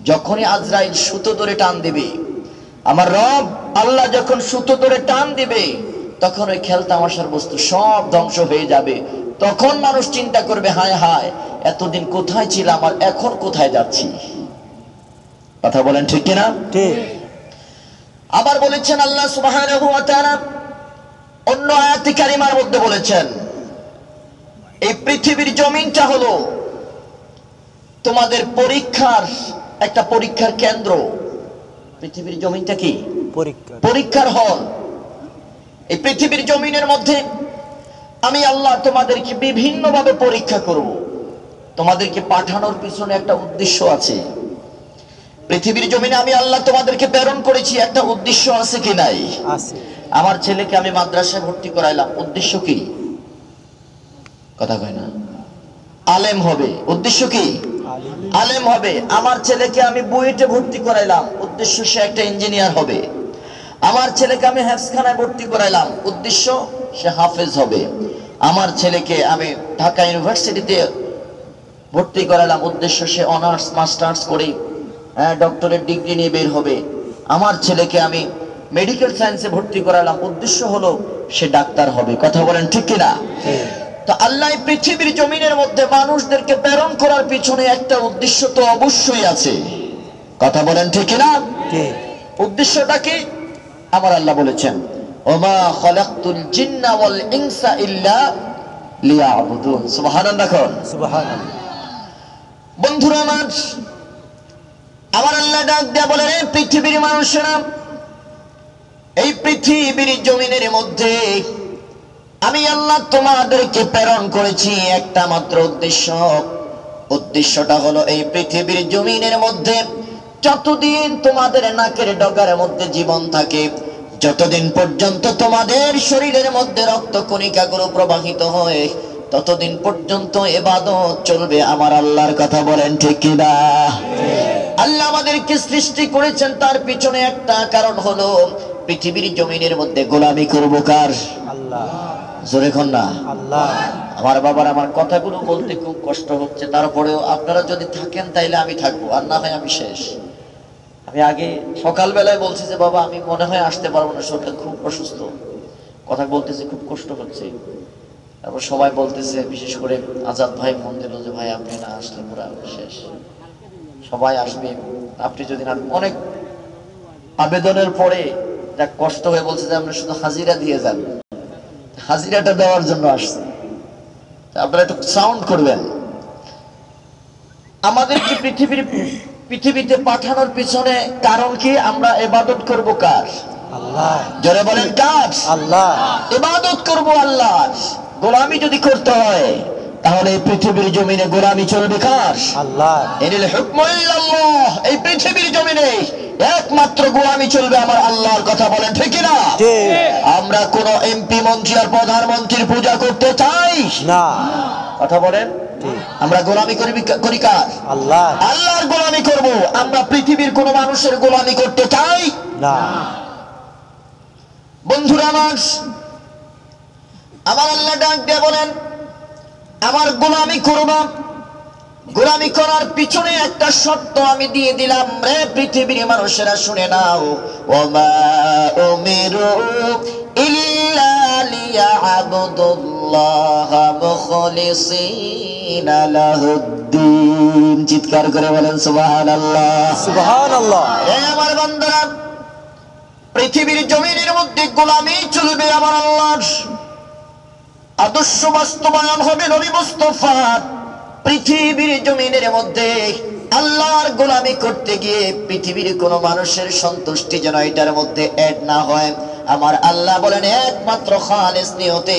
যখনই আজরাইল সুতো ধরে টান দিবে, আমার রব আল্লাহ যখন সুতো ধরে টান দিবে, তখন ওই খেলতামাশার বস্তু সব ধ্বংস হয়ে যাবে। তখন মানুষ চিন্তা করবে, হায় হায়, এতদিন কোথায় ছিলাম আর এখন কোথায় যাচ্ছি। কথা বলেন ঠিক কিনা? ঠিক। আবার বলেছেন আল্লাহ সুবহানাহু ওয়া তাআলা অন্য আয়াতে কারিমার মধ্যে বলেছেন, এই পৃথিবীর জমিনটা হলো তোমাদের পরীক্ষার একটা পরীক্ষার কেন্দ্র। পৃথিবীর জমিনটা কি? পরীক্ষার হল। এই পৃথিবীর জমিনের মধ্যে আমি আল্লাহ তোমাদেরকে বিভিন্ন ভাবে পরীক্ষা করব। তোমাদেরকে পাঠানোর পিছনে একটা উদ্দেশ্য আছে। পৃথিবীর জমিনে আমি আল্লাহ তোমাদেরকে প্রেরণ করেছি, একটা উদ্দেশ্য আছে কি নাই? আছে। আমার ছেলেকে আমি মাদ্রাসায় ভর্তি করাইলাম, উদ্দেশ্য কি? কথা কয় না। আলেম হবে, উদ্দেশ্য কি? আলেম হবে। আমার ছেলেকে আমি বুয়েটে ভর্তি করাইলাম, উদ্দেশ্য সে একটা ইঞ্জিনিয়ার হবে। আমার ছেলেকে আমি হেফজখানায় ভর্তি করাইলাম, উদ্দেশ্য সে হাফেজ হবে। আমার ছেলেকে আমি ঢাকা ইউনিভার্সিটিতে ভর্তি করালাম, উদ্দেশ্য সে অনার্স মাস্টার্স করে ডক্টরেট ডিগ্রি নিয়ে বের হবে। আমার ছেলেকে আমি মেডিকেল সায়েন্সে ভর্তি করালাম, উদ্দেশ্য হলো সে ডাক্তার হবে। কথা বলেন ঠিক কিনা? তো আল্লাহ পৃথিবীর জমিনের মধ্যে মানুষদেরকে প্রেরণ করার পিছনে একটা উদ্দেশ্য তো অবশ্যই আছে। কথা বলেন ঠিক কিনা? উদ্দেশ্যটা কি? আমার আল্লাহ বলেছেন, ওমা খালাকতুল জিন্না ওয়াল ইনসা ইল্লা লিয়াবুদুন। সুবহানাল্লাহ। সুবহানাল্লাহ। বন্ধুরা আমার আল্লাহ ডাক দেয়া বলেন, এই পৃথিবীর মানুষেরা, এই পৃথিবীর জমিনের মধ্যে আমি আল্লাহ তোমাদেরকে প্রেরণ করেছি একটা মাত্র উদ্দেশ্য। উদ্দেশ্যটা হলো এই পৃথিবীর জমিনের মধ্যে যতদিন তোমাদের নাকের ডগার মধ্যে জীবন থাকে, যতদিন পর্যন্ত তোমাদের শরীরের মধ্যে রক্ত কণিকাগুলো প্রবাহিত হয়, ততদিন পর্যন্ত ইবাদত চলবে আমার আল্লাহর। কথা বলেন ঠিক কিনা? আল্লাহ আমাদেরকে সৃষ্টি করেছেন, তার পিছনে একটা কারণ হলো পৃথিবীর জমিনের মধ্যে গোলামি করব কার? আল্লাহ। জোরে কোন না আল্লাহ। আমার বাবার আমার কথাগুলো বলতে খুব কষ্ট হচ্ছে, তারপরেও আপনারা যদি থাকেন তাইলে আমি থাকবো, আর না হয় আমি শেষ। আমি আগে সকালবেলায় বলছি যে বাবা আমি মনে হয় আসতে পারবো না, শরীরটা খুব অসুস্থ, কথা বলতেছে খুব কষ্ট হচ্ছে। তারপর সবাই বলতেছে, বিশেষ করে আজাদ ভাই ফোন দিল যে ভাই আপনি না আসলে পুরো শেষ। সবাই আসবে, আপনি যদি না, অনেক আবেদনের পরে যা কষ্ট হয়ে বলছে যে আপনি শুধু হাজিরা দিয়ে যান। হাজিরাটা দেওয়ার জন্য আসছে, আপনারা একটু সাউন্ড করবেন। আমাদের কি পৃথিবীতে পাঠানোর পিছনে কারণ কি? আমরা ইবাদত করব কার? আল্লাহ। জোরে বলেন কার? আল্লাহ। ইবাদত করব আল্লাহর। গোলামি যদি করতে হয় তাহলে এই পৃথিবীর জমিনে গোলামি চলবে কার? আল্লাহ। ইনিল হুকমু ইল্লাল্লাহ। এই পৃথিবীর জমিনে একমাত্র গোলামি চলবে আমার আল্লাহর। কথা বলেন ঠিক কি না? ঠিক। আমরা কোন এমপি মন্ত্রী আর প্রধানমন্ত্রীর পূজা করতে চাই না। কথা বলেন ঠিক। আমরা গোলামি করি কার? আল্লাহ। আল্লাহর গোলামি করব। আমরা পৃথিবীর কোন মানুষের গোলামি করতে চাই না। বন্ধুরা আমার আল্লাহ ডাক দিয়ে বলেন, আমার গোলামি করবা। গোলামি করার পিছনে একটা শর্ত আমি দিয়ে দিলাম, রে পৃথিবীর মানুষেরা শুনে নাও। ওমা উমিরু ইল্লা লিয়াবুদুল্লাহ মুখলিসিনা লাহুদ্দিন। চিৎকার করে বলেন সুবহানাল্লাহ। সুবহানাল্লাহ। হে আমার বান্দারা, পৃথিবীর জমিনের মধ্যে গোলামি চলবে আমার আল্লাহর। আদর্শ বাস্তবায়ন হবে নবী মুস্তাফার। পৃথিবীর জমিনের মধ্যে আল্লাহর গোলামি করতে গিয়ে পৃথিবীর কোন মানুষের সন্তুষ্টি যেন এটার মধ্যে এড না হয়। আমার আল্লাহ বলেন, একমাত্র খালিস নিয়তে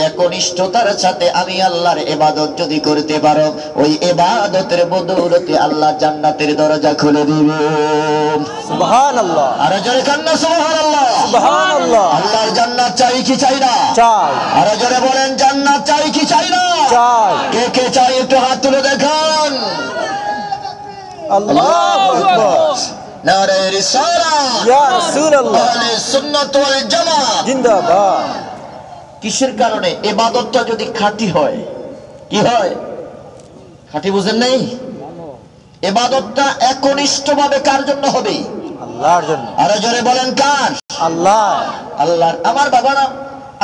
একনিষ্ঠতার সাথে আমি আল্লাহর ইবাদত যদি করতে পারো, ওই ইবাদতের বদৌলতে আল্লাহ জান্নাতের দরজা খুলে দিবেন। সুবহানাল্লাহ। আর জোরে কান্না সুবহানাল্লাহ। সুবহানাল্লাহ। আল্লাহর জান্নাত চাই কি চাই না? চাই। আর জোরে বলেন, জান্নাত চাই কি চাই না? চাই। কে কে চাই একটু হাত তুলে দেখান। আল্লাহু আকবার। নারে রিসালাত ইয়া রাসূলুল্লাহ। আহলে সুন্নাত ওয়াল জামাত জিন্দাবাদ। কিসের কারণে? ইবাদতটা যদি খাঁটি হয়, কি হয়? খাঁটি বুঝেন নাই? ইবাদতটা একনিষ্ঠভাবে কার জন্য হবে? আল্লাহর জন্য। আরো জোরে বলেন কার? আল্লাহ। আল্লাহর। আমার বাবারা,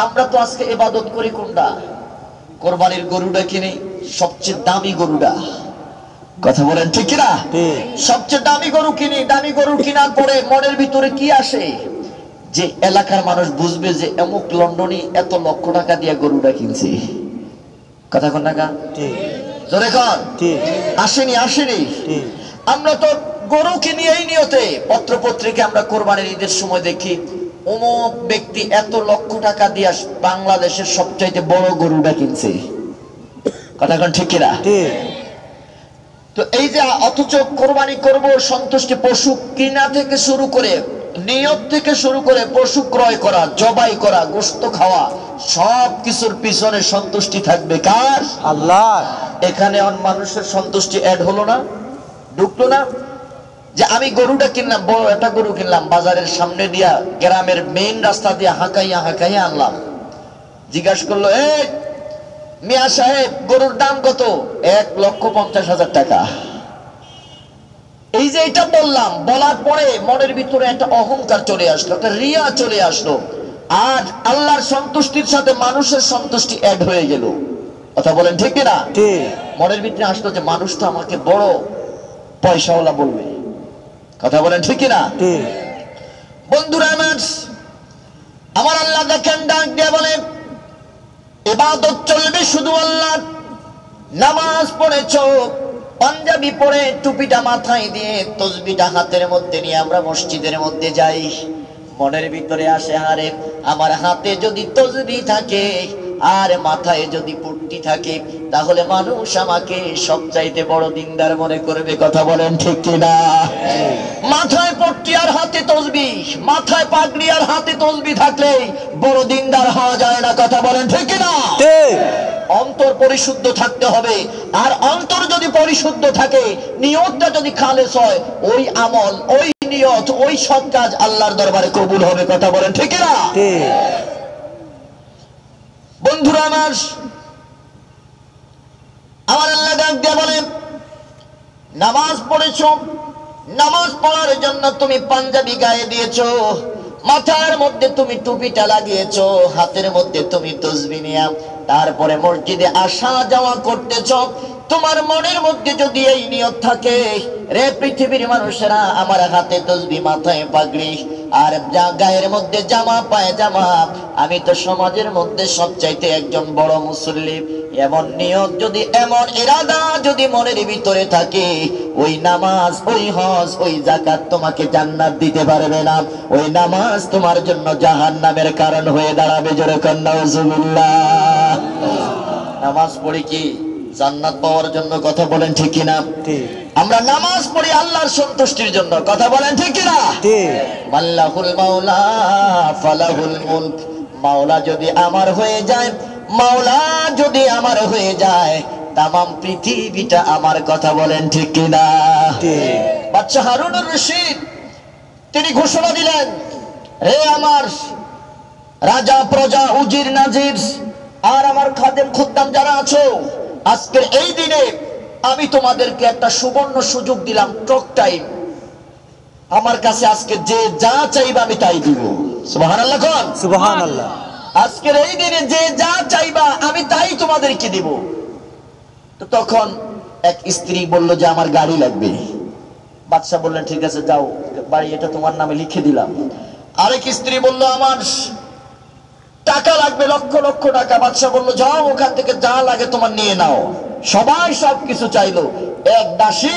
আমরা তো আজকে ইবাদত করি কোনটা? কোরবানির গরুটা কিনে, সবচেয়ে দামি গরুটা। কথা বলেন ঠিক কিনা? সবচেয়ে দামি গরু কিনি। দামি গরু কেনার পরে মনের ভিতরে কি আসে? যে এলাকার মানুষ বুঝবে যে অমুক লন্ডনে এত লক্ষ টাকা দিয়ে গরুটা কিনছে। কথা কোন টাকা? জোরে কর। আসেনি? আসেনি। আমরা তো গরু কিনি এই নিয়তে। পত্র পত্রিকা আমরা কোরবানির ঈদের সময় দেখি অমুক ব্যক্তি এত লক্ষ টাকা দিয়ে বাংলাদেশের সবচাইতে বড় গরুটা কিনছে। কথা কোন ঠিক কিনা? তো এই যে অথচ কোরবানি করব সন্তুষ্টি, পশু কিনা থেকে শুরু করে, নিয়ত থেকে শুরু করে পশু ক্রয় করা, জবাই করা, গোশত খাওয়া, সব কিছুর পিছনে সন্তুষ্টি থাকবে কার? আল্লাহ। এখানে মানুষের সন্তুষ্টি অ্যাড হলো না, ঢুকলো না? যে আমি গরুটা কিনলাম, বড় একটা গরু কিনলাম, বাজারের সামনে দিয়া গ্রামের মেইন রাস্তা দিয়া হাঁকাইয়া হাঁকাইয়া আনলাম। জিজ্ঞাসা করলো, এই মিয়া সাহেব, গরুর দাম কত? 1,50,000 টাকা। এই যে এটা বললাম, বলার পরে মনের ভিতরে একটা অহংকার চলে আসলো, একটা রিয়া চলে আসলো, আর আল্লাহর সন্তুষ্টির সাথে মানুষের সন্তুষ্টি অ্যাড হয়ে গেল। কথা বলেন ঠিক কিনা? মনের ভিতরে আসলো যে মানুষ তো আমাকে বড় পয়সাওয়ালা বলবে। কথা বলেন ঠিক কিনা? বন্ধুরা আমার আল্লাহ দেখেন ডাক দিয়ে বলেন, ইবাদত চলবে শুধু আল্লাহর। নামাজ পড়েছো, পাঞ্জাবি পরে টুপিটা মাথায় দিয়ে তসবিটা হাতের মধ্যে নিয়ে আমরা মসজিদের মধ্যে যাই। মনের ভিতরে আসে, আরে আমার হাতে যদি তসবি থাকে আর মাথায় যদি পট্টি থাকে, তাহলে মানুষ আমাকে সবচাইতে বড় দিনদার মনে করবে। কথা বলেন ঠিক কিনা? মাথায় পট্টি আর হাতে তসবি, মাথায় পাগড়ি আর হাতে তসবি থাকলে বড় দিনদার হওয়া যায় না। কথা বলেন ঠিক কিনা? অন্তর পরিশুদ্ধ থাকতে হবে, আর অন্তর যদি পরিশুদ্ধ থাকে, নিয়তটা যদি খালেস হয়, ওই আমল, ওই নিয়ত, ওই সৎ কাজ আল্লাহর দরবারে কবুল হবে। কথা বলেন ঠিক না? বন্ধুরা আমার আল্লাহ ডাক দিয়ে বলেন, নামাজ পড়েছো, নামাজ পড়ার জন্য তুমি পাঞ্জাবি গায়ে দিয়েছো, মাথার মধ্যে তুমি টুপিটা লাগিয়েছো, হাতের মধ্যে তুমি তসবিহ নিয়ে তারপরে মসজিদে আসা যাওয়া করতেছ। তোমার মনের মধ্যে যদি এই নিয়ত থাকে, রে পৃথিবীর মানুষেরা, আমার হাতে তসবিহ, মাথায় পাগড়ি, আর গায়ের মধ্যে জামা, পায়ে জামা, আমি তো সমাজের মধ্যে সবচাইতে একজন বড় মুসল্লি, এমন নিয়ত যদি, এমন ইরাদা যদি মনের ভিতরে থাকে, ওই নামাজ, ওই হজ, ওই যাকাত তোমাকে জান্নাত দিতে পারবে না। ওই নামাজ তোমার জন্য জাহান্নামের কারণ হয়ে দাঁড়াবে। জোরে কর নাউজুবিল্লাহ। নামাজ পড়ি কি জান্নাত পাওয়ার জন্য? কথা বলেন ঠিক কিনা? আমরা নামাজ পড়ি আল্লাহর সন্তুষ্টির জন্য। কথা বলেন ঠিক কিনা? মাল্লাহুল মাওলা ফালাহুল মুলক। মাওলা যদি আমার হয়ে যায়, মাওলা যদি আমার হয়ে যায়, তামাম পৃথিবীটা আমার। কথা বলেন ঠিক কিনা? বাদশা হারুনুর রশিদ তিনি ঘোষণা দিলেন, হে আমার রাজা, প্রজা, উজির, নাজির আর আমার খাদেম খুদ্দাম যারা আছো, আজকের এই দিনে আমি তোমাদেরকে একটা সুবর্ণ সুযোগ দিলাম, টক টাইম। আমার কাছে আজকে যে যা চাইবা আমি তাই দিব। সুবহানাল্লাহ কোন? সুবহানাল্লাহ। আজকের এই দিনে যে যা চাইবা আমি তাই তোমাদেরকে দিব। তো তখন এক স্ত্রী বলল যে আমার গাড়ি লাগবে। বাদশা বললেন, ঠিক আছে যাও, বাড়ি এটা তোমার নামে লিখে দিলাম। আরেক স্ত্রী বলল, আমার টাকা লাগবে, লক্ষ লক্ষ টাকা। বাদশা বলল, যাও ওখান থেকে যা লাগে তোমার নিয়ে নাও। সবাই সবকিছু চাইলো। এক দাসী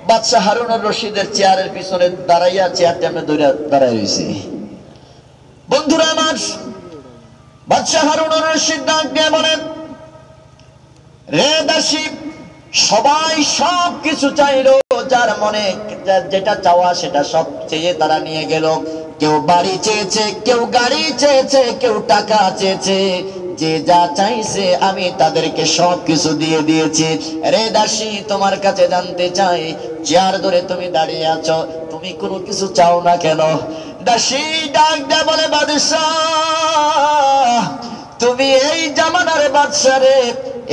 বাদশা হারুনুর রশিদের চেয়ারের পিছনে দাঁড়াইয়া, চেয়ারটা এমনি দাঁড়াই রয়েছে। বন্ধুরা আমার, বাদশা হারুনুর রশিদ ডাক দিয়ে বলেন, রে দাসী, সবাই সব কিছু চাইলো, যার মনে যেটা চাওয়া সেটা সব চেয়ে তারা নিয়ে গেল। কেউ বাড়ি চেয়েছে, কেউ গাড়ি চেয়েছে, কেউ টাকা চেয়েছে, যে যা চাইছে আমি তাদেরকে সব কিছু দিয়ে দিয়েছি। রে দাসী, তোমার কাছে জানতে চাই, চেয়ার ধরে তুমি দাঁড়িয়ে আছো, তুমি কোনো কিছু চাও না কেন? দাসী ডাক দেয়া বলে, বাদশাহ তুমি এই জামানার বাদশা রে,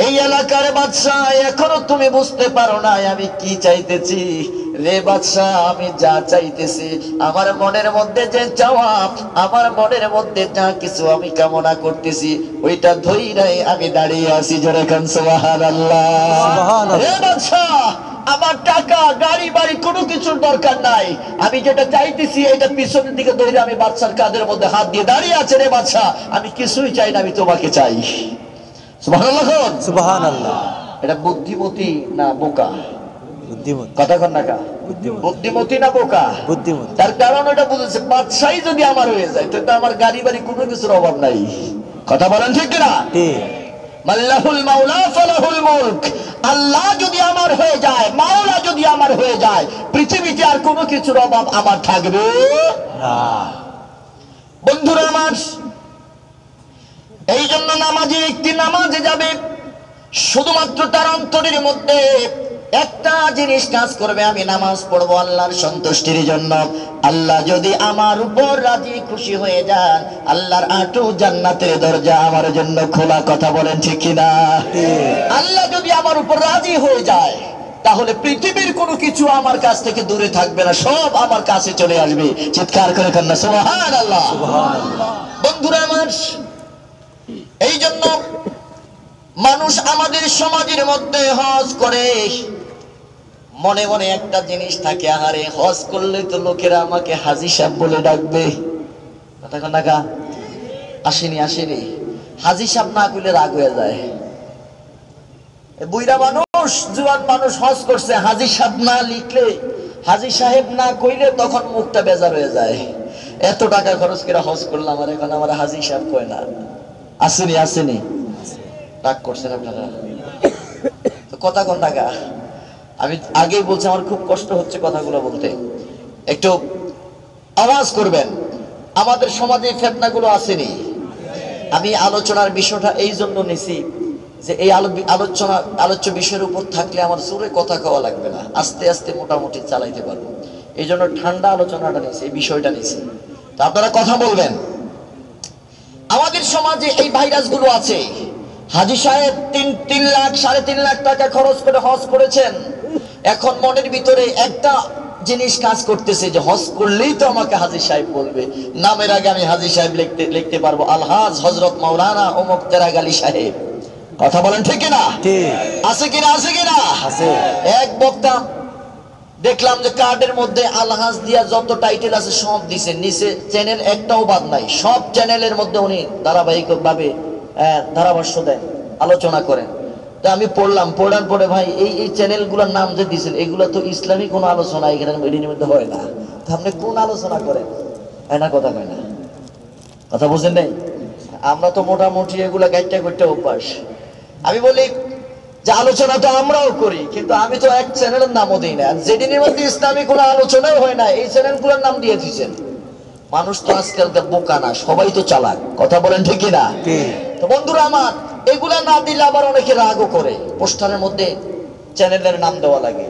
এই এলাকার বাদশা, এখনো তুমি বুঝতে পারো না আমি কি চাইতেছি রে বাদশা। আমি যা চাইতেছি, আমার মনের মধ্যে যে চাওয়া, আমার মনের মধ্যে যা কিছু আমি কামনা করতেছি, ওইটা ধইরাই আমি দাঁড়িয়ে আছি। জোরে কান সুবহানাল্লাহ। রে বাদশা, আমার টাকা গাড়ি বাড়ি কোনো কিছুর দরকার নাই, আমি যেটা চাইতেছি এটা পিছনের দিকে ধরে আমি বাদশার কাঁধের মধ্যে হাত দিয়ে দাঁড়িয়ে আছে। রে বাদশা, আমি কিছুই চাই না, আমি তোমাকে চাই। সুবহানাল্লাহ, সুবহানাল্লাহ। এটা বুদ্ধিমতী না বোকা? বুদ্ধিমতী। কথা কন না কা? বুদ্ধিমতী না বোকা? বুদ্ধিমতী। তার কারণ ওটা বুঝেছে, বাদশাই যদি আমার হয়ে যায় তো আমার গাড়ি বাড়ি কোনো কিছুর অভাব নাই। কথা বলেন ঠিক কিনা? ঠিক। মাল্লাহুল মাওলা ফালাহুল মুলক। আল্লাহ যদি আমার হয়ে যায়, মাওলা যদি আমার হয়ে যায়, পৃথিবীতে আর কোনো কিছুর অভাব আমার থাকবে না। বন্ধুরা আমার, এই জন্য নামাজি ব্যক্তি নামাজে যাবে, শুধুমাত্র তার অন্তরের মধ্যে একটা জিনিস কাজ করবে, আমি নামাজ পড়বো আল্লাহর সন্তুষ্টির জন্য। আল্লাহ যদি আমার উপর রাজি খুশি হয়ে যান, আল্লাহর আটু জান্নাতের দরজা আমার জন্য খোলা। কথা বলেন ঠিক কিনা? আল্লাহ যদি আমার উপর রাজি হয়ে যায়, তাহলে পৃথিবীর কোনো কিছু আমার কাছ থেকে দূরে থাকবে না, সব আমার কাছে চলে আসবে। চিৎকার করে কন্যা সুবহানাল্লাহ। বন্ধুরা আমার, এই জন্য মানুষ আমাদের সমাজের মধ্যে হজ করে, মনে মনে একটা জিনিস থাকে, আহারে হজ করলে তো লোকেরা আমাকে হাজী সাহেব বলে ডাকবে। কথা কন না কা? আসেনি আসেনি, হাজী সাহেব না কইলে রাগ হয়ে যায়। বুইড়া মানুষ, জুয়ান মানুষ হজ করছে, হাজী সাহেব না লিখলে, হাজী সাহেব না কইলে তখন মুখটা বেজার হয়ে যায়। এত টাকা খরচ করে হজ করলাম আর এখন আমার হাজী সাহেব কয় না। আসেনি আসেনি, রাগ করছেন আপনারা? তো কথা কোন টাকা? আমি আগেই বলছি আমার খুব কষ্ট হচ্ছে কথাগুলো বলতে, একটু আওয়াজ করবেন। আমাদের সমাজে ফিতনাগুলো আসেনি। আমি আলোচনার বিষয়টা এই জন্য নিছি যে এই আলোচ্য বিষয়ের উপর থাকলে আমার জোরে কথা কওয়া লাগবে না, আস্তে আস্তে মোটামুটি চালাইতে পারবো। এই জন্য ঠান্ডা আলোচনাটা নিছি, এই বিষয়টা নিছি। তো আপনারা কথা বলবেন। আমাদের সমাজে এই ভাইরাস গুলো আছে। হাজী সাহেব 3 লাখ 3.5 লাখ টাকা খরচ করে হজ করেছেন, এখন মনের ভিতরে একটা জিনিস কাজ করতেছে যে হজ করলেই তো আমাকে হাজী সাহেব বলবে, নামের আগে আমি হাজী সাহেব লিখতে পারবো, আলহাজ হযরত মাওলানা অমুক তেরাগালি সাহেব। কথা বলেন ঠিক কিনা? ঠিক। আছে কিনা? আছে কিনা? আছে। এক বক্তা দেখলাম যে কার্ডের মধ্যে আলহাজ দিয়া যত টাইটেল আছে সব দিছে, নিচে চ্যানেল একটাও বাদ নাই, সব চ্যানেলের মধ্যে উনি ধারাবাহিকভাবে ধারাভাষ্য দেন, আলোচনা করেন। তা আমি পড়লাম, পড়ার পরে ভাই এই চ্যানেলগুলোর নাম যে দিয়েছেন এগুলো তো ইসলামী কোনো আলোচনা এখানে এর মধ্যে হয় না। তা আপনি কোন আলোচনা করেন? না কথা কয় না, কথা বুঝেন নাই? আমরা তো মোটামুটি এগুলা গাইটা করতে অভ্যাস। আমি বলি যে আলোচনা তো আমরাও করি, কিন্তু আমি তো এক চ্যানেলের নামও দিই না, যেদিনের মধ্যে ইসলামী কোনো আলোচনাও হয় না এই চ্যানেলগুলোর নাম দিয়ে দিয়েছেন। মানুষ তো আজকালকার বোকা না, সবাই তো চালাক। কথা বলেন ঠিক কিনা? তো বন্ধুরা আমার, এগুলা না দিলে আবার অনেকে রাগও করে। পোস্টারের মধ্যে চ্যানেলের নাম দেওয়া লাগে,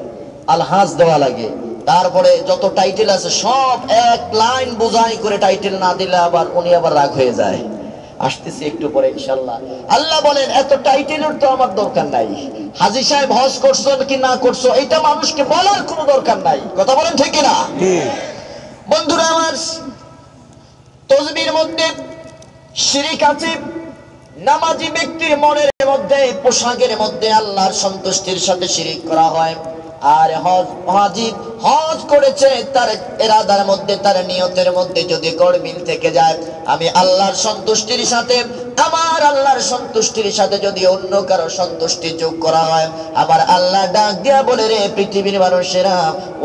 আলহাজ দেওয়া লাগে, তারপরে যত টাইটেল আছে সব এক লাইন বোঝাই করে টাইটেল না দিলে আবার উনি আবার রাগ হয়ে যায়। আসতেছি একটু পরে ইনশাআল্লাহ। আল্লাহ বলেন এত টাইটেলের তো আমার দরকার নাই, হাজী সাহেব হজ করছো কি না করছো এটা মানুষকে বলার কোনো দরকার নাই। কথা বলেন ঠিক কিনা? বন্ধুরা আমার, তাসবির মধ্যে শিরক আছে। নামাজি ব্যক্তির মনের মধ্যে, পোশাকের মধ্যে আল্লাহর সন্তুষ্টির সাথে শিরক করা হয়। আর হাজী হজ করেছে, তার ইরাদার মধ্যে, তার নিয়তের মধ্যে যদি গড়মিল থেকে যায়, আমি আল্লাহর সন্তুষ্টির সাথে, আমার আল্লাহর সন্তুষ্টির সাথে যদি অন্য কারো সন্তুষ্টি যোগ করা হয়, আমার আল্লাহ ডাক দিয়া বলে, রে পৃথিবীর মানুষেরা,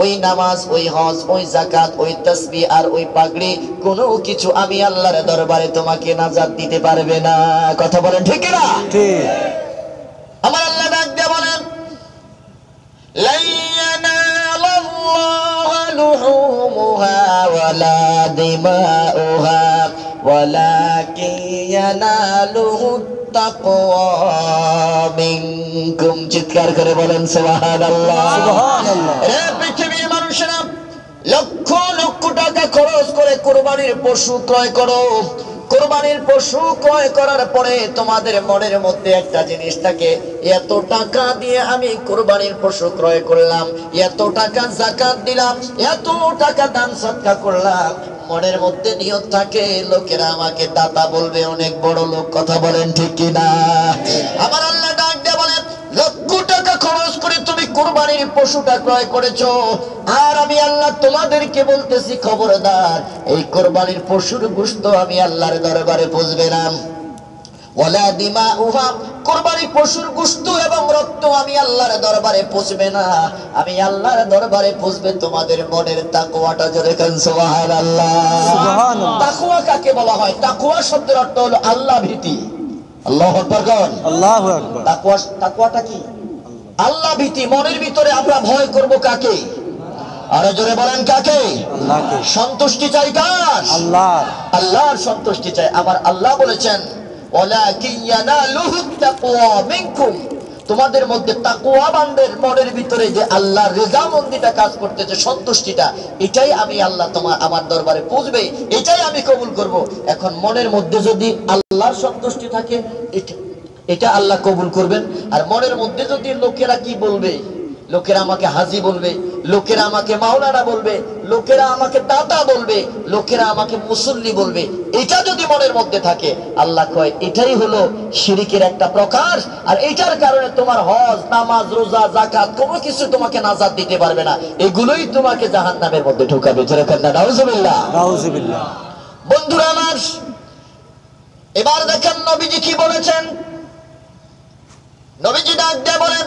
ওই নামাজ, ওই হজ, ওই যাকাত, ওই তাসবিহ আর ওই পাগড়ি কোনো কিছু আমি আল্লাহর দরবারে তোমাকে নাজাত দিতে পারবে না। কথা বলেন ঠিক না? ঠিক। আমার আল্লাহ ডাক দিয়া বলেন, لن ينال الله لحومها ولا دماؤها ولكن يناله التقوى منكم। চিৎকার করে বলেন সুবহানাল্লাহ। সুবহানাল্লাহ। রে পৃথিবীর মানুষেরা, লক্ষ লক্ষ টাকা খরচ করে কুরবানির পশু ক্রয় করো, কোরবানির পশু ক্রয় করার পরে তোমাদের মনের মধ্যে একটা জিনিস থাকে, এত টাকা দিয়ে আমি কোরবানির পশু ক্রয় করলাম, এত টাকা যাকাত দিলাম, এত টাকা দান সদকা করলাম, মনের মধ্যে নিয়ত থাকে লোকেরা আমাকে দাতা বলবে, অনেক বড় লোক। কথা বলেন ঠিক কি না? আমার আল্লাহ ডাক দিয়ে বলে, লক্ষ টাকা খরচ করে তুমি কোরবানির পশুটা ক্রয় করেছো, আর আমি আল্লাহ তোমাদেরকে বলতেছি খবরদার, এই কোরবানির পশুর গোশত আমি আল্লাহর দরবারে পৌঁছবে না। ওয়ালা দিমাউহা, কোরবানির পশুর গোশত এবং রক্ত আমি আল্লাহর দরবারে পৌঁছবে না। আমি আল্লাহর দরবারে পৌঁছবে তোমাদের মনের তাকওয়াটা। জোরে কান সুবহানাল্লাহ। সুবহানাল্লাহ। তাকওয়া কাকে বলা হয়? তাকওয়া শব্দের অর্থ হলো আল্লাহ ভীতি। আল্লাহু আকবার কোন? আল্লাহু আকবার। তাকওয়াটা কি? আল্লাহ ভীতি। মনের ভিতরে আমরা ভয় করব কাকে? আরো জোরে বলেন কাকে? আল্লাহকে। সন্তুষ্টি চাই কার? আল্লাহ। আল্লাহর সন্তুষ্টি চাই। আবার আল্লাহ বলেছেন, ওয়ালাকিন ইয়ানালুহুত তাকওয়া মিনকুম, তোমাদের মধ্যে তাকওয়াবানদের মনের ভিতরে যে আল্লাহর রিজামন্দিটা কাজ করতেছে, সন্তুষ্টিটা, এটাই আমি আল্লাহ আমার দরবারে পৌঁছবে, এটাই আমি কবুল করব। এখন মনের মধ্যে যদি আল্লাহর সন্তুষ্টি থাকে, এটা আল্লাহ কবুল করবেন। আর মনের মধ্যে যদি লোকেরা কি বলবে, লোকেরা আমাকে হাজি বলবে, লোকেরা আমাকে মাওলানা বলবে, লোকেরা আমাকে দাতা বলবে, লোকেরা আমাকে মুসল্লি বলবে, এটা যদি মনের মধ্যে থাকে, আল্লাহ কয় এটাই হলো শিরিকের একটা প্রকার। আর এটার কারণে তোমার হজ, নামাজ, রোজা, যাকাত কোনো কিছু তোমাকে নাজাত দিতে পারবে না, এগুলোই তোমাকে জাহান্নামের মধ্যে ঢোকাবে। জোরে কান্না নাউজুবিল্লাহ। নাউজুবিল্লাহ। বন্ধুরা আমার, এবার দেখেন নবীজি কি বলেছেন। নবীজি ডাক দিয়ে বলেন,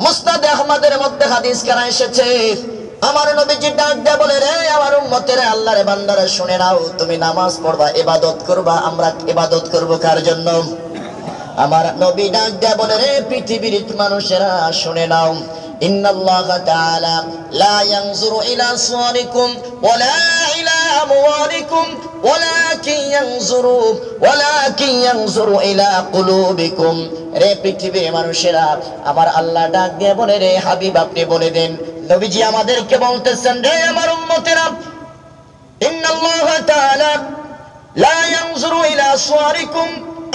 মুসনাদ আহমদের মধ্যে হাদিস কানা এসেছে, আমার নবীজি ডাক দিয়ে বলে, রে আমার উম্মতেরা, আল্লাহর বান্দারা শুনে নাও, তুমি নামাজ পড়বা, ইবাদত করবা। আমরা ইবাদত করব কার জন্য? আমার নবী ডাক দিয়ে বলে, রে পৃথিবীর মানুষেরা শুনে নাও, ইন্নাল্লাহা তাআলা লা ইয়ানজুরু ইলা সুওয়ারিকুম ওয়ালা ইলা আমওয়ালিকুম ওয়ালাকিন ইয়ানজুরু ইলা কুলুবিকুম। রে পৃথিবীর মানুষেরা, আমার আল্লাহ ডাক দিয়ে বলে, রে হাবিব আপনি বলে দেন, নবীজি আমাদেরকে বলতেছেন, রে আমার উম্মতেরা, ইন্নাল্লাহা তাআলা লা ইয়ানজুরু ইলা সুওয়ারিকুম,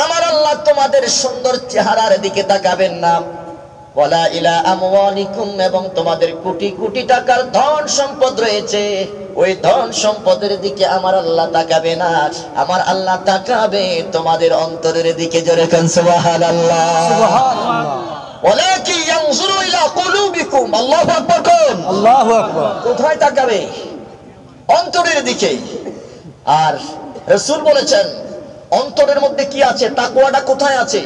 আমার আল্লাহ তোমাদের সুন্দর চেহারার দিকে তাকাবেন না, ওয়ালা ইলা আমওয়ালিকুম, এবং তোমাদের কোটি কোটি টাকার ধন সম্পদ রয়েছে, ওই ধন সম্পদের দিকে আমার আল্লাহ তাকাবে না। আমার আল্লাহ তাকাবে তোমাদের অন্তরের দিকে। জোরে কান সুবহানাল্লাহ। সুবহানাল্লাহ। ওয়ালাকিন ইয়ানজুরু ইলা কুলুবিকুম। আল্লাহু আকবার কোন? আল্লাহু আকবার। কোথায় তাকাবে? অন্তরের দিকে। আর রাসূল বলেছেন, অন্তরের মধ্যে কি আছে? তাকওয়াটা কোথায় আছে?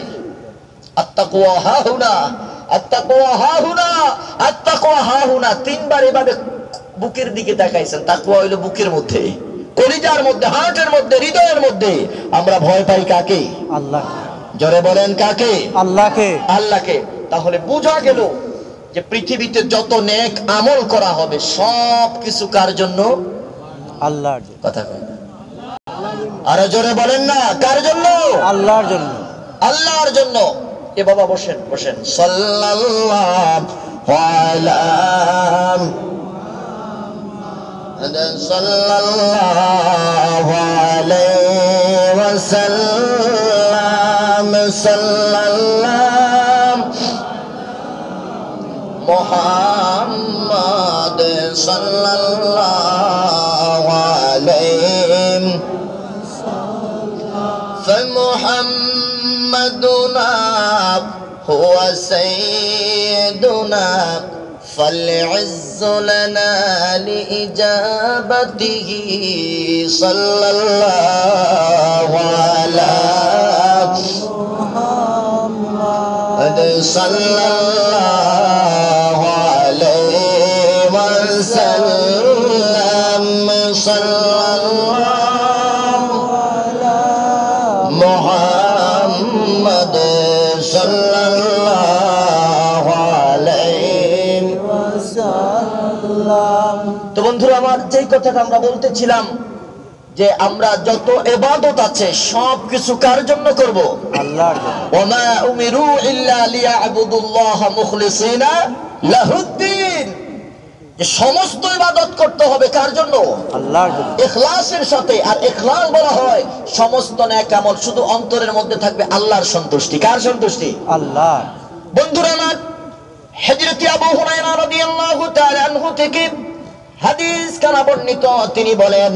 আত্তাকওয়া হাহুনা, আত্তাকওয়া হাহুনা, আত্তাকওয়া হাহুনা। তিনবার এভাবে বুকের দিকে তাকাইছেন। তাকওয়া হইল বুকের মধ্যে, কলিজার মধ্যে, হার্টের মধ্যে, হৃদয়ের মধ্যে। আমরা ভয় পাই কাকে? আল্লাহ। জোরে বলেন কাকে? আল্লাহকে। আল্লাহকে। তাহলে বোঝা গেল যে পৃথিবীতে যত নেক আমল করা হবে সব কিছু কার জন্য? আল্লাহর জন্য। কথা কয় না। আরো জোরে বলেন না, কার জন্য? আল্লাহর জন্য। আল্লাহর জন্য। এ বাবা বসেন, বসেন। সাল্লাল্লাহু আলাইহি ওয়াসাল্লাম, সাল্লাল্লাহু মুহাম্মদ, সাল্লাল্লাহু আলাইহি فمحمدنا هو سيدنا فالعز لنا لإجابته صلى الله على محمد صلى الله عليه وسلم صلى الله محمد صلى الله عليه وسلم। তো বন্ধুরা আমার, যেই কথাটা আমরা বলতেছিলাম যে আমরা যত ইবাদত আছে সব কিছু কার জন্য করব? আল্লাহর জন্য। ওমা উমিরু ইল্লা লিয়াবুদুল্লাহ মুখলিসিনা লাহুদ্দিন। যে সমস্ত ইবাদত করতে হবে কার জন্য? আল্লাহর জন্য। ইখলাসের সাথে। আর ইখলাস বলা হয় সমস্ত নেক আমল শুধু অন্তরের মধ্যে থাকবে আল্লাহর সন্তুষ্টি। কার সন্তুষ্টি? আল্লাহ। বন্ধুরা আমার, হযরত আবু হুরায়রা রাদিয়াল্লাহু তাআলা আনহু থেকে হাদিস কানা বর্ণিত, তিনি বলেন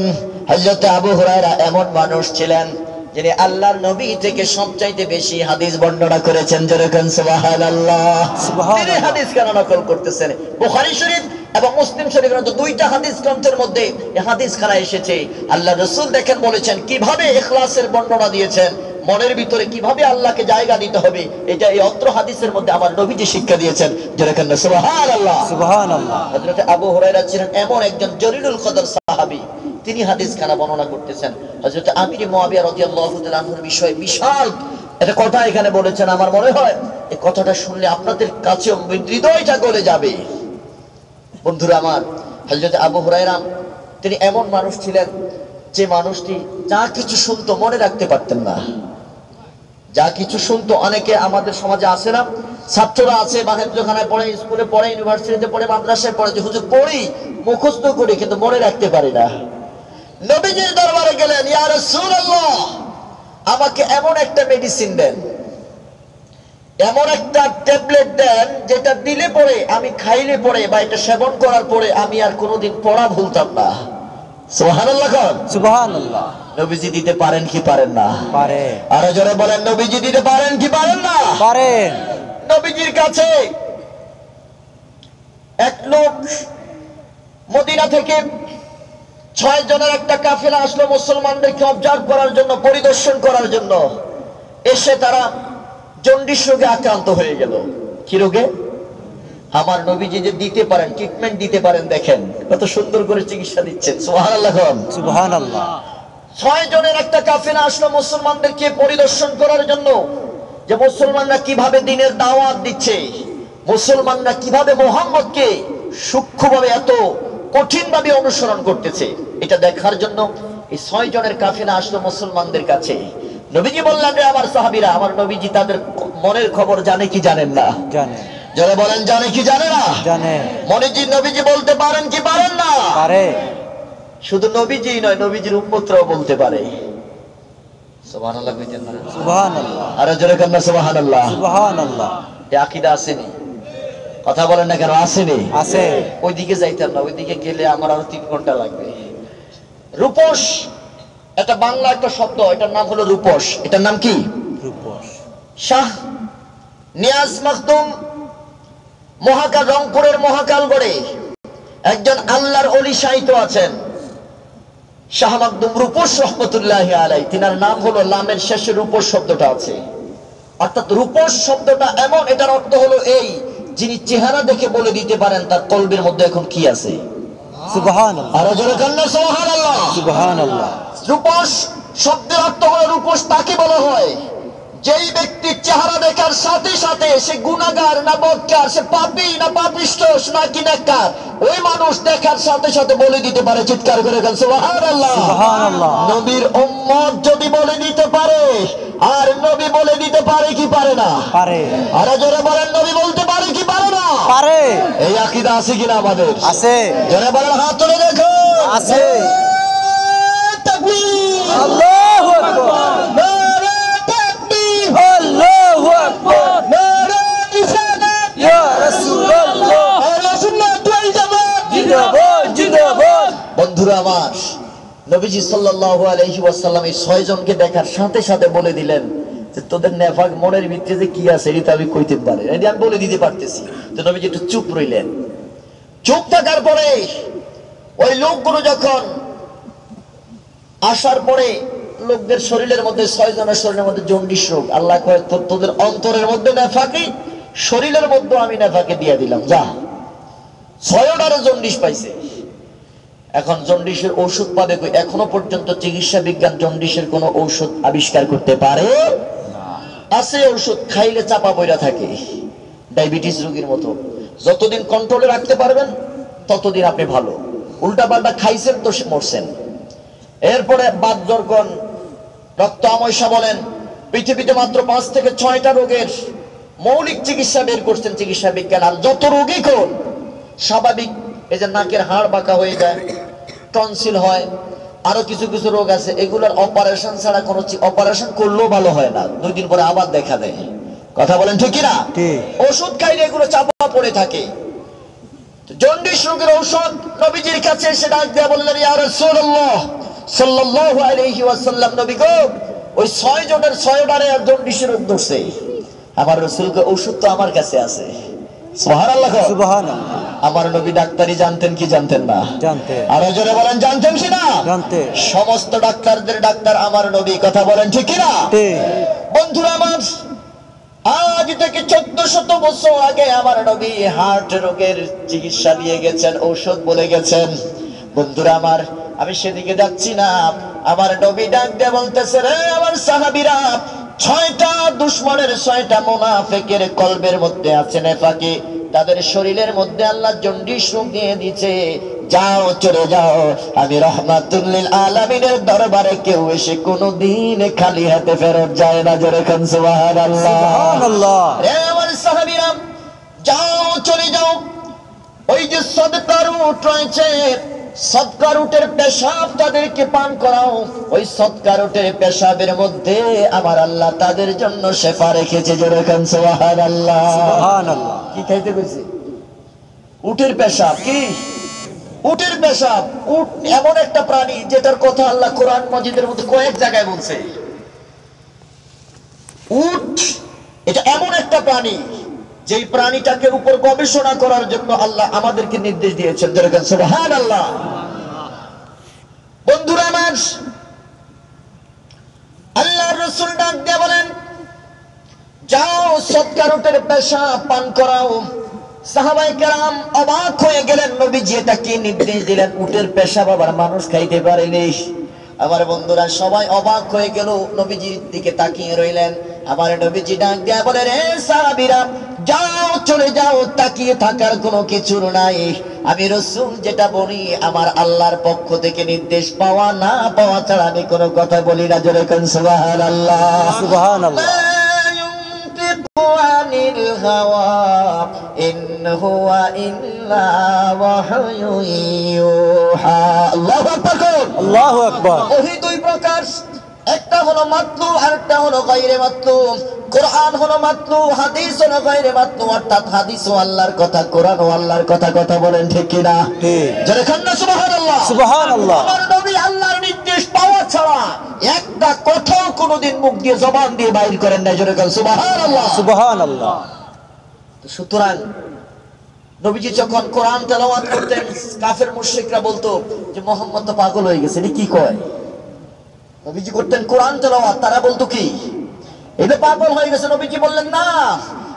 হযরত আবু হুরায়রা এমন মানুষ ছিলেন যিনি আল্লাহর নবী থেকে সবচাইতে বেশি হাদিস বর্ণনা করেছেন। যেরকম সুবহানাল্লাহ। তিনি হাদিস কানা নকল করতেছেন। বুখারী শরীফ এবং মুসলিম শরীফের মধ্যে দুইটা হাদিস গ্রন্থের মধ্যে এই হাদিস খানা এসেছে। আল্লাহ রাসূল দেখেন বলেছেন কিভাবে ইখলাসের বর্ণনা দিয়েছেন, মনের ভিতরে কিভাবে আল্লাহকে জায়গা দিতে হবে, এটা এই অত্র হাদিসের মধ্যে আমার নবীজি শিক্ষা দিয়েছেন। যেরকম সুবহানাল্লাহ সুবহানাল্লাহ। হযরত আবু হুরায়রা ছিলেন এমন একজন জলিলুল কদর সাহাবী, তিনি হাদিস খানা বর্ণনা করতেছেন। হযরত আমির মুয়াবিয়া রাদিয়াল্লাহু তাআলা আনহুর বিষয় বিশাল একটা কথা এখানে বলেছেন। আমার মনে হয় এই কথাটা শুনলে আপনাদের কাছে হৃদয়টা গলে যাবে। বন্ধুরা আমার, হযরত আবু হুরায়রা তিনি এমন মানুষ ছিলেন যে মানুষটি যা কিছু শুনতো মনে রাখতে পারতেন না। যা কিছু শুনতো, অনেকে আমাদের সমাজে আছে না, ছাত্ররা আছে বাহেন্দ্রখানায় পড়ে, স্কুলে পড়ে, ইউনিভার্সিটিতে পড়ে, মাদ্রাসায় পড়ে, যে হুজুর পড়ি মুখস্থ করি কিন্তু মনে রাখতে পারি না। নবীজির দরবারে গেলেন, ইয়া রাসূলুল্লাহ আমাকে এমন একটা মেডিসিন দেন, এমন একটা ট্যাবলেট দেন যেটা দিলে পরে, আমি খাইলে পরে বা এটা সেবন করার পরে আমি আর কোনোদিন পড়া ভুলতাম না। সুবহানাল্লাহ। সুবহানাল্লাহ। নবীজি দিতে পারেন কি পারেন না? পারে। আরো জোরে বলেন, নবীজি দিতে পারেন কি পারেন না? পারেন। নবীজির কাছে এক লোক মদিনা থেকে 6 জনের একটা কাফেলা আসলো মুসলমানদেরকে অবজার্ভ করার জন্য, পরিদর্শন করার জন্য। এসে তারা জন্ডিস রোগে আক্রান্ত হয়ে গেল। কি রোগে? আমার নবীজি যে দিতে পারেন, ট্রিটমেন্ট দিতে পারেন, দেখেন কত সুন্দর করে চিকিৎসা দিচ্ছেন। সুবহানাল্লাহ। সুবহানাল্লাহ। 6 জনের একটা কাফেলা আসলো মুসলমানদেরকে পরিদর্শন করার জন্য, যে মুসলমানরা কিভাবে দ্বীনের দাওয়াত দিচ্ছে, মুসলমানরা কিভাবে মুহাম্মদকে সূক্ষ্মভাবে এত কঠিনভাবে অনুসরণ করতেছে, এটা দেখার জন্য এই 6 জনের কাফেলা আসলো মুসলমানদের কাছে। নবীজি বললেন, রে আমার সাহাবীরা, আমার নবীজি তাদের মনের খবর জানে কি জানেন না? জানে। যারা বলেন জানে কি জানে না? জানে। নবীজি বলতে পারেন কি পারেন না? পারে। শুধু নবীজি নয়, নবীজির উম্মতরাও বলতে পারে। সুবহানাল্লাহ কইতেন না? সুবহানাল্লাহ। আরে জোরে কান্না সুবহানাল্লাহ। সুবহানাল্লাহ। এই আকীদা আসেনি? কথা বলেন না কেন? আসেনি? আছে। ওইদিকে যাইতাম না, ওইদিকে গেলে আমার আরো 3 ঘন্টা লাগবে। রূপস, এটা বাংলা একটা শব্দ, এটার নাম হলো রূপস। এটার নাম কি? রূপস। শাহ নিয়াজ মাখদুম মহাকাল, রংপুরের মহাকালগড়ে একজন আল্লাহর ওলি সাহিত্য আছেন, শাহ মাখদুম রূপস রহমতুল্লাহি আলাইহি। তিনার নাম হলো, লামের শেষে রূপস শব্দটা আছে। অর্থাৎ রূপস শব্দটা এমন, এটার অর্থ হলো এই, যিনি চেহারা দেখে বলে দিতে পারেন তার কলবের মধ্যে এখন কি আছে। সুবহানাল্লাহ। আরো জোরে কান্না সুবহানাল্লাহ। সুবহানাল্লাহ। রূপস শব্দের অর্থ হলো, রূপস তাকে বলা হয় যেই ব্যক্তির চেহারা দেখার সাথে সাথে সে গুনাহগার না বদকার, সে পাপী না পাপিষ্ঠ নাকি নেককার, ওই মানুষ দেখার সাথে সাথে বলে দিতে পারে। চিৎকার করে বলেন সুবহানাল্লাহ। সুবহানাল্লাহ। নবীর উম্মত যদি বলে দিতে পারে, আর নবী বলে দিতে পারে কি পারে না? পারে। আর জোরে বলেন, নবী বলতে পারে কি পারে না? পারে। এই আকীদা আছে কিনা আমাদের? আছে। জোরে বলেন, হাত তুলে দেখো। আছে। তাকবীর। আল্লাহু আকবার। নারে তাকবীর। আল্লাহু আকবার। নারে রিসালাত। ইয়া রাসূলুল্লাহ। আহলে সুন্নাত ওয়াল জামাত। জিন্দাবাদ জিন্দাবাদ। বন্ধুরা আমার, নবীজি সাল্লাল্লাহু আলাইহি ওয়াসাল্লাম এই 6 জনকে দেখার সাথে সাথে বলে দিলেন যে তোদের নেফাক মনের ভিতরে যে কি আছে এটা আমি কইতে পারি, এটা আমি বলে দিতে পারতেছি। তো নবীজি একটু চুপ রইলেন। চুপ থাকার পরে ওই লোকগুলো যখন আসার পরে, লোকদের শরীরের মধ্যে 6 জনের শরীরের মধ্যে জন্ডিস রোগ। আল্লাহ কয় তোদের অন্তরের মধ্যে নেফাকি, শরীরের মধ্যে আমি নেফাকে দিয়ে দিলাম, যা। 6টারে জন্ডিস পাইছে। এখন জন্ডিসের ঔষধ পাবে কই? এখনো পর্যন্ত চিকিৎসা বিজ্ঞান জন্ডিসের কোনো ঔষধ আবিষ্কার করতে পারে না। আছে ঔষধ, খাইলে চাপা পড়া থাকে, ডায়াবেটিস রোগীর মতো। যতদিন কন্ট্রোলে রাখতে পারবেন ততদিন আপনি ভালো। উল্টা পাল্টা খাইছেন তো মরছেন। এরপরে বাত জর্গন, রক্ত আময়সা বলেন, পৃথিবীতে মাত্র 5 থেকে 6টা রোগের মৌলিক চিকিৎসা বের করছেন চিকিৎসা বিজ্ঞান। আর যত রোগী কোন স্বাভাবিক এই যে নাকের হাড় বাঁকা হয়ে যায়, টনসিল হয়, আরো কিছু কিছু রোগ আছে, এগুলোর অপারেশন ছাড়া কোনো অপারেশন করলেও ভালো হয় না, 2 দিন পরে আবার দেখা দেয়। কথা বলেন ঠিক কিনা? ওষুধ খাইলে এগুলো চাপা পড়ে থাকে। জন্ডিস রোগের ঔষধ নবীজির কাছে এসে ডাক দেয়া বললেন, ইয়া রাসূলুল্লাহ সাল্লাল্লাহু আলাইহি ওয়াসাল্লাম, নবী গো, ওই 6 জনের 6টারে জন্ডিস রোগ ধরছে, আমার রাসূলকে ওষুধ তো আমার কাছে আছে। সুবহানাল্লাহ, সুবহানাল্লাহ। আমার নবী ডাক্তারি জানতেন কি জানতেন না? জানতেন। আরো জোরে বলেন, জানতেন কি না? জানতেন। সমস্ত ডাক্তারদের ডাক্তার আমার নবী। কথা বলেন ঠিক কি না? ঠিক। বন্ধুরা আমার, আজ থেকে 1400 বছর আগে আমার নবী হার্ট রোগের চিকিৎসা দিয়ে গেছেন, ঔষধ বলে গেছেন। বন্ধুরা আমার, আমি সেদিকে যাচ্ছি না, আমার নবী ডাক দিয়ে বলতেছে, রে আমার সাহাবীরা, 6টা দুশমনের 6টা মুনাফিকের কলবের মধ্যে আছে নেফাকি, তাদের শরীরের মধ্যে আল্লাহ জন্ডিস রোগ দিয়ে দিয়েছে, যাও চলে যাও, আমি রহমাতুল লিল আলামিনের দরবারে কেউ এসে কোনোদিন খালি হাতে ফেরত যায় না। জোরে খান সুবহানাল্লাহ। সুবহানাল্লাহ। রে আমার সাহাবীরা, যাও চলে যাও, ওই যে সদকার উট রয়েছে, সদকার উটের পেশাব তাদেরকে পান করাও, ওই সদকার উটের পেশাবের মধ্যে আমার আল্লাহ তাদের জন্য শেফা রেখেছে। জোরে খান সুবহানাল্লাহ। সুবহানাল্লাহ। কি খাইতে কইছে? উটের পেশাব। কি উটের পেশাব? উট এমন একটা প্রাণী যেটার কথা আল্লাহ কোরআন মাজিদের মধ্যে কয়েক জায়গায় বলছে। উট এটা এমন একটা প্রাণী, যেই প্রাণীটাকে উপর গবেষণা করার জন্য আল্লাহ আমাদেরকে নির্দেশ দিয়েছেন। যেরকম সুবহানাল্লাহ। বন্ধুরা আমার, আল্লাহর রাসূল ডাক দিয়ে বলেন, যাও সদকার উটের পেশাব পান করাও। সাহাবায়ে কেরাম অবাক হয়ে গেলেন, নবীজি এটা কি নির্দেশ দিলেন? উটের পেশাব আবার মানুষ খাইতে পারেনি। আমার বন্ধুরা সবাই অবাক হয়ে গেল, নবীজির দিকে তাকিয়ে রইলেন। আমার নবীজি ডাক দিয়া বলে, রে সাহাবীরা, যাও চলে যাও, তাকিয়ে থাকার কোনো কিছু নাই। আমি রাসূল যেটা বলি আমার আল্লাহর পক্ষ থেকে নির্দেশ পাওয়া না পাওয়া ছাড়া আমি কোনো কথা বলি না। জোরে কোন সুবহানাল্লাহ। সুবহানাল্লাহ। আনিল হাওয়া ইন হুয়া ইল্লা ওয়াহয়ু ইউহা। আল্লাহু আকবার। আল্লাহু আকবার। ওহী 2 প্রকার, একটা হলো মাতলু আর একটা হলো গায়রে মাতলু। কোরআন হলো মাতলু, হাদিস হলো গায়রে মাতলু, অর্থাৎ হাদিসও আল্লাহর কথা, কোরআনও আল্লাহর কথা। কথা বলেন ঠিক কি না? ঠিক। জোরে খান সুবহানাল্লাহ। সুবহানাল্লাহ। আমার নবী আল্লাহর নির্দেশ পাওয়া ছাড়া একটা কথাও কোনোদিন মুখ দিয়ে জবান দিয়ে বাইর করেন না। জোরে খান সুবহানাল্লাহ। সুবহানাল্লাহ। সুতরাং নবীজি যখন কোরআন তেলাওয়াত করতেন, কাফের মুশরিকরা বলতো যে মুহাম্মদ তো পাগল হয়ে গেছে, এটা কি কয়? নবীজি করতেন কোরআন তেলাওয়াত, তারা বলতো কি এটা পাগল হয়ে গেছে। নবীজি বললেন, না,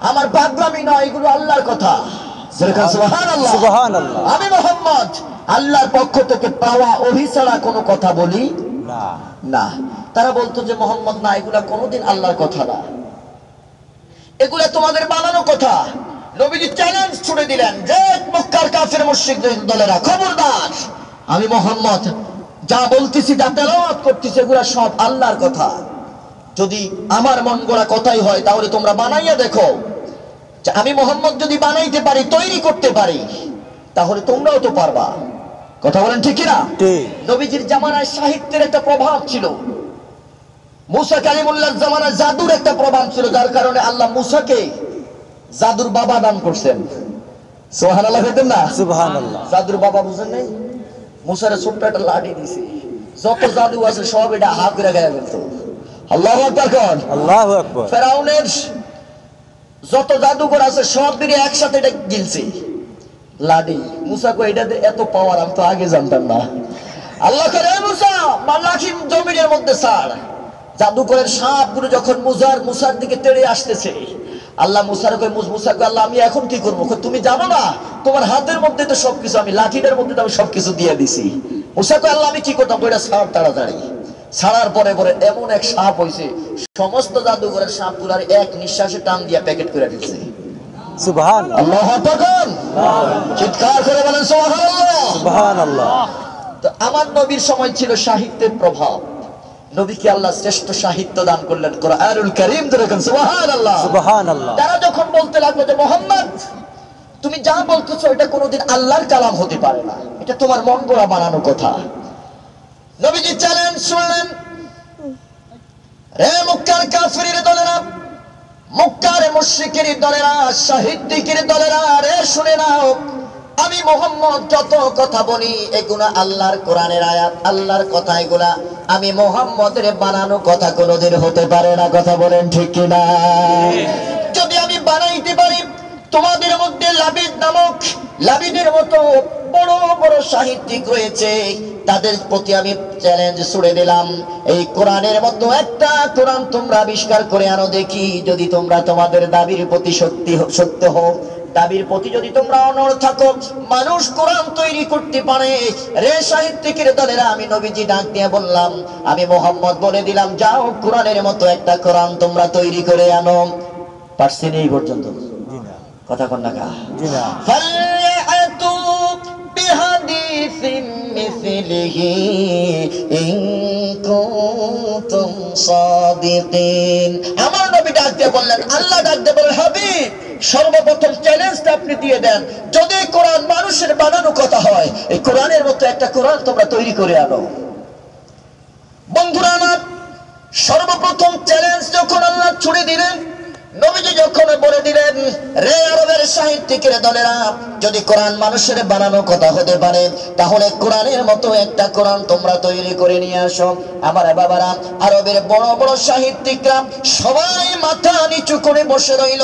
আমার পাগলামি নয়, এগুলো আল্লাহর কথা। সুবহানাল্লাহ। সুবহানাল্লাহ। আমি মুহাম্মদ আল্লাহর পক্ষ থেকে পাওয়া ওহী ছাড়া কোনো কথা বলি না। না। তারা বলতো যে মুহাম্মদ, না, এগুলা কোনোদিন আল্লাহর কথা না, এগুলা তোমাদের বানানো কথা। নবীজি চ্যালেঞ্জ ছুড়ে দিলেন যে মক্কার কাফের মুশরিক দলেরা, খবরদার, আমি মুহাম্মদ যা বলতেছি, যা তেলাওয়াত করতেছি, এগুলা সব আল্লাহর কথা। যদি আমার মন গড়া কথাই হয় তাহলে তোমরা বানাইয়া দেখো। যে আমি মুহাম্মদ যদি বানাইতে পারি, তৈরি করতে পারি, তাহলে তোমরাও তো পারবা। কথা বলেন ঠিক কিনা? ঠিক। নবীজির জামানায় সাহিত্যের একটা প্রভাব ছিল, মুসা কালিমুল্লাহর জামানায় জাদুর একটা প্রভাব ছিল, যার কারণে আল্লাহ মুসাকে জাদুর বাবা দান করছেন। সুবহানাল্লাহ বলতেন না? সুবহানাল্লাহ। জাদুর বাবা বুঝেন নাই? মুসারে ছোট্ট একটা লাঠি দিছে, যত জাদু আছে সব এটা হাত করে গায়ে ফেলতো। আল্লাহু আকবার কোন? আল্লাহু আকবার। ফেরাউনের যত জাদুকর আছে সব মিলে একসাথে এটা গিলছে লাঠি। মুসা কো এটাতে এত পাওয়ার, আমি তো আগে জানতাম না। আল্লাহ করে, মুসা লাঠি জমিনের মধ্যে ছাড়। জাদুকরের সাপগুলো যখন মুসার দিকে তেড়ে আসতেছে, আল্লাহ মুসার কই, মুসা কই, আল্লাহ আমি এখন কি করবো? তুমি জানো না তোমার হাতের মধ্যে তো সবকিছু, আমি লাঠিটার মধ্যে তো আমি সবকিছু দিয়ে দিছি। মুসা কই, আল্লাহ আমি কি করতাম? ওইটা ছাড় তাড়াতাড়ি। ছাড়ার পরে পরে এমন এক সাপ হইছে, সমস্ত জাদুঘরের সাপগুলার এক নিঃশ্বাসে টান দিয়া প্যাকেট করে দিচ্ছে। সুবহানাল্লাহ। আল্লাহু আকবার। চিৎকার করে বলেন সুবহানাল্লাহ। সুবহানাল্লাহ। তো আমার নবীর সময় ছিল সাহিত্যের প্রভাব। নবীকে আল্লাহ শ্রেষ্ঠ সাহিত্য দান করলেন, কোরআনুল কারীম। দেখেন সুবহানাল্লাহ। সুবহানাল্লাহ। তারা যখন বলতে লাগলো যে মুহাম্মদ তুমি যা বলতেছো এটা কোনোদিন আল্লাহর কালাম হতে পারে না, এটা তোমার মন গড়া বানানো কথা। নবীজি চ্যালেঞ্জ শুনলেন, রে মক্কার কাফিরের দলেরা, মক্কার মুশরিকের দলেরা, শাহিদিকের দলেরা, রে শুনে নাও, আমি মুহাম্মদ যত কথা বলি এগুলা আল্লাহর কোরআনের আয়াত, আল্লাহর কথা, এগুলা আমি মুহাম্মদের বানানো কথা কোনোদিন হতে পারে না। কথা বলেন ঠিক কিনা? যদি আমি বানাইতে পারি, তোমাদের মধ্যে লাবিদ নামক, লাবিদের মতো বড় বড় সাহিত্যিক রয়েছে, তাদের প্রতি আমি চ্যালেঞ্জ ছুড়ে দিলাম, এই কোরআনের মতো একটা কোরআন তোমরা আবিষ্কার করে আনো দেখি। যদি তোমরা তোমাদের দাবির প্রতি সত্য হও, দাবির প্রতি যদি তোমরা অনড় থাকো, মানুষ কোরআন তৈরি করতে পারে। রে সাহিত্যিকের দলেরা, আমি নবীজি ডাক দিয়ে বললাম, আমি মুহাম্মদ বলে দিলাম, যাও কোরআনের মতো একটা কোরআন তোমরা তৈরি করে আনো। পারছেন এই পর্যন্ত? কথা কন না কা? ফালয়াতু বিহাদিসিন মিসলিহি ইন কুনতুম সাদিকিন। আমার নবী ডাক দিয়ে বললেন, আল্লাহ ডাক দিয়ে বললেন, হাবিব সর্বপ্রথম চ্যালেঞ্জটা আপনি দিয়ে দেন, যদি কোরআন মানুষের বানানো কথা হয়, এই কোরআনের মতো একটা কোরআন তোমরা তৈরি করে আনো। বন্ধুরা আমার, সর্বপ্রথম চ্যালেঞ্জ যখন আল্লাহ ছুড়ে দিলেন, নবীজি যখন বলে দিলেন, রে আরবের সাহিত্যিকের দলেরা, যদি কোরআন মানুষের বানানো কথা হতে পারে, তাহলে কোরআনের মতো একটা কোরআন তোমরা তৈরি করে নিয়ে আসো। আমার বাবারা, আরবের বড় বড় সাহিত্যিকরা সবাই মাথা নিচু করে বসে রইল।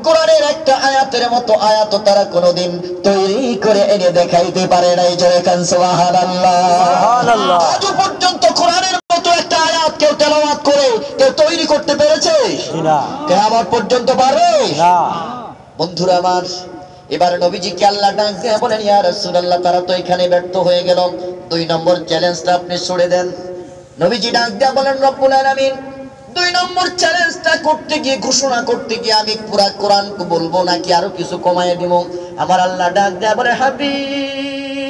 কোরআনের একটা আয়াতের মতো আয়াত তারা কোনোদিন তৈরি করে এনে দেখাইতে পারে নাই। জোরে কান সুবহানাল্লাহ। সুবহানাল্লাহ। আজ পর্যন্ত কোরআনের মতো একটা আয়াত কেউ তেলাওয়াত করে কেউ তৈরি করতে পেরেছে? না। কিয়ামত পর্যন্ত পারবে না। বন্ধুরা আমার, এবার নবীজিকে আল্লাহ ডাক দিয়ে বলেন, ইয়া রাসূলুল্লাহ, তারা তো এখানে ব্যর্থ হয়ে গেল, 2 নম্বর চ্যালেঞ্জটা আপনি ছুড়ে দেন। নবীজি ডাক দিয়ে বলেন, রব্বুল আলামিন, 2 নম্বর চ্যালেঞ্জটা করতে গিয়ে, ঘোষণা করতে গিয়ে আমি পুরা কোরআন বলবো নাকি আরো কিছু কমায় দিব? আমার আল্লাহ ডাক দিয়ে বলে, হাবিব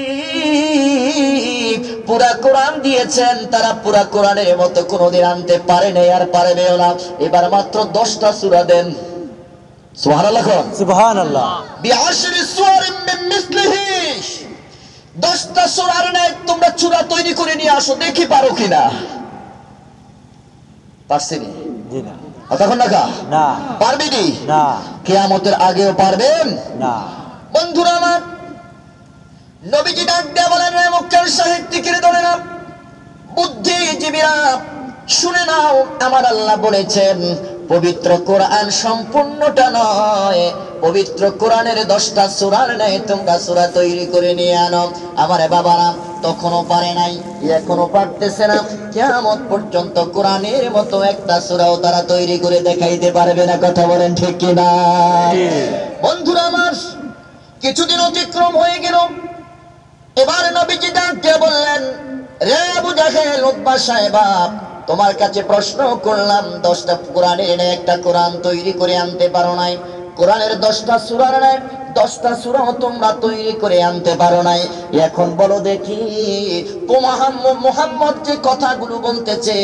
পুরা কোরআন দিয়েছেন, তারা পুরা কোরআনের মতো কোনোদিন আনতে পারে নাই আর পারবেও না। এবার মাত্র 10টা সূরা দেন। সুবহানাল্লাহ। সুবহানাল্লাহ। বিআশরি সূরাম মিন মিসলিহি, 10টা সূরার ন্যায় তোমরা সূরা তৈরি করে নিয়ে আসো, দেখি পারো কিনা। পারছিনি? জি না। তখন না না পারবি নি? না। কিয়ামতের আগেও পারবেন না। বন্ধুরা আমার, নবীজি ডাক দিয়ে বলেন, রে মক্কার সাহিত্যিকের দলেরা, বুদ্ধিজীবীরা, শুনে নাও, আমার আল্লাহ বলেছেন, পবিত্র কোরআন সম্পূর্ণটা নয়, পবিত্র কোরআনের 10টা সূরার ন্যায় তোমরা সূরা তৈরি করে নিয়ে আনো। আমার বাবারা, তখনও পারে নাই, এখনো পারতেছে না, কিয়ামত পর্যন্ত কোরআনের মতো একটা সূরাও তারা তৈরি করে দেখাইতে পারবে না। কথা বলেন ঠিক কিনা? বন্ধুরা আমার, কিছুদিন অতিক্রম হয়ে গেল। এবার নবীজি ডাক দিয়ে বললেন, রে আবু জাহেল, উতবা সাহেবা, তোমার কাছে প্রশ্ন করলাম, 10টা কোরআনের একটা কোরআন তৈরি করে আনতে পারো নাই, কোরআনের 10টা সূরার নাই 10টা সূরাও তোমরা তৈরি করে আনতে পারো নাই। এখন বলো দেখি, মুহাম্মদ যে কথাগুলো বলতেছে,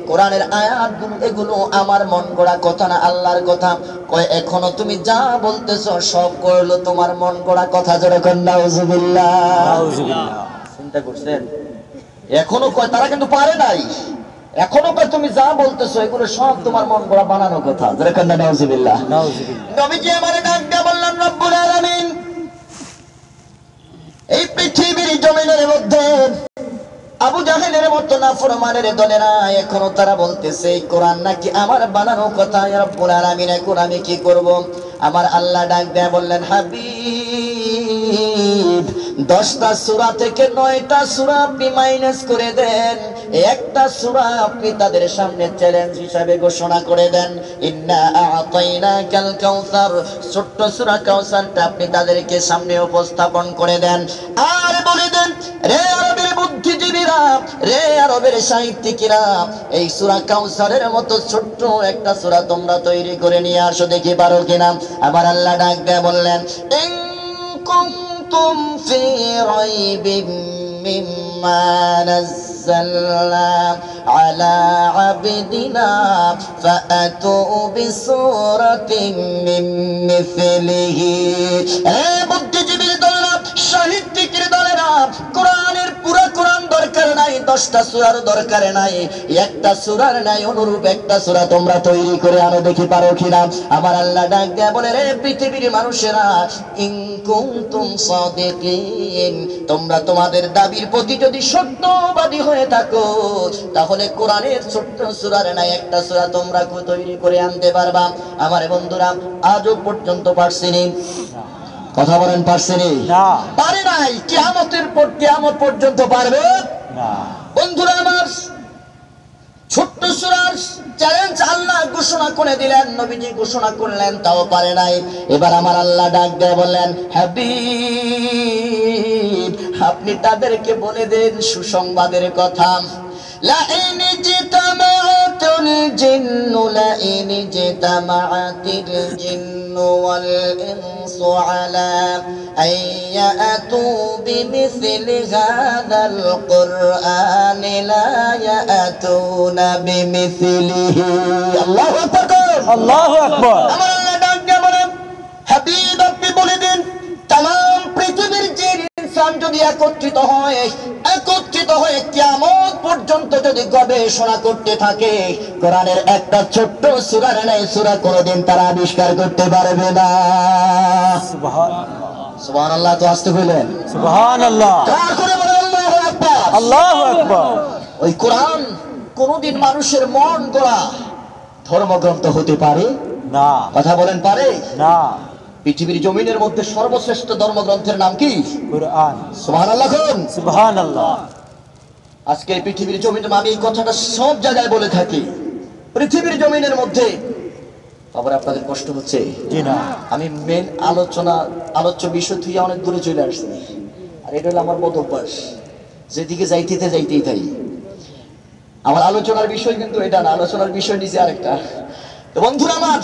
কোরআনের আয়াতগুলো, এগুলো আমার মন গড়া কথা না, আল্লাহর কথা? কয়, এখনো তুমি যা বলতেছো সব করলো তোমার মন গড়া কথা। জোরে কর নাউজুবিল্লাহ। নাউজুবিল্লাহ। চিন্তা করছেন? এখনো কয়, তারা কিন্তু পারে নাই, এখনো কয় তুমি যা বলতেছো এগুলো সব তোমার মন গড়া বানানো কথা। জোরে কর নাউজুবিল্লাহ। নাউজুবিল্লাহ। নবীজি আমারে ডাক দিয়ে বললেন, রব্বুল আলামিন, এই পৃথিবীর জমিনের মধ্যে আবু জাহেলের মতো নাফরমানের দলেরা এখনো তারা বলতেছে এই কোরআন নাকি আমার বানানো কথা। ইয়া রব্বুল আলামিন, এখন আমি কি করব? আমার আল্লাহ ডাক দিয়ে বললেন, হাবিব, 10টা সূরা থেকে 9টা সূরা আপনি মাইনাস করে দেন, একটা সূরা আপনি তাদের সামনে চ্যালেঞ্জ হিসাবে ঘোষণা করে দেন, ইন্না আ'তাইনাকাল কাউসার, ছোট্ট সূরা কাউসারটা আপনি তাদেরকে সামনে উপস্থাপন করে দেন, আর বলে দেন, রে আরবের বুদ্ধিজীবীরা, রে আরবের সাহিত্যিকেরা, এই সূরা কাউসারের মতো ছোট্ট একটা সূরা তোমরা তৈরি করে নিয়ে আসো, দেখি পারো কিনা। আমার আল্লাহ ডাক দিয়ে বললেন, ইন কুনতুম ফি রাইবিম মিম্মা নাযালনা আলা আবদিনা ফাআতু বিসূরাতিন মিন মিসলিহি। এ বুদ্ধিজীবীর দলেরা, সাহিত্যিকের দলেরা, কোরআনের পুরো কোরআন দরকার নাই, 10টা সূরার দরকার নাই, একটা সূরার নাই অনুরূপ একটা সূরা তোমরা তৈরি করে আনো, দেখি পারো কিনা। আমার আল্লাহ ডাক দেয়া বলে, রে পৃথিবীর মানুষেরা, ইন কুনতুম সাদিকিন, তোমরা তোমাদের দাবির প্রতি যদি সত্যবাদী হয়ে থাকো, তাহলে কোরআনের ছোট্ট সূরার নাই একটা সূরা তোমরা তৈরি করে আনতে পারবা। আমার বন্ধুরা, আজও পর্যন্ত পারছিনি, কথা বলেন পারছিনি? না। পারে নাই। কিয়ামতের পর কিয়ামত পর্যন্ত পারবে না। বন্ধুরা আমার, ছোট্ট সূরার চ্যালেঞ্জ আল্লাহ ঘোষণা করে দিলেন, নবীজি ঘোষণা করলেন, তাও পারে নাই। এবার আমার আল্লাহ ডাক দিয়ে বললেন, হাবিব, আপনি তাদেরকে বলে দেন সুসংবাদের কথা। لئن اجتمعت الجن لئن اجتمعت الجن والإنس على أن يأتوا بمثل هذا القرآن لا يأتون بمثله। الله أكبر আল্লাহু আকবার। আমার আল্লাহ ডাক দিয়ে বলেন, হাবিব আপনি বলে দিন, तमाम পৃথিবীর জিন ইনসান যদি একত্রিত হয়ে কিয়ামত পর্যন্ত যদি গবেষণা করতে থাকে, কোরআনের একটা ছোট্ট সূরার নাই সূরা কোনদিন তারা আবিষ্কার করতে পারবে না। সুবহানাল্লাহ। সুবহানাল্লাহ। তো আসতে কইলেন সুবহানাল্লাহ। কার করে বলেন আল্লাহু আকবার। আল্লাহু আকবার। ওই কোরআন কোনদিন মানুষের মন গড়া ধর্মগ্রন্থ হতে পারে না। কথা বলেন পারে না। পৃথিবীর জমিনের মধ্যে সর্বশ্রেষ্ঠ ধর্মগ্রন্থের নাম কি? কুরআন। সুবহানাল্লাহ। সুবহানাল্লাহ। আজকে পৃথিবীর জমিনে, আমি এই কথাটা সব জায়গায় বলে থাকি, পৃথিবীর জমিনের মধ্যে, আবার আপনাদের কষ্ট হচ্ছে, জি না। আমি মেন আলোচ্য বিষয় থেকে অনেক দূরে চলে আসছি, আর এটা হলো আমার বদ অভ্যাস, যেদিকে যাইতেই থাই। আমার আলোচনার বিষয় কিন্তু এটা না, আলোচনার বিষয় নিচে আরেকটা। তো বন্ধুরা আমার,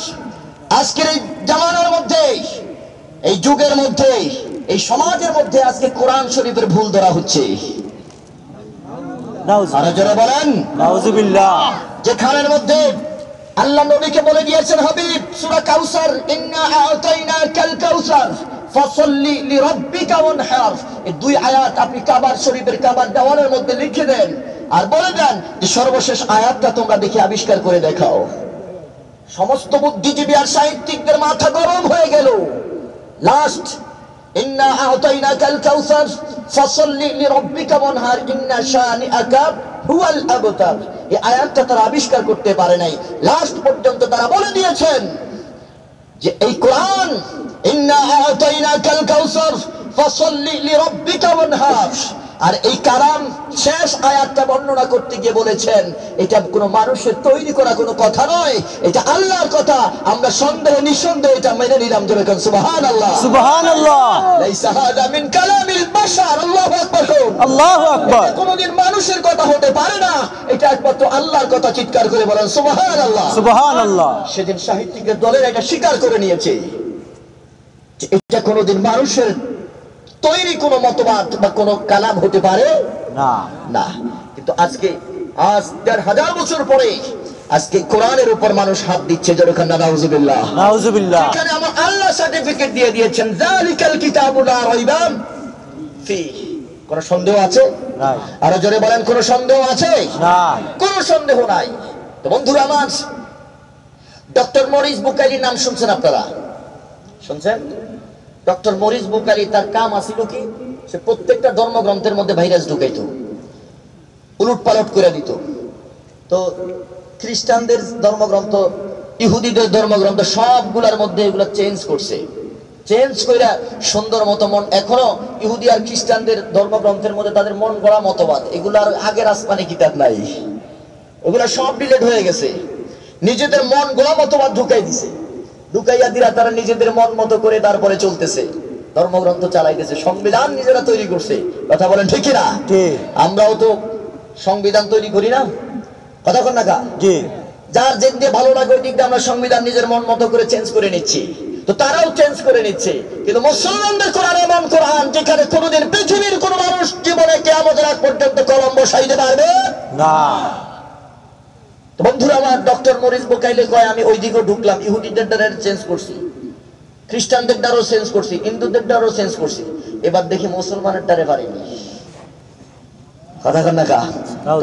আজকের এই জামানার মধ্যে, এই যুগের মধ্যে, এই সমাজের মধ্যে আজকে কোরআন শরীফের ভুল ধরা হচ্ছে। আরো জোরে বলেন নাউজুবিল্লাহ। যেখানের মধ্যে আল্লাহ নবীকে বলে দিয়েছেন, হাবিব সূরা কাউসার, ইন্না আ'তাইনাকাল কাউসার ফাসাল্লি লিরাব্বিকা ওয়ানহার, এই দুই আয়াত আপনি কাবার শরীফের কাবার দেওয়ালের মধ্যে লিখে দেন, আর বলে দেন যে সর্বশেষ আয়াতটা তোমরা দেখে আবিষ্কার করে দেখাও। সমস্ত বুদ্ধিজীবী আর সাহিত্যিকদের মাথা গরম হয়ে গেল। লাস্ট, ইন্না আ'তাইনাকাল কাউসার ফাসাল্লি লিরাব্বিকা ওয়ানহার ইন্না শানিআকা হুয়াল আবতার, এই আয়াতটা তারা আবিষ্কার করতে পারে নাই। লাস্ট পর্যন্ত তারা বলে দিয়েছেন যে এই কোরআন, ইন্না আ'তাইনাকাল কাউসার ফাসাল্লি লিরাব্বিকা ওয়ানহার, আর এই কালাম শেষ আয়াতটা বর্ণনা করতে গিয়ে বলেছেন এটা কোনো মানুষের তৈরি করা কোনো কথা নয়, এটা আল্লাহর কথা। আমরা নিঃসন্দেহে এটা মেনে নিলাম। যেরকম সুবহানাল্লাহ। সুবহানাল্লাহ। লাইসা হাযা মিন কালামিল বাশার। আল্লাহু আকবার। আল্লাহু আকবার। কোনদিন মানুষের কথা হতে পারে না, এটা একমাত্র আল্লাহর কথা। চিৎকার করে বলেন সুবহানাল্লাহ। সুবহানাল্লাহ। সেদিন সাহিত্যিকের দলের এটা স্বীকার করে নিয়েছে যে এটা কোনদিন মানুষের তৈরি কোনো মতবাদ বা কোনো কালাম হতে পারে না। কিন্তু আজকে, আজ ১৫০০ বছর পরে আজকে কোরআনের উপর মানুষ হাত দিচ্ছে। যেরকম নাউজুবিল্লাহ। নাউজুবিল্লাহ। এখানে আমার আল্লাহ সার্টিফিকেট দিয়ে দিয়েছেন, যালিকাল কিতাবু লা রাইবা ফীহি। কোন সন্দেহ আছে? নাই। আরো জোরে বলেন, কোন সন্দেহ আছে? নাই। কোন সন্দেহ নাই। তো বন্ধুরা আমার, ডক্টর মরিস বুকারির নাম শুনছেন আপনারা? শুনছেন? ডক্টর মরিস বুকারি, তার কাম আছিল কি, সে প্রত্যেকটা ধর্মগ্রন্থের মধ্যে ভাইরাস ঢুকাইতো, উলট পালট করে দিত। তো খ্রিস্টানদের ধর্মগ্রন্থ, ইহুদিদের ধর্মগ্রন্থ, সবগুলার মধ্যে এগুলা চেঞ্জ করছে। চেঞ্জ কইরা সুন্দর মতো মন, এখনো ইহুদি আর খ্রিস্টানদের ধর্মগ্রন্থের মধ্যে তাদের মন গড়া মতবাদ, এগুলার আগের আসমানি কিতাব নাই, ওগুলা সব ডিলেট হয়ে গেছে। নিজেদের মন গড়া মতবাদ ঢুকাই দিছে, ঢুকাইয়া দিরা তারা নিজেদের মন মতো করে তারপরে চলতেছে, ধর্মগ্রন্থ চালাইতেছে, সংবিধান নিজেরা তৈরি করছে। কথা বলেন ঠিক না? আমরাও তো সংবিধান তৈরি করি না, কথা কন না কা? যার যেদিকে ভালো লাগে ওই দিকটা আমরা সংবিধান নিজের মন মতো করে চেঞ্জ করে নিচ্ছি। তো তারাও চেঞ্জ করে নিচ্ছে, কিন্তু মুসলমানদের কোরআন এমন কোরআন যেখানে কোনোদিন পৃথিবীর কোনো মানুষ জীবনে কিয়ামতের আগ পর্যন্ত কলম বসাইতে পারবে না। তো বন্ধুরা আমার, ডক্টর মরিস বুকাইলি কয় আমি ওই দিকেও ঢুকলাম, ইহুদিদের দ্বারা চেঞ্জ করছি, খ্রিস্টানদের দ্বারাও চেঞ্জ করছি, হিন্দুদের দ্বারাও চেঞ্জ করছি, এবার দেখি মুসলমানের দ্বারা পারিনি। কথা কন না কা?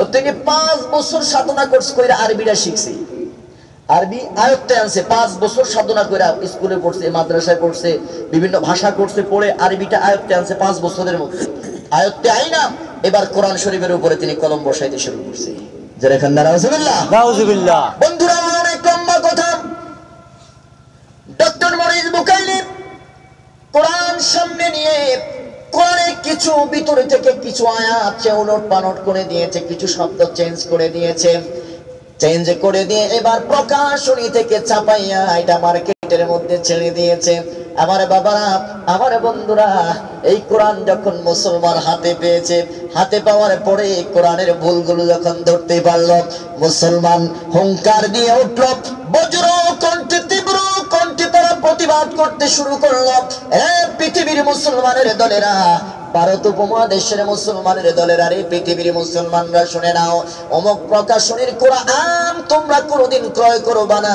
তো তিনি 5 বছর সাধনা কোর্স করে আরবিটা শিখছি, আরবি আয়ত্তে আনছে, 5 বছর সাধনা করে স্কুলে পড়ছে, মাদ্রাসায় পড়ছে, বিভিন্ন ভাষা কোর্সে পড়ে আরবিটা আয়ত্তে আনছে 5 বছরের মধ্যে। আয়ত্তে আইনা এবার কোরআন শরীফের উপরে তিনি কলম বসাইতে শুরু করছে। যারা খান নাউজুবিল্লাহ, নাউজুবিল্লাহ। বন্ধুরা অনেক লম্বা কথা। ডক্টর মরিস বুকাইলি কোরআন সামনে নিয়ে কোরআনের কিছু ভিতরে থেকে কিছু আয়াত উলট পালট করে দিয়েছে, কিছু শব্দ চেঞ্জ করে দিয়েছে, চেঞ্জ করে দিয়ে এবার প্রকাশনী থেকে চাপাইয়া এটা মার্কেটের মধ্যে ছেড়ে দিয়েছে। আমার বাবারা, আমার বন্ধুরা, এই কোরআন যখন মুসলমান হাতে পেয়েছে, হাতে পাওয়ার পরে কোরআনের ভুলগুলো যখন ধরতে পারলো, মুসলমান হুঙ্কার দিয়ে উঠল, বজ্র কণ্ঠে, তীব্র কণ্ঠে তারা প্রতিবাদ করতে শুরু করলো। পৃথিবীর মুসলমানের দলেরা, ভারত উপমহাদেশের মুসলমানের দলেরা, রে পৃথিবীর মুসলমানরা শুনে নাও, অমুক প্রকাশনীর কোরআন তোমরা কোনোদিন ক্রয় করবা না,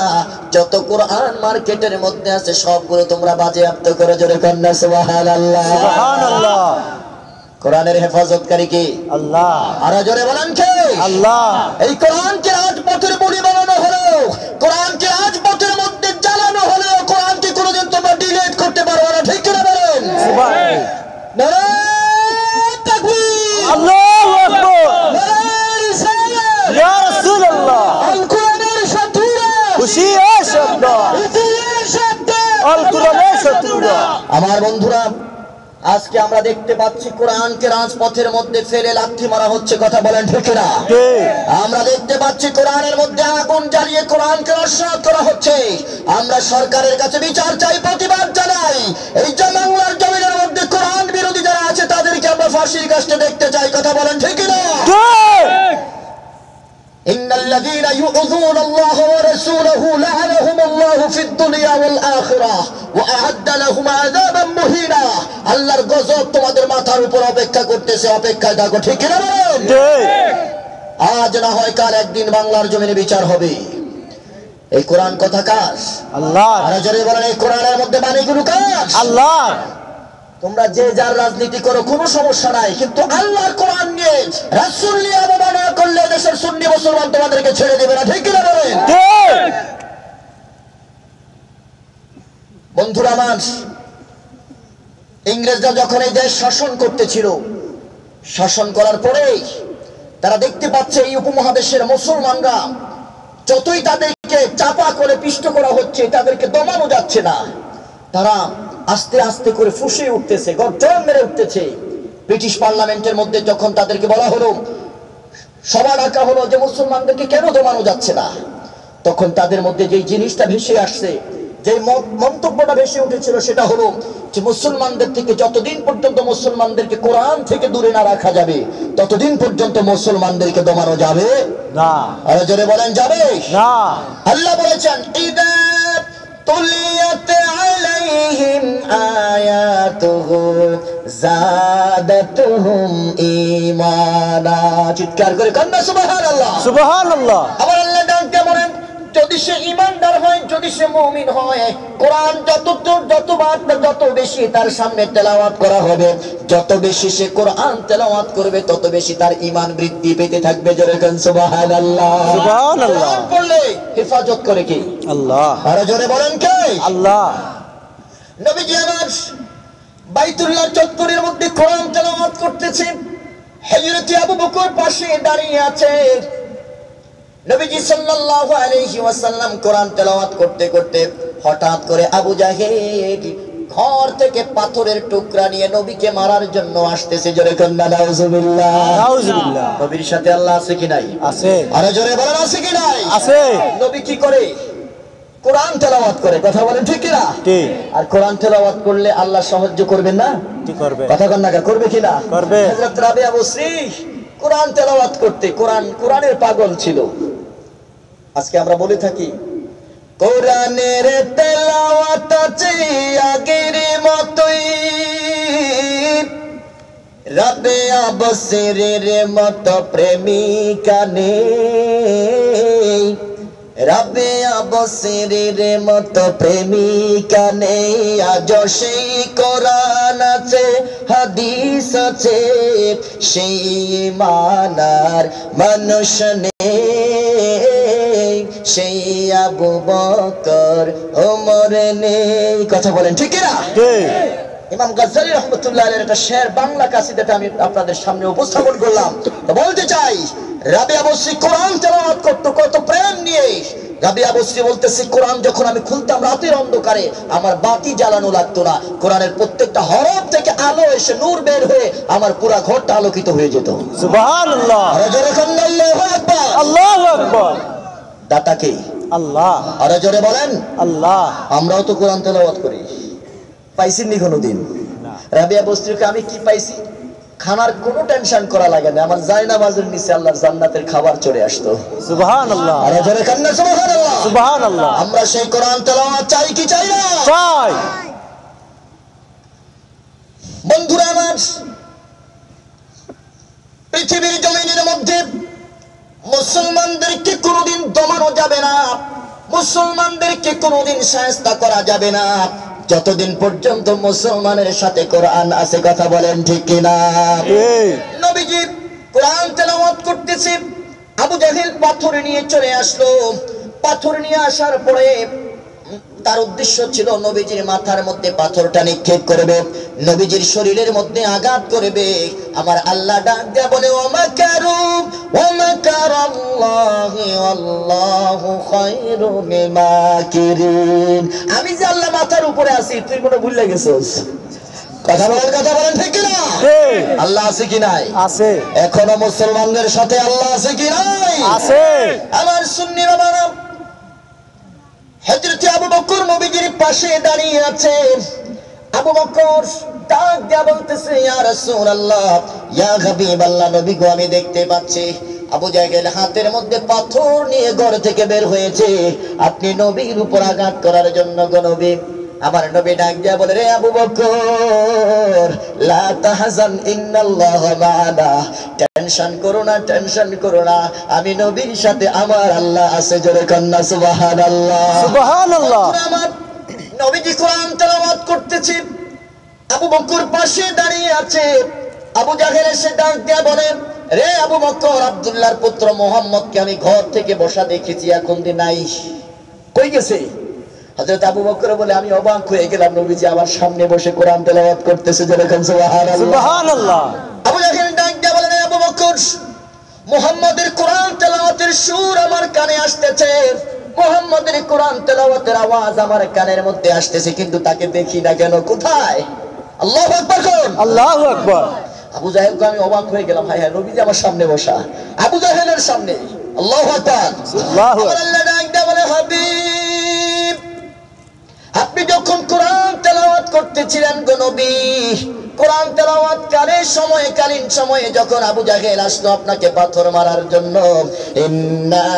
যত কোরআন মার্কেটের মধ্যে আছে সবগুলো তোমরা বাজেয়াপ্ত করে। জোরে কন্যা সুবহানাল্লাহ, সুবহানাল্লাহ। কোরআনের হেফাজতকারী কি? আল্লাহ। আর জোরে বলেন কে? আল্লাহ। এই কোরআনকে রাজপথের বলি বানানো হলো, কোরআনকে রাজপথের মধ্যে জ্বালানো হলো, কোরআনকে কোনোদিন তোমরা ডিলিট করতে পারবে না, ঠিক কিনা বলেন? সুবহানাল্লাহ। নারায়ে তাকবীর, আল্লাহু আকবার, নারায়ে রিসালাত, ইয়া রাসূলুল্লাহ, আল কোরআনের শত্রুরা খুশির শব্দ, ইতিহাসের শব্দ, আল কোরআনের শত্রুরা। আমার বন্ধুরা, আজকে আমরা দেখতে পাচ্ছি কোরআনকে রাজপথের মধ্যে ফেলে লাথি মারা হচ্ছে, কথা বলেন ঠিক না? আমরা দেখতে পাচ্ছি কোরআনের মধ্যে আগুন জ্বালিয়ে কোরআনকে নস্যাৎ করা হচ্ছে। আমরা সরকারের কাছে বিচার চাই, প্রতিবাদ জানাই। এই যে বাংলার জমিনের মধ্যে কোরআন বিরোধী যারা আছে তাদেরকে আমরা ফাঁসির কাস্টে দেখতে চাই, কথা বলেন ঠিক না? ইন্নাল্লাযীনা ইউযুনা আল্লাহ ওয়া রাসূলাহু লা'আনাহুমুল্লাহু ফিদ দুনিয়া ওয়াল আখিরাহ ওয়া আ'আদ্দা লাহুম আযাবান মুহিনা। আল্লাহর গজব তোমাদের মাথার উপর অপেক্ষা করতেছে, অপেক্ষায় থাকো, ঠিক কি না বলেন? আজ না হয় কাল একদিন বাংলার জমিনে বিচার হবে। এই কোরআন কথা কার? আল্লাহ। আর যারা বলেন এই কোরআনের মধ্যে বাণীগুলো কার? আল্লাহ। তোমরা যে যার রাজনীতি করো কোনো সমস্যা নাই, কিন্তু আল্লাহর কোরআন নিয়ে, রাসূল নিয়ে অবমাননা করলে দেশের সুন্নি মুসলমান তোমাদেরকে ছেড়ে দেবে না, ঠিক কি না বলেন? বন্ধুরা আমার, ইংরেজরা যখন এই দেশ শাসন করতেছিল, শাসন করার পরে তারা দেখতে পাচ্ছে এই উপমহাদেশের মুসলমানরা যতই তাদেরকে চাপা করে পিষ্ট করা হচ্ছে, তাদেরকে দমানো যাচ্ছে না, তারা আস্তে আস্তে করে ফুঁসে উঠতেছে, গর্জন মেরে উঠতেছে। ব্রিটিশ পার্লামেন্টের মধ্যে যখন তাদেরকে বলা হলো, সভা ডাকা হলো যে মুসলমানদেরকে কেন দমানো যাচ্ছে না, তখন তাদের মধ্যে যে জিনিসটা ভেসে আসছে, যে মন্তব্যটা ভেসে উঠেছিল, সেটা হলো যে মুসলমানদের থেকে যতদিন পর্যন্ত মুসলমানদেরকে কোরআন থেকে দূরে না রাখা যাবে, ততদিন পর্যন্ত মুসলমানদেরকে দমানো যাবে না। আর জোরে বলেন যাবে না। আল্লাহ বলেছেন, ইদা তুলিয়াত আলাইহিম আয়াতুহু যাদাতুহুম ঈমানা। চিৎকার করে কান্না সুবহানাল্লাহ, সুবহানাল্লাহ। আবার আল্লাহ ডাকতে বলেন, যদি সে ঈমানদার হয়, যদি সে মুমিন হয়, কোরআন যতবার যত বেশি তার সামনে তেলাওয়াত করা হবে, যত বেশি সে কোরআন তেলাওয়াত করবে, তত বেশি তার ঈমান বৃদ্ধি পেতে থাকবে। জোরে কান সুবহানাল্লাহ, সুবহানাল্লাহ। কোরআন পড়লে হেফাজত করে কে? আল্লাহ। আর জোরে বলেন কে? আল্লাহ। নবীজি আমার বাইতুল্লাহ চত্বরের মধ্যে কোরআন তেলাওয়াত করতেছে, হযরত আবু বকর পাশে দাঁড়িয়ে আছে। নবীজি সাল্লাল্লাহু আলাইহি ওয়াসাল্লাম কোরআন তেলাওয়াত করতে করতে হঠাৎ করে আবু জাহেল ঘর থেকে পাথরের টুকরা নিয়ে নবীকে মারার জন্য আসতেছে। জোরে কন্না নাউজুবিল্লাহ, নাউজুবিল্লাহ। নবীর সাথে আল্লাহ আছে কি নাই? আছে। আরে জোরে বলেন আছে কি নাই? আছে। নবী কি করে? কোরআন তেলাওয়াত করে, কথা বলেন ঠিক কি না? ঠিক। আর কোরআন তেলাওয়াত করলে আল্লাহ সাহায্য করবেন না? কি করবে? কথা কন্না করবে কি না? করবে। হযরত রাবিয়া বসরি কোরআন তেলাওয়াত করতে, কোরআনের পাগল ছিল। আজকে আমরা বলে থাকি কোরআনের তেলাওয়াত আছে আগের মতোই, রাবেয়া বসিরের মতো প্রেমিকা নেই, রাবেয়া বসিরের মতো প্রেমিকা নেই। আজ সেই কোরআন আছে, হাদিস আছে, সেই মানার মানুষ নেই, সেই আবু বকর ওমর নেই। কথা বলেন ঠিক কিনা? ইমাম গাজ্জালী রাহমাতুল্লাহ আলাইহির একটা শের বাংলা কাসিদাটা আমি আপনাদের সামনে উপস্থাপন করলাম। তো বলতে চাই, রাবিয়া বসরি কোরআন তেলাওয়াত করতে কত প্রেম নিয়ে। রাবিয়া বসরি বলতেছে, কোরআন যখন আমি খুলতাম রাতের অন্ধকারে, আমার বাতি জ্বালানো লাগতো না, কোরআনের প্রত্যেকটা হরফ থেকে আলো এসে নূর বের হয়ে আমার পুরো ঘরটা আলোকিত হয়ে যেত। সুবহানাল্লাহ, আরে জোরে বলেন আল্লাহু আকবার। আল্লাহু আকবার। দাতা কে? আল্লাহ। আরে জোরে বলেন আল্লাহ। আমরাও তো কোরআন তেলাওয়াত করি, পাইছেননি কোনোদিন? রাবিয়া বস্তিকে আমি কি পাইছি? খানার কোনো টেনশন করা লাগে না, আমার জায়নামাজের নিচে আল্লাহর জান্নাতের খাবার চলে আসতো। সুবহানাল্লাহ, আরে জোরে কান্না সুবহানাল্লাহ, সুবহানাল্লাহ। আমরা সেই কোরআন তেলাওয়াত চাই কি চাই না? চাই। বন্ধুরা আমার, পৃথিবীর জমিনের মধ্যে মুসলমানদেরকে কোনোদিন দমানো যাবে না, মুসলমানদেরকে কোনোদিন শায়েস্তা করা যাবে না, যতদিন পর্যন্ত মুসলমানের সাথে কোরআন আছে। কথা বলেন ঠিক কিনা? নবীজি কোরআন তেলাওয়াত করতেছে, আবু জাহেল পাথর নিয়ে চলে আসলো। পাথর নিয়ে আসার পরে তার উদ্দেশ্য ছিল নবীজির মাথার মধ্যে পাথরটা নিক্ষেপ করবে, নবীজির শরীরের মধ্যে আঘাত করবে। আমার আল্লাহ ডাক দেয়া বলে, ওয়ামাকারু ওয়ামাকারাল্লাহু ওয়াল্লাহু খায়রুল মাকিরিন। আমি যে আল্লাহ মাথার উপরে আছি, তুই মনে ভুলে গেছিস? কথা বলেন ঠিক কি না? আল্লাহ আছে কি নাই? আছে। এখনো মুসলমানদের সাথে আল্লাহ আছে কি নাই? আছে। আমার সুন্নি বাবারা, হযরত আবু বকর নবীজির পাশে দাঁড়িয়ে আছে। আবু বকর ডাক দিয়া বলতেছে, ইয়া রাসূলুল্লাহ, ইয়া হাবিবাল্লাহ, নবী গো, আমি দেখতে পাচ্ছি আবু জাহেল হাতের মধ্যে পাথর নিয়ে ঘর থেকে বের হয়েছে, আপনি নবীর উপর আঘাত করার জন্য গো নবী। আমার নবী ডাক দিয়া বলে, রে আবু বকর, লা তাহজান ইন্নাল্লাহা মা'ানা, টেনশন করো না, টেনশন করো না, আমি নবীর সাথে আমার আল্লাহ আছে। জোরে কন্না সুবহানাল্লাহ, সুবহানাল্লাহ। আমার নবীজি কোরআন তেলাওয়াত করতেছে, আবু বকর পাশে দাঁড়িয়ে আছে। আবু জাহেল এসে ডাক দিয়া বলে, রে আবু বকর, আব্দুল্লাহর পুত্র মুহাম্মদকে আমি ঘর থেকে বসা দেখেছি, এখন দিন নাই, কই গেছে? হযরত আবু বকর বলে, আমি অবাক হয়ে গেলাম, নবীজি আমার সামনে বসে কোরআন তেলাওয়াত করতেছে। যেরকম সুবহানাল্লাহ, সুবহানাল্লাহ। আবু জাহেল ডাক দিয়া বলে, আবু বকর, মুহাম্মাদের কোরআন তেলাওয়াতের সুর আমার কানে আসতেছে, মুহাম্মাদের কোরআন তেলাওয়াতের আওয়াজ আমার কানের মধ্যে আসতেছে, কিন্তু তাকে দেখি না কেন, কোথায়? আল্লাহু আকবার কোন? আল্লাহু আকবার। আবু জাহেল, আমি অবাক হয়ে গেলাম, হায় হায়, নবীজি আমার সামনে বসা, আবু জাহেলের সামনে। আল্লাহু আকবার। আমার আল্লাহ ডাক দিয়া বলে, হাবিব, আপনি যখন কোরআন তেলাওয়াত করতেছিলেন গো নবী, কোরআন তেলাওয়াতকারীর কালীন সময়ে যখন আবু জাহেল আসলো আপনাকে পাথর মারার জন্য, ইন্না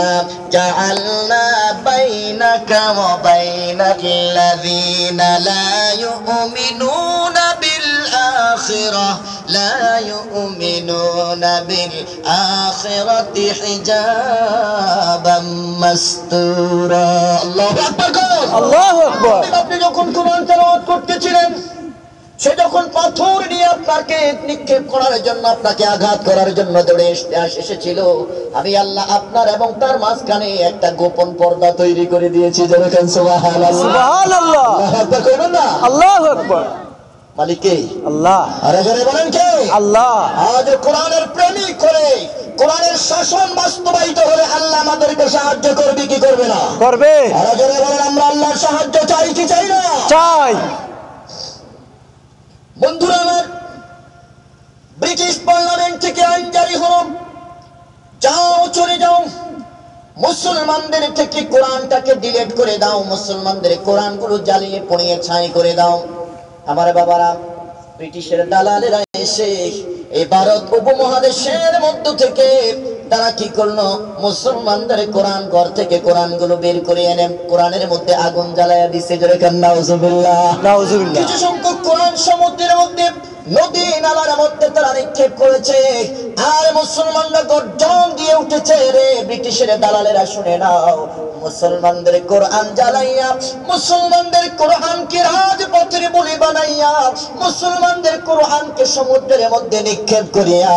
জাআলনা বাইনাকা ওয়া বাইনাল্লাযীনা লা ইউমিনুনা বিল আখিরাহ, লা ইউমিনুনা বিল আখিরাতি হিজাবাম মাসতুরা। আল্লাহু আকবার। আল্লাহু আকবার। আপনি যখন কোরআন তেলাওয়াত করতেছিলেন, সে যখন পাথর নিয়ে আপনাকে নিক্ষেপ করার জন্য, আপনাকে আঘাত করার জন্য দৌড়ে এসেছিল, আমি আল্লাহ আপনার এবং তার মাঝখানে একটা গোপন পর্দা তৈরি করে দিয়েছি। যেরকম সুবহানাল্লাহ, সুবহানাল্লাহ, আল্লাহু আকবার কইবেন না? আল্লাহু আকবার। মালিক কে? আল্লাহ। আরে জোরে বলেন কে? আল্লাহ। আজ কোরআনের প্রেমিক করে, কোরআনের শাসন বাস্তবায়িত হলে আল্লাহ আমাদেরকে সাহায্য করবে কি করবে না? করবে। আরে জোরে বলেন, আমরা আল্লাহর সাহায্য চাই কি চাই না? চাই। বন্ধুরা আমার, ব্রিটিশ পার্লামেন্ট থেকে আইন জারি হলো, যাও চলে যাও, মুসলমানদের থেকে কোরআনটাকে ডিলিট করে দাও, মুসলমানদের কোরআনগুলো জ্বালিয়ে পুড়িয়ে ছাই করে দাও। আমার বাবারা, ব্রিটিশের দালালেরা এসে এই ভারত উপমহাদেশের মধ্য থেকে তারা কি করলো, মুসলমানদের কোরআন ঘর থেকে কোরআনগুলো বের করে এনে কোরআনের মধ্যে আগুন জ্বালায়া দিছে। জোরে কান নাউজুবিল্লাহ। নাউজুবিল্লাহ। কিছু সংখ্যক কোরআন সমুদ্রের মধ্যে, নদী নালার মধ্যে তারা নিক্ষেপ করেছে। আর মুসলমানরা গর্জন দিয়ে উঠেছে, রে ব্রিটিশের দালালেরা শুনে নাও, মুসলমানদের কোরআন জ্বালাইয়া, মুসলমানদের কোরআনকে রাজপথের বলি বানাইয়া, মুসলমানদের কোরআনকে সমুদ্রের মধ্যে নিক্ষেপ করিয়া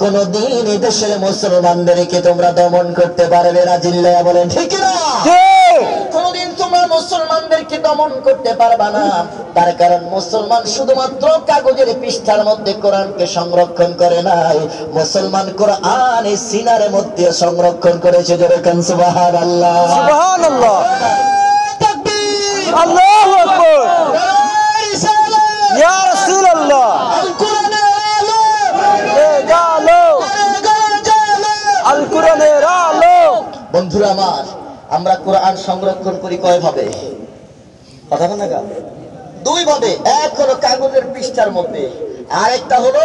কোনদিন এই দেশের মুসলমানদেরকে তোমরা দমন করতে পারবে না। জিল্লায়া বলেন ঠিক না? কোনদিন তোমরা মুসলমানদেরকে দমন করতে পারবা না। তার কারণ মুসলমান শুধুমাত্র কাগজের পৃষ্ঠার মধ্যে কোরআনকে সংরক্ষণ করে নাই, মুসলমান কোরআন এই সিনার মধ্যে সংরক্ষণ করেছে। জোরে কান সুবহানাল্লাহ। সুবহানাল্লাহ। তাকবীর। আল্লাহু আকবার। ইয়া রাসূলুল্লাহ। আল কোরআনের আলো, জালো আল কোরআনের আলো। বন্ধুরা আমার, আমরা কোরআন সংরক্ষণ করি কয় ভাবে? কথা বলেন না? দুই ভাবে। এক হলো কাগজের পৃষ্ঠার মধ্যে, আর একটা হলো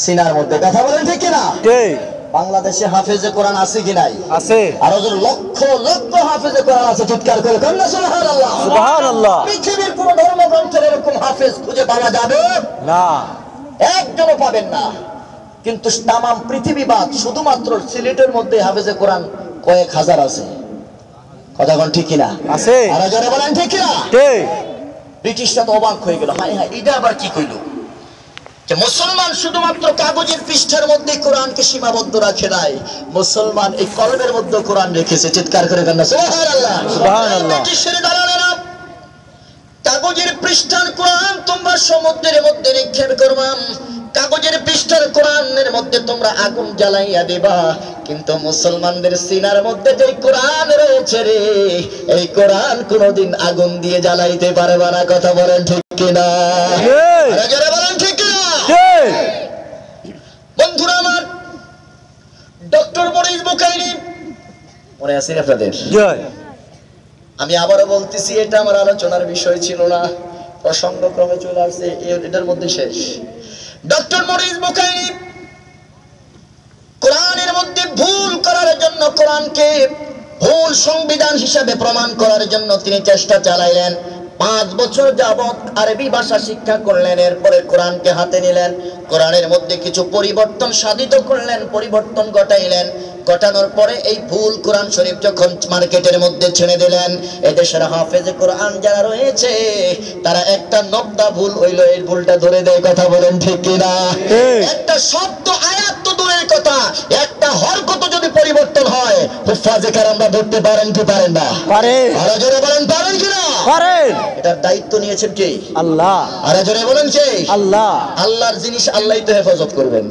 সিনার মধ্যে। কথা বলেন ঠিক কিনা? ঠিক। বাংলাদেশে হাফেজে কোরআন আছে কি নাই? আছে। আর ওদের লক্ষ লক্ষ হাফেজে কোরআন আছে। চিৎকার করে কন্যা সুবহানাল্লাহ। সুবহানাল্লাহ। পৃথিবীর কোন ধর্মগ্রন্থের এরকম হাফেজ খুঁজে পাওয়া যাবে না, একজনও পাবেন না। কিন্তু তামাম পৃথিবীবাদ শুধুমাত্র সিলেটের মধ্যে হাফেজে কোরআন কয়েক হাজার আছে। কথা কোন ঠিক কিনা? আছে। আর যারা বলেন ঠিক কিনা? ঠিক। ব্রিটিশরা তো অবাক হয়ে গেল, হায় হায়, এটা আবার কি কইল যে মুসলমান শুধুমাত্র কাগজের পৃষ্ঠার মধ্যে কোরআনকে সীমাবদ্ধ রাখে নাই, মুসলমান এই কলমের মধ্যে কোরআন রেখেছে। চিৎকার করে কান্না সুবহানাল্লাহ। সুবহানাল্লাহ। ব্রিটিশের দালালেরা কাগজের পৃষ্ঠার কোরআন তোমরা সমুদ্রের মধ্যে নিক্ষেপ করবা, কাগজের পৃষ্ঠার কোরআনের মধ্যে তোমরা আগুন জ্বালাইয়া দেবা, কিন্তু মুসলমানদের সিনার মধ্যে যে কোরআন রয়েছে রে, এই কোরআন কোনদিন আগুন দিয়ে জ্বালাইতে পারবে না। কথা বলেন ঠিক কিনা? যারা বলেন ঠিক কিনা? বন্ধুরা আমার, ডক্টর মরিস বুখারী মনে আছে আপনাদের? আমি আবারও বলতেছি, এটা আমার আলোচনার বিষয় ছিল না, প্রসঙ্গক্রমে চলে আসছে, এটার মধ্যে শেষ। ডক্টর মরিস বুখারী কোরআনের মধ্যে ভুল করার জন্য, কোরআনকে ভুল সংবিধান হিসাবে প্রমাণ করার জন্য তিনি চেষ্টা চালাইলেন। 5 বছর যাবত আরবি ভাষা শিক্ষা করলেন, এরপরে কোরআনকে হাতে নিলেন, কোরআনের মধ্যে কিছু পরিবর্তন সাধিত করলেন, পরিবর্তন ঘটাইলেন। ঘটানোর পরে এই ভুল কোরআন শরীফ যখন মার্কেটের মধ্যে ছেড়ে দিলেন, এদেশের হাফেজে কোরআন যারা রয়েছে তারা একটা নকতা ভুল হইলো, এই ভুলটা ধরে দেয়। কথা বলেন ঠিক কিনা? একটা শব্দ আয়াত তো দূরের কথা, একটা হরকত যদি পরিবর্তন হয়, হুফাজে কেরামরা ধরতে পারেন কি পারেন না? পারে। আরো জোরে বলেন পারেন কিনা? পারেন। এটার দায়িত্ব নিয়েছেন কে? আল্লাহ। আরো জোরে বলেন কে? আল্লাহ। আল্লাহর জিনিস আল্লাহই তো হেফাজত করবেন।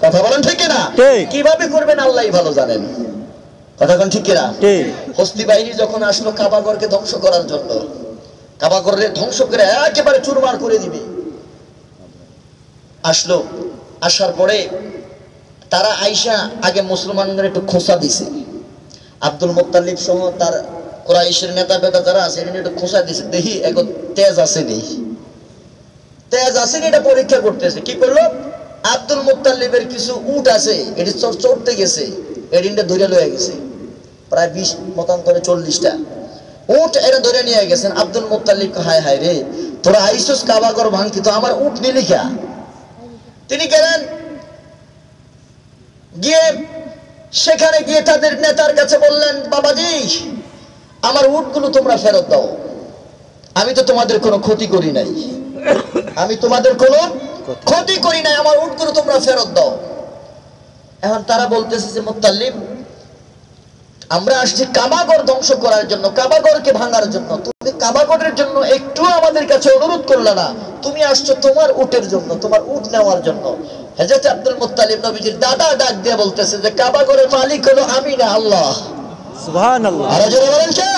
কথা বলেন ঠিক কিনা? ঠিক। কিভাবে করবেন আল্লাহই ভালো জানেন। কথা কোন ঠিক কিনা? ঠিক। হস্তি বাহিনী যখন আসলো কাবাগরকে ধ্বংস করার জন্য, কাবাগরে ধ্বংস করে একেবারে চুরমার করে দিবে, আসলো। আসার পরে তারা আইসা আগে মুসলমানদের একটু খোঁচা দিছে, আব্দুল মুত্তালিব সহ তার কুরাইশের নেতা বেতা যারা আছে এখানে একটু খোঁচা দিছে, দেখি এখন তেজ আছে নেই, তেজ আছে এটা পরীক্ষা করতেছে। কি করলো, আব্দুল মুত্তালিবের কিছু উট আছে, এটি চড়তে গেছে, এডিনটা ধরে লয়ে গেছে, প্রায় 20 মতান্তরে 40টা উট এটা ধরে নিয়ে গেছেন। আব্দুল মুত্তালিব হায় হায় রে, তোরা আইসুস কাবাগর ভাঙতি, তো আমার উট নিলি খা। তিনি গেলেন, গিয়ে সেখানে গিয়ে তাদের নেতার কাছে বললেন, বাবাজি আমার উটগুলো তোমরা ফেরত দাও, আমি তো তোমাদের কোনো ক্ষতি করি নাই, আমি তোমাদের কোনো ক্ষতি করি নাই, আমার উটগুলো তোমরা ফেরত দাও। এখন তারা বলতেছে যে মুত্তালিব, আমরা আসছি কাবাগর ধ্বংস করার জন্য, কাবাগরকে ভাঙার জন্য, তুমি কাবাগরের জন্য একটু আমাদের কাছে অনুরোধ করলে না, তুমি আসছো তোমার উটের জন্য, তোমার উট নেওয়ার জন্য। হযরত আব্দুল মুত্তালিব নবীজির দাদা ডাক দিয়ে বলতেছে যে কাবাগরের মালিক হলো আমি না, আল্লাহ। সুবহানাল্লাহ। আর জোরে বলেন কে?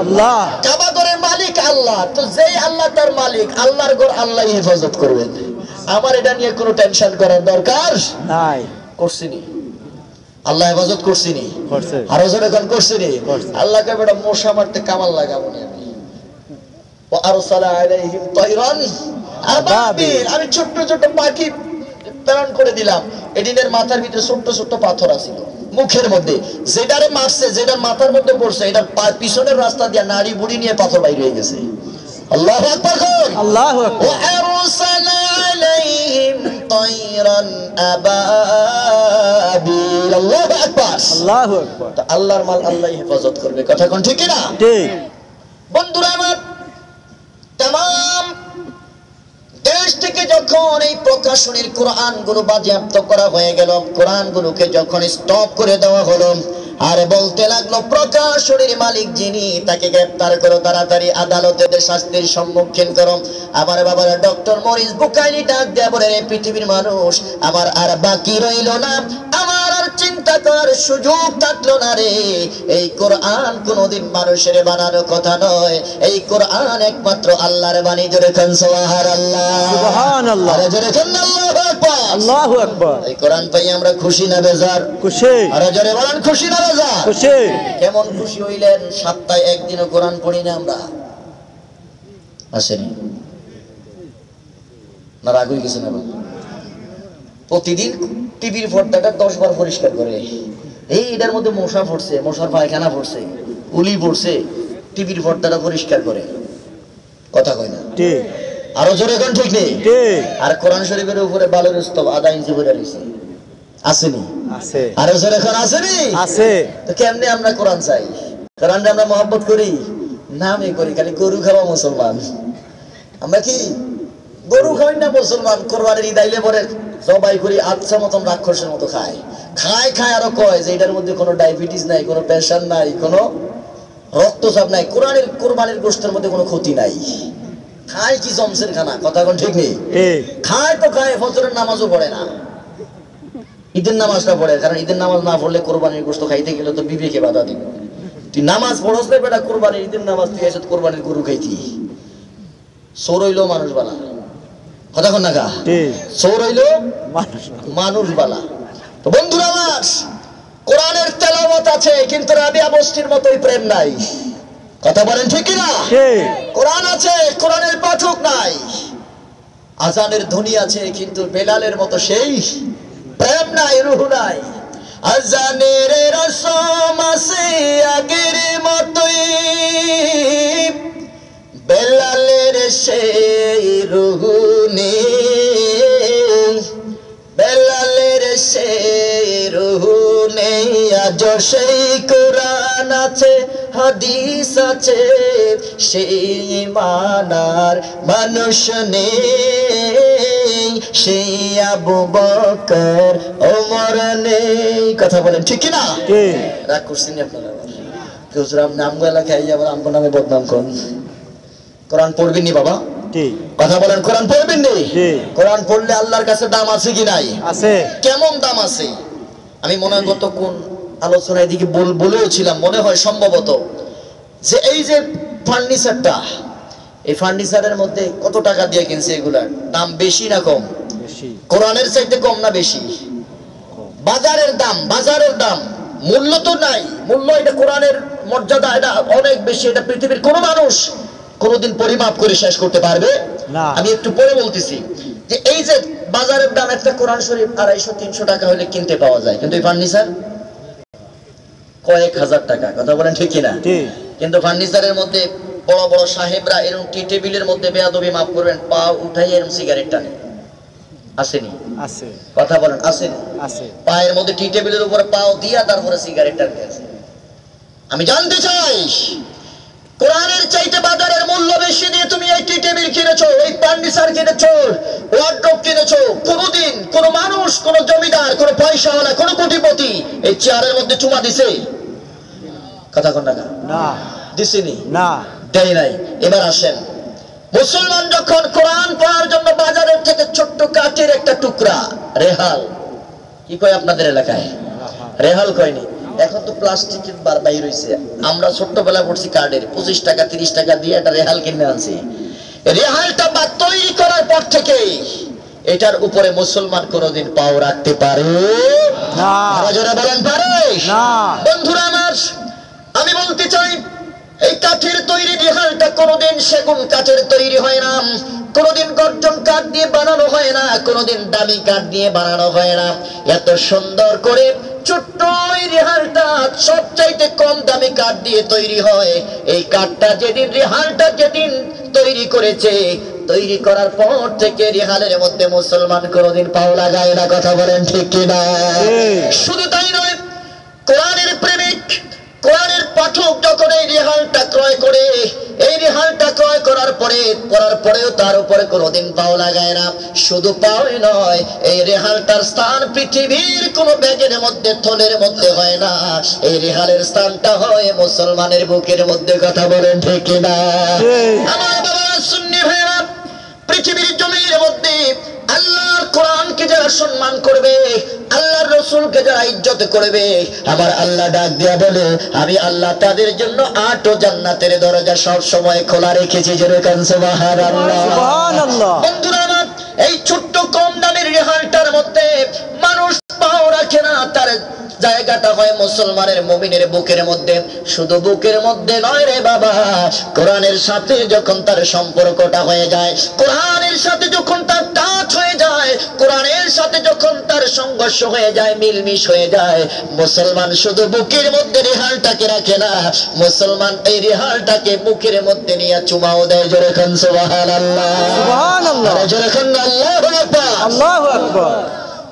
আল্লাহ। কাবাগরের মালিক আল্লাহ, তো যেই আল্লাহ তার মালিক, আল্লাহর ঘর আল্লাহই হেফাজত করবেন, আমার এটা নিয়ে কোনো টেনশন করার দরকার নাই। করছিনি আল্লাহ হেফাজত করছিনি, আরো জোরে গান করছিনি। আল্লাহকে বেটা মশা মারতে কামাল লাগাবো না আমি। ওয়া আরসালা আলাইহিম তায়রান আবাবিল, আমি ছোট ছোট পাখি প্রেরণ করে দিলাম। এদিনের মাথার ভিতরে ছোট্ট ছোট্ট পাথর আছিল মুখের মধ্যে, যেটারে মারছে, যেটার মাথার মধ্যে পড়ছে, এটার পিছনের রাস্তা দিয়ে নাড়ি বুড়ি নিয়ে পাথর বাইরে হয়ে গেছে। আল্লাহু আকবার। আল্লাহু আকবার। ওয়া আরসালা আলাইহিম তায়রান আবাবিল। আল্লাহু আকবার। আল্লাহু আকবার। তো আল্লাহর মাল আল্লাহই হেফাজত করবে, কথা কোন ঠিক না? ঠিক। বন্ধুরা আমার, तमाम দেশ থেকে যখন এই প্রকাশনীর কোরআনগুলো বাজেয়াপ্ত করা হয়ে গেল, কোরআনগুলোকে যখন স্টপ করে দেওয়া হলো, আর বলতে লাগলো প্রকাশনীর মালিক যিনি, তাকে গ্রেফতার করো, তাড়াতাড়ি আদালতে শাস্তির সম্মুখীন করো। আমার বাবার ডক্টর মরিস বুকাইলি ডাক দেয়া বলে, রে পৃথিবীর মানুষ, আমার আর বাকি রইল না, আমার আর চিন্তা করার সুযোগ থাকলো না রে। এই কোরআন কোনোদিন মানুষের বানানো কথা নয়, এই কোরআন একমাত্র আল্লাহর বাণী। জোরে খান সুবহানাল্লাহ, সুবহানাল্লাহ, আরে জোরে খান আল্লাহু আকবার। আল্লাহু আকবার। এই কোরআন পাই আমরা খুশি না বেজার? খুশি। আরে জোরে বলেন, খুশি না বেজার? খুশি। কেমন খুশি হইলেন? সপ্তাহে একদিনও কোরআন পড়ি না আমরা, আসেনি না? রাগ হয়ে গেছে না? প্রতিদিন টিভির পর্দাটা 10 বার পরিষ্কার করে, এই এটার মধ্যে মশা পড়ছে, মশার পায়খানা পড়ছে, উলি পড়ছে, টিভির পর্দাটা পরিষ্কার করে, কথা কয় না? ঠিক। আরো জোরে কোন ঠিক নেই? ঠিক। আর কোরআন শরীফের উপরে বালুর স্তব আধা ইঞ্চি করে রয়েছে, আসেনি? আছে। আরো জোরে কোন আসেনি? আছে। তো কেমনে আমরা কোরআন চাই? কোরআনটা আমরা মহব্বত করি? নামে করি, খালি গরু খাওয়া মুসলমান। আমরা কি গরু খাই না মুসলমান? কোরবানির ঈদ আইলে পরে সবাই করি আচ্ছা মতন রাক্ষসের মতো খায়, খায় খায় আরো কয় যে এটার মধ্যে কোনো ডায়াবেটিস নাই, কোনো প্রেশার নাই, কোনো রক্তচাপ নাই, কোরআনের কোরবানির গোশতের মধ্যে কোনো ক্ষতি নাই। খায় কি জমসের খানা, কথা কোন ঠিক নেই? খায় তো খায়, ফজরের নামাজও পড়ে না, ঈদের নামাজটা পড়ে, কারণ ঈদের নামাজ না পড়লে কোরবানির গোশত খাইতে গেলে তো বিবেকে বাধা দিবে। তুই নামাজ পড়স না বেটা, কোরবানির ঈদের নামাজ তুই এসে কোরবানির গরু খাইতি। চোর হইলো মানুষ বালা, কথা কোন না? চোর হইলো মানুষ বালা। তো বন্ধুরা আমার, কোরআনের তেলাওয়াত আছে, কিন্তু রাবিয়া বস্তির মতোই প্রেম নাই, কথা বলেন ঠিক কিনা? কোরআন আছে, কোরআনের পাঠক নাই। আজানের ধ্বনি আছে, কিন্তু বেলালের মতো সেই প্রেম নাই, রূহ নাই। আজানের রসম আছে আগের মতোই, বেলালের সেই রূহ নেই, বেলালের সেই রূহ নেই। আজ সেই কোরআন আছে, হাদিস আছে, সেই মানার মানুষ নেই, সেই আবু বকর ওমর নেই, কথা বলেন ঠিক কিনা? রাগ করছেন আপনারা? নাম গলা খাই আবার আমগো নামে বদনাম করেন। কোরআন পড়বেন নি বাবা? কথা বলেন, কোরআন পড়বেন নি? কোরআন পড়লে আল্লাহর কাছে দাম আছে কি নাই? আছে। কেমন দাম আছে? আমি মনে হয় গত কোন আলোচনায় দিকে বলেও ছিলাম, মনে হয় সম্ভবত, যে এই যে ফার্নিচারটা, এই ফার্নিচারের মধ্যে কত টাকা দিয়ে কিনছে, এগুলার দাম বেশি না কম? কোরআনের চাইতে কম না বেশি? বাজারের দাম, বাজারের দাম, মূল্য তো নাই, মূল্য এটা কোরআনের মর্যাদা, এটা অনেক বেশি। এটা পৃথিবীর কোন মানুষ কোনদিন পরিমাপ করে শেষ করতে পারবে না। আমি একটু পরে বলতেছি যে এই যে বাজারের দাম, একটা কোরআন শরীফ 250-300 টাকা হলে কিনতে পাওয়া যায়, কিন্তু এই ফার্নিচার কয়েক হাজার টাকা, কথা বলেন ঠিক কিনা? কিন্তু ফার্নিচারের মধ্যে বড় বড় সাহেবরা এরকম টি টেবিলের মধ্যে বেয়াদবি, মাফ করবেন, পা উঠাই এরকম সিগারেট টানে, আসেনি? আছে, কথা বলেন, আসেনি? আছে। পায়ের মধ্যে টি টেবিলের উপরে পাও দিয়া তারপরে সিগারেট টানতে আছে। আমি জানতে চাই, কোরআনের চাইতে বাজারের মূল্য বেশি দিয়ে তুমি এই টি টেবিল কিনেছো, এই ফার্নিচার কিনেছো, ওয়ার্ডরোব কিনেছো, কোনদিন কোন মানুষ, কোন জমিদার, কোন পয়সাওয়ালা, কোন কোটিপতি এই চেয়ারের মধ্যে চুমা দিছে? কথা কোন না? দিছেনি? না, দেয় নাই। এবার আসেন, মুসলমান যখন কোরআন পড়ার জন্য বাজারের থেকে ছোট্ট কাঠের একটা টুকরা, রেহাল, কি কয় আপনাদের এলাকায়? রেহাল কয়নি, এখন তো প্লাস্টিকের বাইর হইছে। আমরা ছোট্টবেলা পড়ছি কার্ডের, 25 টাকা 30 টাকা দিয়ে একটা রেহাল কিনে আনছি। রেহালটা বা তৈরি করার পর থেকে এটার উপরে মুসলমান কোনদিন পাও রাখতে পারে না। জোরে বলেন, পারে না? বন্ধুরা আমার, আমি বলতে চাই, এই কাঠের তৈরি রেহালটা কোনোদিন সেগুন কাঠের তৈরি হয় না, কোনোদিন গর্জন কাঠ দিয়ে বানানো হয় না, কোনোদিন দামি কাঠ দিয়ে বানানো হয় না। এত সুন্দর করে ছোট্ট এই রেহালটা সবচাইতে কম দামি কাঠ দিয়ে তৈরি হয়। এই কাঠটা যেদিন রেহালটা যেদিন তৈরি করেছে, তৈরি করার পর থেকে রেহালের মধ্যে মুসলমান কোনোদিন পাও লাগায় না। কথা বলেন ঠিক কিনা? শুধু তাই নয়, কোরআনের প্রেমিক, কোরআনের পাঠক যখন এই রেহালটা ক্রয় করে, এই রেহালটা ক্রয় করার পরেও তার উপরে কোনোদিন পাও লাগায় না। শুধু পাওই নয়, এই রেহালটার স্থান পৃথিবীর কোন ব্যাগের মধ্যে, থলের মধ্যে হয় না। এই রেহালের স্থানটা হয় মুসলমানের বুকের মধ্যে। কথা বলেন ঠিক কিনা? আমার বাবা সুন্নি ভাইরা, পৃথিবীর জমির মধ্যে আল্লাহর কোরআনকে যারা সম্মান করবে, আল্লাহর রাসূলকে যারা ইজ্জত করবে, আমার আল্লাহ ডাক দিয়া বলে, আমি আল্লাহ তাদের জন্য 8 জান্নাতের দরজা সব সময় খোলা রেখেছি। যেরকম সুবহানাল্লাহ, সুবহানাল্লাহ। বন্ধুরা আমার, এই ছোট্ট কম দামের রেহালটার মধ্যে মানুষ পাও রাখে না। তার জায়গাটা হয় মুসলমানের, মুমিনের বুকের মধ্যে। শুধু বুকের মধ্যে নয় রে বাবা, কোরআনের সাথে যখন তার সম্পর্কটা হয়ে যায়, কোরআনের সাথে যখন তার টাচ হয়ে যায়, কোরআনের সাথে যখন তার সংঘর্ষ হয়ে যায়, মিলমিশ হয়ে যায়, মুসলমান শুধু বুকের মধ্যে রেহালটাকে রাখে না, মুসলমান এই রেহালটাকে বুকের মধ্যে নিয়ে চুমাও দেয়। যেরকম সুবহানাল্লাহ, সুবহানাল্লাহ, যেরকম আল্লাহু আকবার, আল্লাহু আকবার।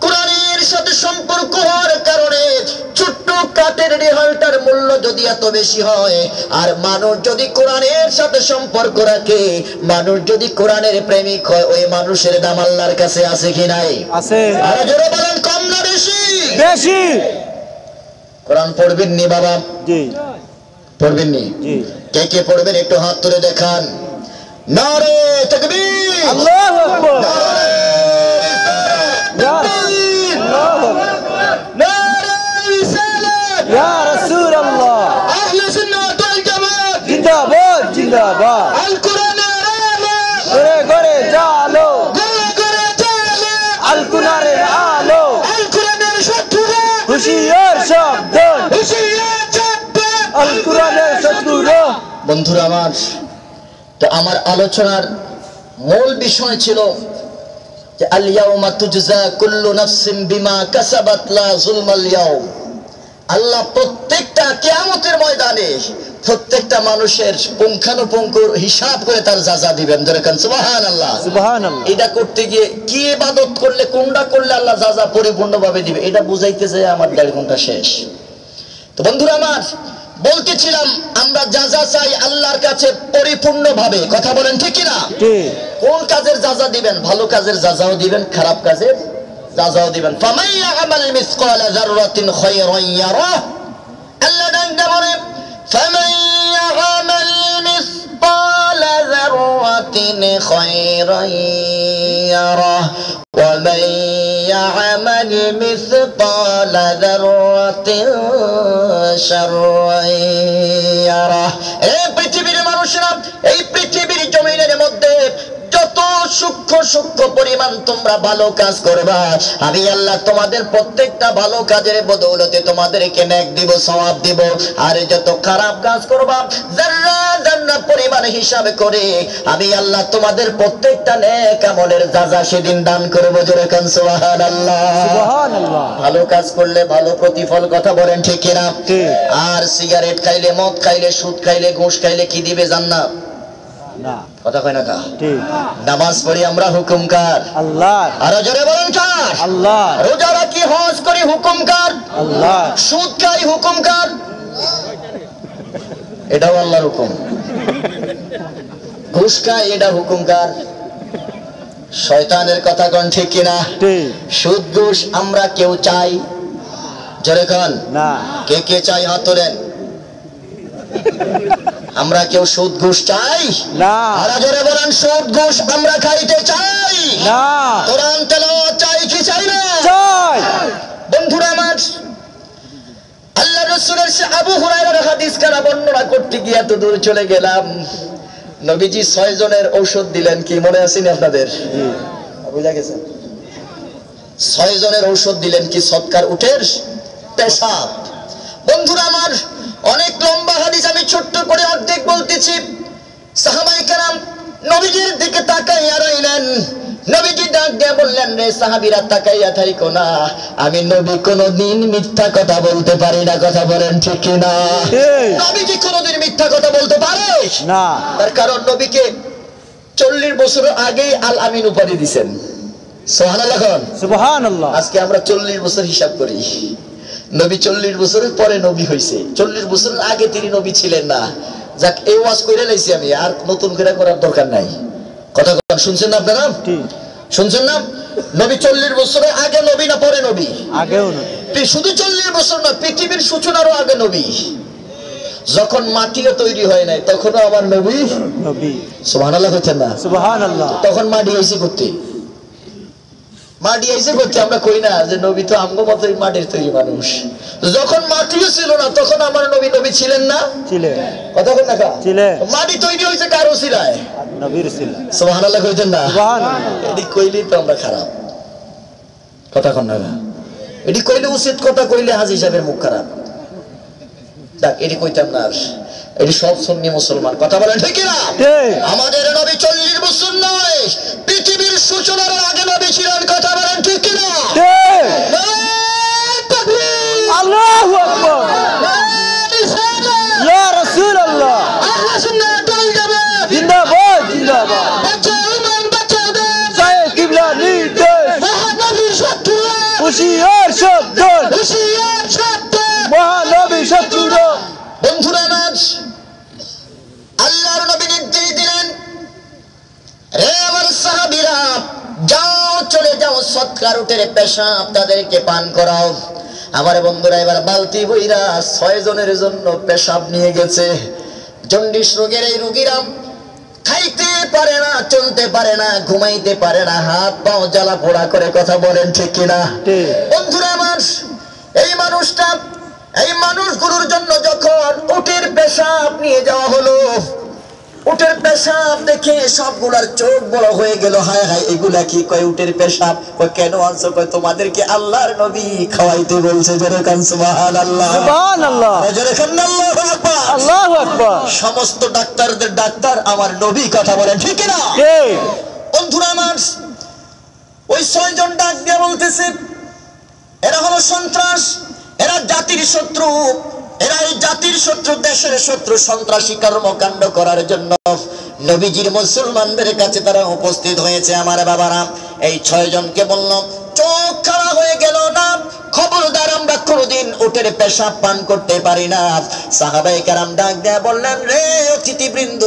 কোরআনের সাথে সম্পর্ক হওয়ার কারণে ছোট্ট কাঠের রেহালটার মূল্য যদি এত বেশি হয়, আর মানুষ যদি কোরআনের সাথে সম্পর্ক রাখে, মানুষ যদি কোরআনের প্রেমিক হয়, ওই মানুষের দাম আল্লাহর কাছে আছে কি নাই? আছে। আর জোরে বলেন, কম না বেশি? বেশি। কোরআন পড়বেন নি বাবা? জি, পড়বেন নি? জি। কে কে পড়বেন একটু হাত তুলে দেখান। নারে তাকবীর, আল্লাহু আকবার। নারে ইয়া আল্লাহু আকবার। নারে রিসালাত, ইয়া রাসূলুল্লাহ। আহলে সুন্নাত ওয়াল জামাত জিন্দাবাদ, জিন্দাবাদ। আল কোরআনের আলো, ঘরে ঘরে জালো, ঘরে ঘরে চলে আল কোরআনের আলো, আল কোরআনের শত্রুরা, হুশিয়ার শব্দ, হুশিয়ার শব্দ। আল কোরআনের শত্রুরা। বন্ধুরা আমার, তো আমার আলোচনার মূল বিষয় ছিল যে আল ইয়াউমা তুজজা কুল্লু নাফসিন বিমা কাসাবাত লা যুলমাল ইয়াউম। আল্লাহ প্রত্যেকটা কিয়ামতের ময়দানে প্রত্যেকটা মানুষের পুঙ্খানুপুঙ্খ হিসাব করে তার যাজা দিবেন। যেরকম সুবহানাল্লাহ, সুবহানাল্লাহ। এটা করতে গিয়ে কি ইবাদত করলে, কোনটা করলে আল্লাহ যাজা পরিপূর্ণভাবে দিবে, এটা বুঝাইতে যায় আমার 1.5 ঘন্টা শেষ। তো বন্ধুরা আমার, বলতেছিলাম আমরা যাজা চাই আল্লাহর কাছে পরিপূর্ণভাবে। কথা বলেন ঠিক কিনা? ঠিক। কোন কাজের যাজা দিবেন? ভালো কাজের যাজাও দিবেন, খারাপ কাজের যাজাও দিবেন। ফামান ইয়ামাল মিসকালা যাররাতিন খায়রান ইয়ারাহ, আল্লাহ ডাকতে বলে, ফামান ইয়ামাল মিসকালা যাররাতিন খায়রান ইয়ারাহ ওয়া মান ইয়ামাল মিসকালা যাররাতিন শাররান ইয়ারাহ। এই পৃথিবীর মানুষরা, এই পৃথিবীর জমিনের মধ্যে যত সূক্ষ্ম সূক্ষ্ম পরিমাণ তোমরা ভালো কাজ করবা, আমি আল্লাহ তোমাদের প্রত্যেকটা ভালো কাজের বদৌলতে তোমাদেরকে নেক দিব, সওয়াব দিব। আর যত খারাপ কাজ করবা, যারা জান্না পরিমাণ হিসাব করে আমি আল্লাহ তোমাদের প্রত্যেকটা নেক আমলের যাজা সেদিন দান করব। যেরকম সুবহানাল্লাহ, সুবহানাল্লাহ। ভালো কাজ করলে ভালো প্রতিফল। কথা বলেন ঠিক কিনা? ঠিক। আর সিগারেট খাইলে, মদ খাইলে, সুদ খাইলে, ঘুষ খাইলে কি দিবে? জান্নাত। না। কথা কয় না কা? ঠিক। নামাজ পড়ি আমরা, হুকুম কার? আল্লাহ, আর জোরে বলেন কার? আল্লাহ, রোজা রাখি, হজ করি, হুকুম কার? আল্লাহ। সুদ খাই, হুকুম কার? এটাও আল্লাহর হুকুম। ঘুষ খাই, এটা হুকুম কার? শয়তানের। কথা কোন ঠিক কিনা? ঠিক। সুদ ঘুষ আমরা কেউ চাই? জোরে কোন? না। কে কে চাই হাত তোলেন। আমরা কেউ সুদ ঘুষ চাই না। আর জোরে বলেন, সুদ ঘুষ আমরা খাইতে চাই না। কোরআন তেলাওয়াত চাই কি চাই না? চাই। বন্ধুরা আমার, আল্লাহ রাসূলের সে আবু হুরায়রার হাদিস কারা বর্ণনা করতে গিয়ে এত দূর চলে গেলাম। নবীজি 6 জনের ঔষধ দিলেন, কি মনে আছে না আপনাদের? বুঝা গেছে? 6 জনের ঔষধ দিলেন কি? সৎকার উঠের পেশাব। বন্ধুরা আমার, অনেক লম্বা হাদিস, আমি ছোট্ট করে অর্ধেক বলতেছি। সাহাবায়ে কেরাম নবীজির দিকে তাকাইয়া রইলেন। নবীজি ডাক দিয়ে বললেন, রে সাহাবীরা তাকাইয়া থাইকো না, আমি নবী কোনদিন মিথ্যা কথা বলতে পারি না। কথা বলেন ঠিক কি না? নবীজি কোনদিন মিথ্যা কথা বলতে পারে না। তার কারণ নবীকে 40 বছর আগে আল আমিন উপাধি দিবেন। সুবহানাল্লাহ। সুবহানাল্লাহ। আজকে আমরা 40 বছর হিসাব করি, নবী 40 বছরের পরে নবী হইছে, 40 বছরের আগে তিনি নবী ছিলেন না। যাক, এই ওয়াজ কইরা লাইছি আমি, আর নতুন করে করার দরকার নাই। কথা শুনছেন না আপনারা? ঠিক। শুনছেন না? নবী 40 বছরের আগে নবী না পরে নবী? আগেও না। শুধু 40 বছর না, পৃথিবীর সূচনারও আগে নবী। যখন মাটিও তৈরি হয় নাই তখনও আমার নবী। নবী। সুবহানাল্লাহ হচ্ছেন না? সুবহানাল্লাহ। তখন মাটি আইছে করতে, মাটি আইছে করতে। আমরা কই না যে নবী তো আমগো মতই মাটির তৈরি মানুষ। যখন মাটিও ছিল না তখন আমার নবী নবী ছিলেন না? ছিলেন। কথা বল না কা? ছিলেন। মাটি তৈরি হইছে কার ওসিলায়? নবীর ছিল। সুবহানাল্লাহ কইতেন না? সুবহানাল্লাহ। এডি কইলেই তো আমরা খারাপ। কথা কন না? এডি কইলে উচিত কথা কইলে হাজী সাহেবের মুখ খারাপ। দেখ, এডি কইতাম না আর। এডি সব সুন্নি মুসলমান। কথা বলেন ঠিক কি না? ঠিক। আমাদের নবী 40 বছর নয়, পৃথিবীর সূচনার আগে নবী ছিলেন। কথা বলেন ঠিক কি না? ঠিক। আল্লাহু আকবার। ইয়া রাসূলুল্লাহ। জিন্দাবাদ জিন্দাবাদ। জয় কিবলা নির্দেশ। হুশিয়ার সাবধান। মহানবী শত্রুরা। বন্ধুরা নাজ, আল্লাহর নবী নির্দেশ দিলেন, রে আমার সাহাবীরা, যাও চলে যাও, সৎকার উঠে পেশাব তাদেরকে পান করাও। আমার বন্ধুরা এবার বালতি বইরা 6 জনের জন্য পেশাব নিয়ে গেছে। জন্ডিস রোগের এই রোগীরা খাইতে পারে না, চলতে পারে না, ঘুমাইতে পারে না, হাত পাও জ্বালা পোড়া করে। কথা বলেন ঠিক কিনা? বন্ধুরা আমার, এই মানুষগুলোর জন্য যখন উটের পেশাব নিয়ে যাওয়া হলো, উটের পেশাব দেখে সবগুলার চোখ বড় হয়ে গেল। হায় হায়, এগুলা কি? কয় উটের পেশাব। কয় কেন আনছো? কয় তোমাদেরকে আল্লাহর নবী খাওয়াইতে বলছে। জোরে কান সুবহানাল্লাহ। সুবহানাল্লাহ। জোরে কান আল্লাহু আকবার। আল্লাহু আকবার। সমস্ত ডাক্তারদের ডাক্তার আমার নবী। কথা বলেন ঠিক কি না? ঠিক। বন্ধুরা আমার, ওই 6 জন ডাক দিয়ে বলতেছে, এরা হলো সন্ত্রাস, এরা জাতির শত্রু, এরা এই জাতির শত্রু, দেশের শত্রু। সন্ত্রাসী কর্মকাণ্ড করার জন্য নবীজির মুসলমানদের কাছে তারা উপস্থিত হয়েছে। আমার বাবারা, এই 6 জনকে বলল, চোখ খাড়া হয়ে গেল না, খবরদার আমরা কোনদিন উটের পেশাব পান করতে পারি না। সাহাবায়ে কেরাম ডাক দিয়ে বললেন, রে অতিথিবৃন্দ,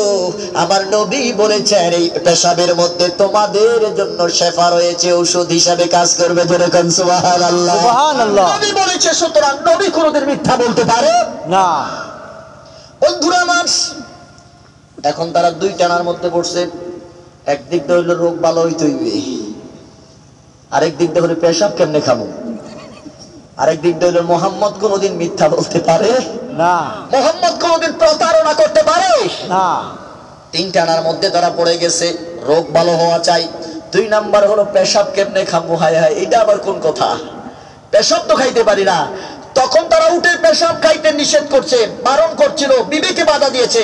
আমার নবী বলেছেন এই পেশাবের মধ্যে তোমাদের জন্য শেফা রয়েছে, ঔষধ হিসাবে কাজ করবে। যেরকম সুবহানাল্লাহ। সুবহানাল্লাহ। নবী বলেছে, সুতরাং নবী কোনদিন মিথ্যা বলতে পারে না। বন্ধুরা আমার, এখন তারা 2 টানার মধ্যে পড়ছে। একদিক দিয়ে হইলো রোগ ভালো হইতে হইবে, আরেক দিক দিয়ে হলো পেশাব কেমনে খাবো, আরেক দিক দিয়ে হলো মুহাম্মদ কোনদিন মিথ্যা বলতে পারে না। মুহাম্মদ কোনদিন প্রতারণা করতে পারে না। 3 টানার মধ্যে তারা পড়ে গেছে। রোগ ভালো হওয়া চাই, 2 নাম্বার হলো পেশাব কেমনে খাবো। হায় হায়, এটা আবার কোন কথা? পেশাব তো খাইতে পারি না। তখন তারা উটের পেশাব খাইতে নিষেধ করছে, বারণ করছিল, বিবেকে বাধা দিয়েছে।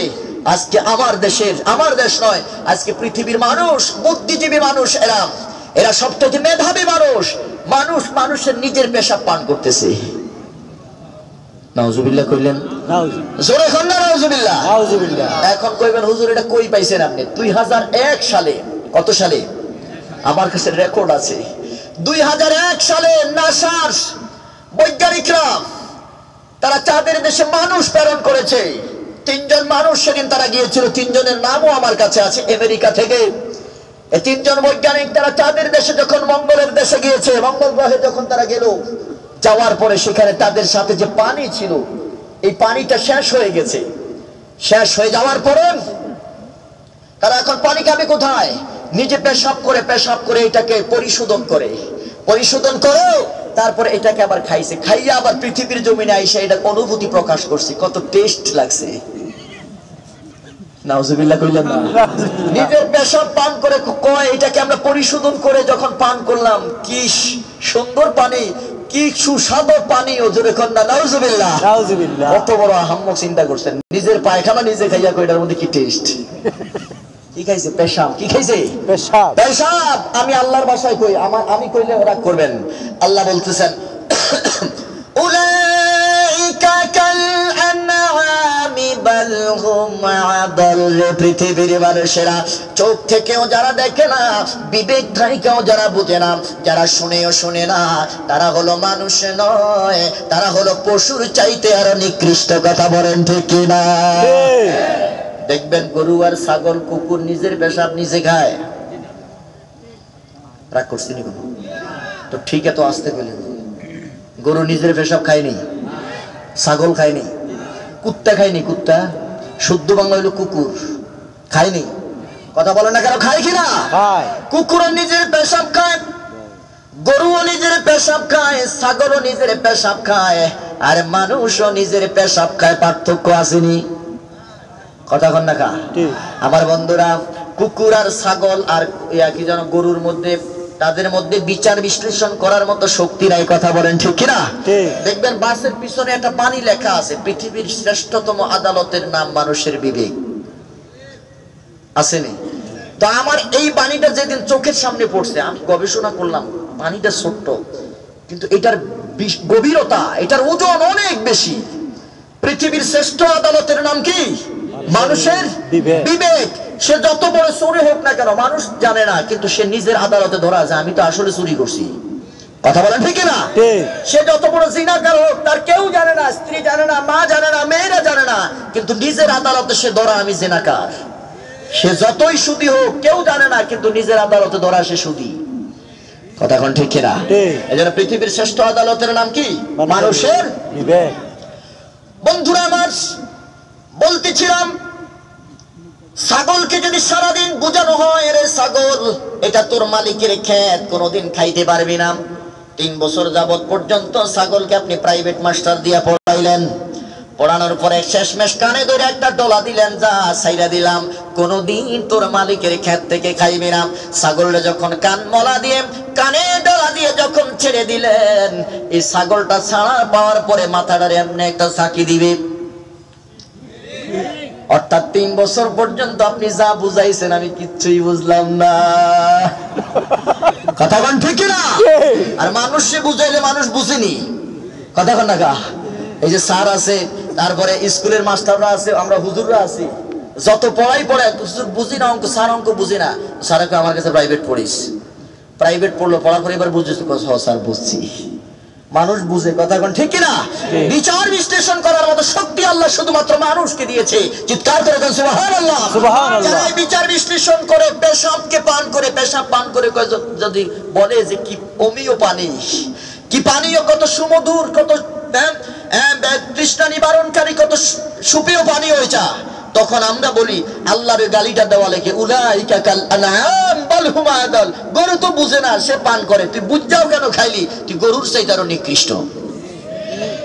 আজকে আমার দেশ নয়, আজকে পৃথিবীর মানুষ, বুদ্ধিজীবী মানুষ, এরা সবথেকে মেধাবী মানুষ মানুষের নিজের পেশাব পান করতেছে। নাউজুবিল্লাহ কইলেন? জোরে খান না নাউজুবিল্লাহ। নাউজুবিল্লাহ। এখন কইবেন, হুজুর এটা কই পাইছেন আপনি? 2001 সালে, কত সালে? আমার কাছে রেকর্ড আছে। 2001 সালে নাসার বৈজ্ঞানিকরা তারা চাঁদের দেশে মানুষ প্রেরণ করেছে। 3 জন মানুষ সেদিন তারা গিয়েছিল, 3 জনের নামও আমার কাছে আছে, আমেরিকা থেকে। এই 3 জন বৈজ্ঞানিক তারা চাঁদের দেশে যখন মঙ্গলের দেশে গিয়েছে, মঙ্গল গ্রহে যখন তারা গেল, যাওয়ার পরে সেখানে তাদের সাথে যে পানি ছিল, এই পানিটা শেষ হয়ে গেছে। শেষ হয়ে যাওয়ার পরে তারা এখন পানি খাবে কোথায়? নিজে পেশাব করে এটাকে পরিশোধন করে তারপরে এটাকে আবার খাইছে। খাইয়া আবার পৃথিবীর জমিনে আইসা এটা অনুভূতি প্রকাশ করছে, কত টেস্ট লাগছে। নাউজুবিল্লাহ কইলেন না? নিজের পেশাব পান করে কয়, এটাকে আমরা পরিশোধন করে যখন পান করলাম, কি সুন্দর পানি, কি সুস্বাদু পানি, ওজোরে কন্যা নাউজুবিল্লাহ। নাউজুবিল্লাহ। কত বড় আহাম্মক চিন্তা করছেন, নিজের পায়খানা নিজে খাইয়া কইটার মধ্যে কি টেস্ট। কি খাইছে? পেশাব। কি খাইছে? পেশাব। পেশাব। আমি আল্লাহর ভাষায় কই, আমি কইলে রাগ করবেন। আল্লাহ বলতেছেন উলাইকা কাল আনআমি বাল হুম আদাল। পৃথিবীর মানুষেরা চোখ থেকেও যারা দেখে না, বিবেক থেকেও যারা বুঝে না, যারা শুনেও শুনে না, তারা হলো মানুষ নয়, তারা হলো পশুর চাইতে আরো নিকৃষ্ট। কথা বলেন ঠিক কি না? দেখবেন গরু আর ছাগল কুকুর নিজের পেশাব নিজে খায়। রাগ করছি নি কোনো? তো ঠিক এত আসতে পেলেন। গরু নিজের পেশাব খায়নি, ছাগল খায়নি, কুত্তা খায়নি। কুত্তা শুদ্ধ বাংলা হইল কুকুর, খায়নি। কথা বলে না কেন? খায় কিনা? কুকুরও নিজের পেশাব খায়, গরুও নিজের পেশাব খায়, ছাগলও নিজের পেশাব খায়, আর মানুষও নিজের পেশাব খায়। পার্থক্য আসেনি? কথা কন না কা? আমার বন্ধুরা, কুকুর আর ছাগল আর কি যেন গরুর মধ্যে, তাদের মধ্যে বিচার বিশ্লেষণ করার মতো শক্তি নাই। কথা বলেন ঠিক কিনা? দেখবেন বাসের পিছনে একটা বাণী লেখা আছে, পৃথিবীর শ্রেষ্ঠতম আদালতের নাম মানুষের বিবেক। আসেনি? তো আমার এই বাণীটা যেদিন চোখের সামনে পড়ছে, আমি গবেষণা করলাম। বাণীটা ছোট্ট, কিন্তু এটার গভীরতা, এটার ওজন অনেক বেশি। পৃথিবীর শ্রেষ্ঠ আদালতের নাম কি? মানুষের বিবেক। সে যত বড় চোরে হোক না কেন, মানুষ জানে না, কিন্তু সে নিজের আদালতে ধরা যায় আমি তো আসলে চুরি করছি। কথা বলেন ঠিক না? সে যত বড় জিনাকার হোক, তার কেউ জানে না, স্ত্রী জানে না, মা জানে না, মেয়েরা জানে না, কিন্তু নিজের আদালতে সে ধরা আমি জিনাকার। সে যতই সুদী হোক, কেউ জানে না, কিন্তু নিজের আদালতে ধরা সে সুদী। কথা কোন ঠিক কিনা? এজন্য পৃথিবীর শ্রেষ্ঠ আদালতের নাম কি? মানুষের বিবেক। বন্ধুরা আমার, বলতেছিলাম, ছাগলকে যদি সারাদিন বুঝানো হয়, রে ছাগল, এটা তোর মালিকের ক্ষেত, কোনোদিন খাইতে পারবি না। 3 বছর যাবত পর্যন্ত ছাগলকে আপনি প্রাইভেট মাস্টার দিয়া পড়াইলেন, পড়ানোর পরে শেষমেশ কানে ধরে একটা ডলা দিলেন, যা ছাইরা দিলাম, কোনোদিন তোর মালিকের ক্ষেত থেকে খাইবি না। ছাগলটা যখন কান মলা দিয়ে, কানে ডলা দিয়ে যখন ছেড়ে দিলেন, এই ছাগলটা ছাড়া পাওয়ার পরে মাথাটারে এমনি একটা চাকি দিবে। অর্থাৎ 3 বছর পর্যন্ত আপনি যা বুঝাইছেন আমি কিচ্ছুই বুঝলাম না। কথা বল ঠিক না? আর মানুষে বুঝাইলে মানুষ বুঝেনি। কথা কন না গা? এই যে স্যার আছে, তারপরে স্কুলের মাস্টাররা আছে, আমরা হুজুররা আছি, যত পড়াই পড়ায় হুজুর বুঝি না অঙ্ক, স্যার অঙ্ক বুঝি না, স্যারকে আমার কাছে প্রাইভেট পড়িস। প্রাইভেট পড়লো, পড়ার পরে এবার বুঝছিস? স্যার বুঝছি। মানুষ বুঝে। কথা কোন ঠিক কিনা? বিচার বিশ্লেষণ করার মতো শক্তি আল্লাহ শুধুমাত্র মানুষকে দিয়েছে। চিৎকার করে দেন সুবহানাল্লাহ। সুবহানাল্লাহ। বিচার বিশ্লেষণ করে পেশাবকে পান করে, পেশাব পান করে যদি বলে যে কি অমীয় পানি, কি পানীয়, কত সুমধুর, কত তৃষ্ণা নিবারণকারী, কত সুপেয় পানি ওইটা, তখন আমরা বলি আল্লাহর গালিটা দেওয়া লেগে, উলাইকা কাল আনআম বাল হুম আদাল। গরু তো বুঝে না, সে পান করে, তুই বুঝাও কেন খাইলি? তুই গরুর চাইতে আরো নিকৃষ্ট।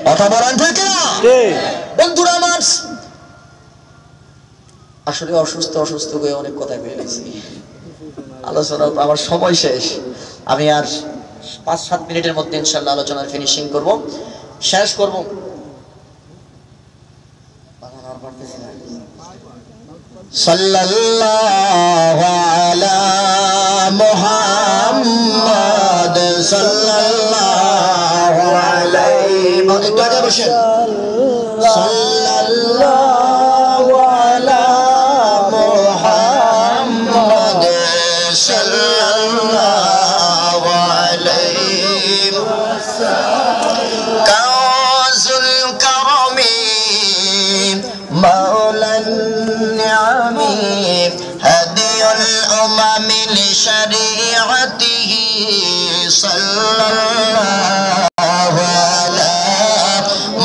কথা বলেন ঠিক না? বন্ধুরা আমার, আসলে অসুস্থ হয়ে অনেক কথা বলে গেছি, আলোচনা আমার সময় শেষ। আমি আর 5-7 মিনিটের মধ্যে ইনশাআল্লাহ আলোচনার ফিনিশিং করব, শেষ করব। সাল্লাল্লাহু আলা মুহাম্মাদ সাল্লাল্লাহু আলাইহি সাল্লাল্লাহু আলা মুহাম্মাদ সাল্লাল্লাহু আলাইহি কাওয়াজুল কারামি মাওলান নিআমি হাদিউল উমামি লিশরিআতিহি সাল্লাল্লাহু আলা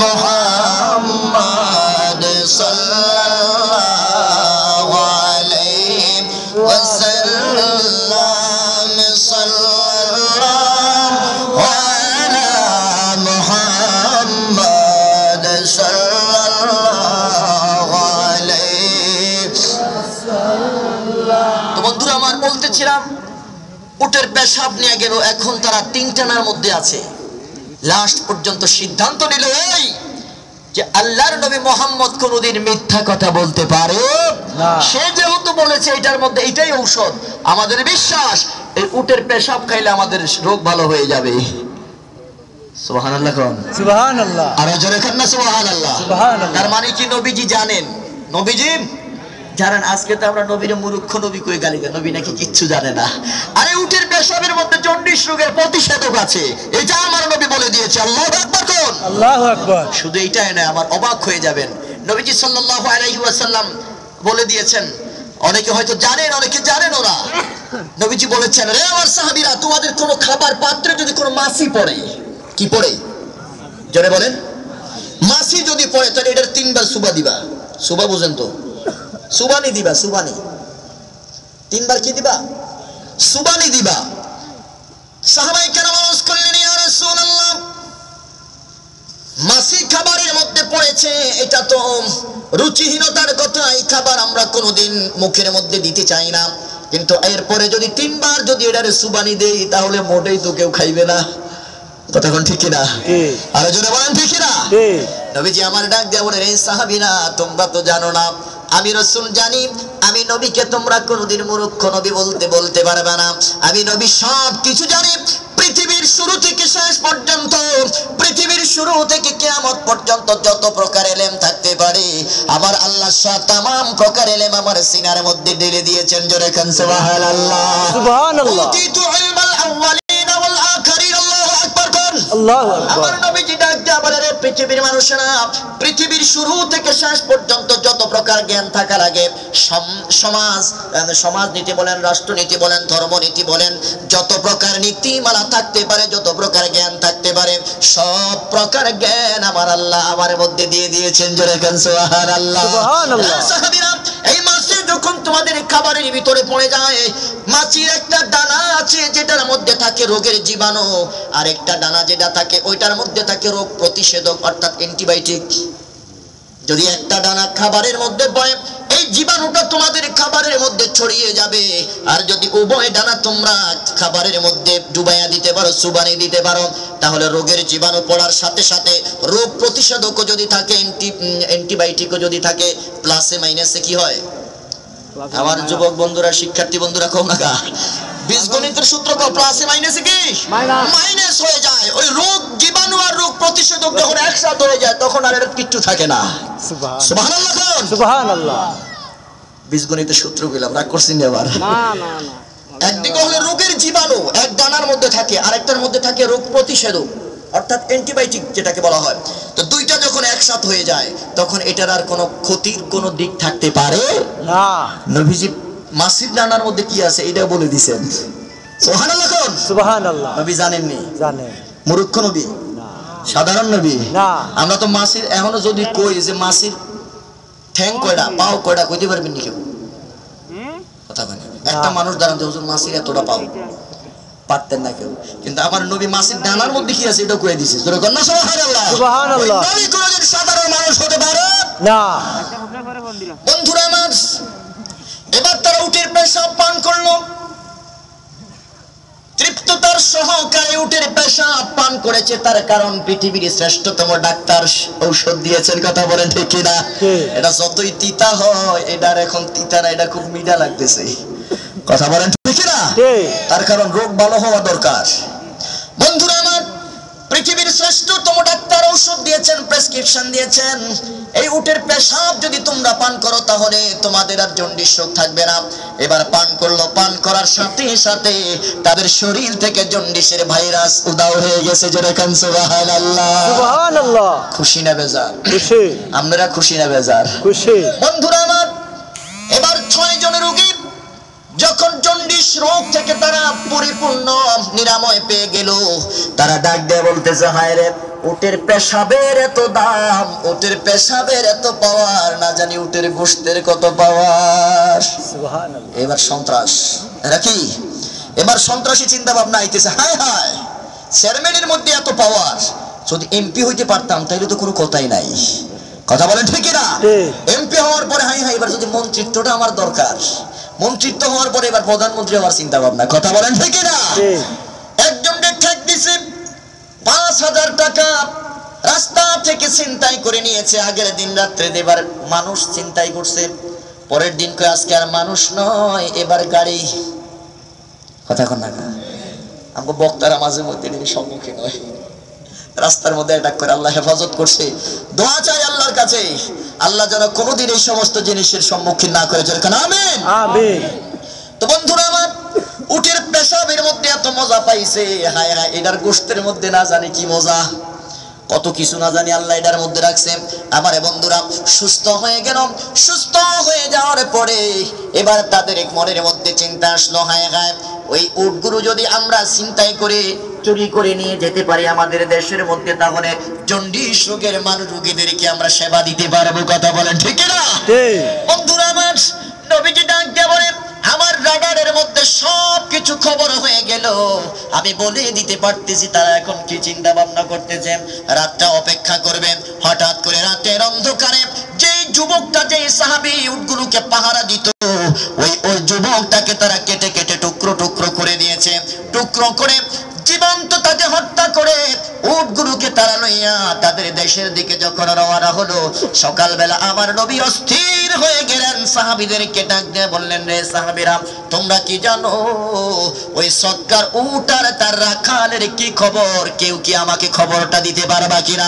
মুহাম্মাদ সাল্লাল্লাহু আলাইহি ওয়াসাল্লাম সাল্লাল্লাহু আলা মুহাম্মাদ সাল্লাল্লাহু আলাইহি। তো বন্ধুরা আমার, বলতেছিলাম উটের পেশাব নিয়ে গেল, এখন তারা 3 টানার মধ্যে আছে। লাস্ট পর্যন্ত সিদ্ধান্ত নিল এই যে আল্লাহর নবী মুহাম্মদ কোনদিন মিথ্যা কথা বলতে পারে না। সে যেহেতু বলেছে এটার মধ্যে এটাই ঔষধ, আমাদের বিশ্বাস এই উটের পেশাব খাইলে আমাদের রোগ ভালো হয়ে যাবে। সুবহানাল্লাহ কোন সুবহানাল্লাহ। আর জোরে খান না সুবহানাল্লাহ। সুবহানাল্লাহ। তার মানে কি নবীজি জানেন? নবীজি জানেন। আজকে তো আমরা নবীর মূর্খ নবী কই গালি দেন, নবী নাকি কিচ্ছু জানে না। আরে উটের পেশাবের মধ্যে জন্ডিস রোগের প্রতিষেধক আছে, এটা আমার নবী বলে দিয়েছে। আল্লাহু আকবার কোন আল্লাহু আকবার। শুধু এইটাই নয়, আমার অবাক হয়ে যাবেন, নবীজি সাল্লাল্লাহু আলাইহি ওয়াসাল্লাম বলে দিয়েছেন, অনেকে হয়তো জানেন অনেকে জানেন না। নবীজি বলেছেন, রে আমার সাহাবীরা, তোমাদের কোনো খাবার পাত্রে যদি কোনো মাছি পড়ে, কি পড়ে জোরে বলেন, মাছি যদি পড়ে তাহলে এটার 3 বার সুবা দিবা। সুবা বুঝেন তো? সুবানি দিবা, সুবানি 3 বার কি দিবা? সুবানি দিবা। সাহাবায়ে কেরাম আওয়াজ করলেন, ইয়া রাসূলুল্লাহ, মাছি খাবারের মধ্যে পড়েছে, এটা তো রুচিহীনতার কথা, এই খাবার আমরা কোনোদিন মুখের মধ্যে দিতে চাই না, কিন্তু এরপরে যদি 3 বার যদি এটারে সুবানি দেই তাহলে মোটেই তো কেউ খাইবে না। কতক্ষণ ঠিক কিনা? আর জোরে বলেন ঠিক কিনা? নবীজি আমার ডাক দিয়ে বলেন, এই সাহাবীরা, তোমরা তো জানো না, আমি রাসূল জানি, আমি নবীকে তোমরা কোনোদিন মূর্খ নবী বলতে পারবে না। আমি নবী সব কিছু জানি, পৃথিবীর শুরু থেকে শেষ পর্যন্ত, পৃথিবীর শুরু থেকে কিয়ামত পর্যন্ত যত প্রকার ইলম থাকতে পারে আমার আল্লাহ সব তামাম প্রকার ইলম আমার সিনার মধ্যে ঢেলে দিয়েছেন। জোরে খান সুবহানাল্লাহ। সুবহানাল্লাহ। উতিতু ইলমাল আউয়ালিন ওয়াল আখিরিন। আল্লাহু আকবার কোন আল্লাহু আকবার। আমার নবীজি ডাক দিয়ে বলেন, পৃথিবীর মানুষেরা, পৃথিবীর শুরু থেকে শেষ পর্যন্ত যত প্রকার জ্ঞান থাকা লাগে, সমাজ নীতি বলেন, রাষ্ট্রনীতি বলেন, ধর্মনীতি বলেন, যত প্রকার নীতিমালা থাকতে পারে, যত প্রকার জ্ঞান থাকতে পারে, সব প্রকার জ্ঞান আমার আল্লাহ আমার মধ্যে দিয়ে দিয়েছেন। জোরে কান সুবহানাল্লাহ। সুবহানাল্লাহ। সাহাবীরা, এই মাছি যখন তোমাদের খাবারের ভিতরে পড়ে যায়, মাছির একটা দানা আছে যেটার মধ্যে থাকে রোগের জীবাণু, আর একটা দানা যেটা থাকে ওইটার মধ্যে থাকে রোগ প্রতিষেধক অর্থাৎ অ্যান্টিবায়োটিক। যদি একটা দানা খাবারের মধ্যে পড়ে, এই জীবাণুটা তোমাদের খাবারের মধ্যে ছড়িয়ে যাবে। আর যদি উভয় দানা তোমরা খাবারের মধ্যে ডুবাইয়া দিতে পারো, সুবানি দিতে পারো, তাহলে রোগের জীবাণু পড়ার সাথে সাথে রোগ প্রতিষেধকও যদি থাকে, অ্যান্টিবায়োটিকও যদি থাকে, প্লাসে মাইনাসে কি হয়? আমার যুবক বন্ধুরা, শিক্ষার্থী বন্ধুরা, কও না গা, বীজগণিতের সূত্র কও, প্লাসে মাইনাসে কি মাইনাস হয়ে যায়। ওই রোগ জীবাণু আর রোগ প্রতিষেধক যখন একসাথে হয়ে যায় তখন আর এর কিচ্ছু থাকে না। সুবহানাল্লাহ কোন সুবহানাল্লাহ। বীজগণিতের সূত্র কইলাম, রাগ করছেন এবার? না না না। একদিকে হলো রোগের জীবাণু এক দানার মধ্যে থাকে, আরেকটার মধ্যে থাকে রোগ প্রতিষেধক অর্থাৎ অ্যান্টিবায়োটিক যেটাকে বলা হয়। তো দুইটা যখন একসাথে হয়ে যায় তখন এটার আর কোনো ক্ষতির কোনো দিক থাকতে পারে না। নবীজি মাছির দানার মধ্যে কি আছে এটা বলে দিয়েছেন। সুবহানাল্লাহ কোন সুবহানাল্লাহ। নবী জানেননি? জানেন। মূর্খ নবী না। সাধারণ নবী না। আমরা তো মাছির এখনো যদি কই যে মাছির ঠ্যাং কয়টা, পাও কয়টা, কইতে পারবেন নি কেউ? কথা বলেন, একটা মানুষ দাঁড়ান যে হুজুর মাছির এতটা পাও, পারতেন না কেউ। কিন্তু আমার নবী মাছির ডানার মধ্যে কি আছে এটা কয়ে দিয়েছে। জোরে কর না সুবহানাল্লাহ। সুবহানাল্লাহ। নবী কোনদিন সাধারণ মানুষ হতে পারে না। বন্ধুরা আমার, এবার তারা উটের পেশাব পান করলো, তৃপ্ততার সহকারে উটের পেশাব পান করেছে। তার কারণ পৃথিবীর শ্রেষ্ঠতম ডাক্তার ঔষধ দিয়েছেন। কথা বলেন ঠিক কিনা? এটা যতই তিতা হয়, এটার এখন তিতা না, এটা খুব মিঠা লাগতেছে। কথা বলেন ঠিক কিনা? তার কারণ রোগ ভালো হওয়া দরকার। বন্ধুরা আমার, পৃথিবীর শ্রেষ্ঠতম ডাক্তার ঔষধ দিয়েছেন, প্রেসক্রিপশন দিয়েছেন, এই উটের পেশাব যদি তোমরা পান করো তাহলে তোমাদের আর জন্ডিস রোগ থাকবে না। এবার পান করলো, পান করার সাথে সাথে তাদের শরীর থেকে জন্ডিসের ভাইরাস উধাও হয়ে গেছে। জোরে কান সুবহানাল্লাহ। সুবহানাল্লাহ। খুশি না বেজার? খুশি। আপনারা খুশি না বেজার? খুশি। বন্ধুরা আমার, এবার 6 জন রোগী যখন জন্ডিস রোগ থেকে তারা পরিপূর্ণ নিরাময় পেয়ে গেল, তারা ডাক দিয়ে বলতেছে, হায় রে, উটের পেশাবের এত দাম, উটের পেশাবের এত পাওয়ার, না জানি উটের গোশতের কত পাওয়ার। সুবহানাল্লাহ। এবার সন্ত্রাস, এরা কি? এবার সন্ত্রাসী চিন্তা ভাবনা আইতেছে, হায় হায়, চেয়ারম্যানের মধ্যে এত পাওয়ার, যদি এমপি হইতে পারতাম তাইলে তো কোনো কথাই নাই। কথা বলেন ঠিক না? এমপি হওয়ার পরে হাই হাই, এবার যদি মন্ত্রিত্বটা আমার দরকার, মন্ত্রিত্ব হওয়ার পরে এবার প্রধানমন্ত্রী হওয়ার চিন্তা ভাবনা। কথা বলেন ঠিক না? একজন ঠেক দিছে 5,000 টাকা রাস্তা থেকে ছিনতাই করে নিয়েছে। আগের দিন রাত্রে এবার মানুষ ছিনতাই করছে, পরের দিন কই আজকে আর মানুষ নয়, এবার গাড়ি। কথা কন না, আমাকে বক্তারা মাঝে মধ্যে সম্মুখীন হয়, রাস্তার মধ্যে অ্যাটাক করে। আল্লাহ হেফাজত করছে, দোয়া চাই আল্লাহর কাছে, আল্লাহ যেন কোনোদিন এই সমস্ত জিনিসের সম্মুখীন না করে। যেরকম আমিন আমিন। তো বন্ধুরা আমার, উটের পেশাবের মধ্যে এত মজা পাইছে, হায় হায়, এটার গোশতের মধ্যে না জানি কি মজা, কত কিছু না জানি আল্লাহ এটার মধ্যে রাখছে। আমার বন্ধুরা সুস্থ হয়ে গেল। সুস্থ হয়ে যাওয়ার পরে এবার তাদের এক মনের মধ্যে চিন্তা আসলো, হায় হায়, ওই উটগুলো যদি আমরা ছিনতাই করে চুরি করে নিয়ে যেতে পারি আমাদের দেশের মধ্যে, তাহলে জন্ডিস রোগের মানুষ রোগীদেরকে আমরা সেবা দিতে পারবো। কথা বলেন ঠিক না? বন্ধুরা আমার, নবীজি ডাক দিয়ে বলেন, আমার রাডারের মধ্যে সব কিছু খবর হয়ে গেল, আমি বলে দিতে পারতেছি তারা এখন কি চিন্তা ভাবনা করতেছে। রাতটা অপেক্ষা করবেন। হঠাৎ করে রাতের অন্ধকারে যেই যুবকটা, যেই সাহাবী উটগুলোকে পাহারা দিত, ওই যুবকটাকে তারা কেটে কেটে টুকরো টুকরো করে দিয়েছে। টুকরো করে জীবন্ত তাকে হত্যা করে উটগুলোকে তারা লইয়া তাদের দেশের দিকে যখন রওনা হলো, সকালবেলা আমার নবী অস্থির হয়ে গেলেন। সাহাবীদেরকে ডাক দিয়ে বললেন, রে সাহাবীরা, তোমরা কি জানো ওই সৎকার উট আর তার রাখালের কি খবর? কেউ কি আমাকে খবরটা দিতে পারবা কিনা?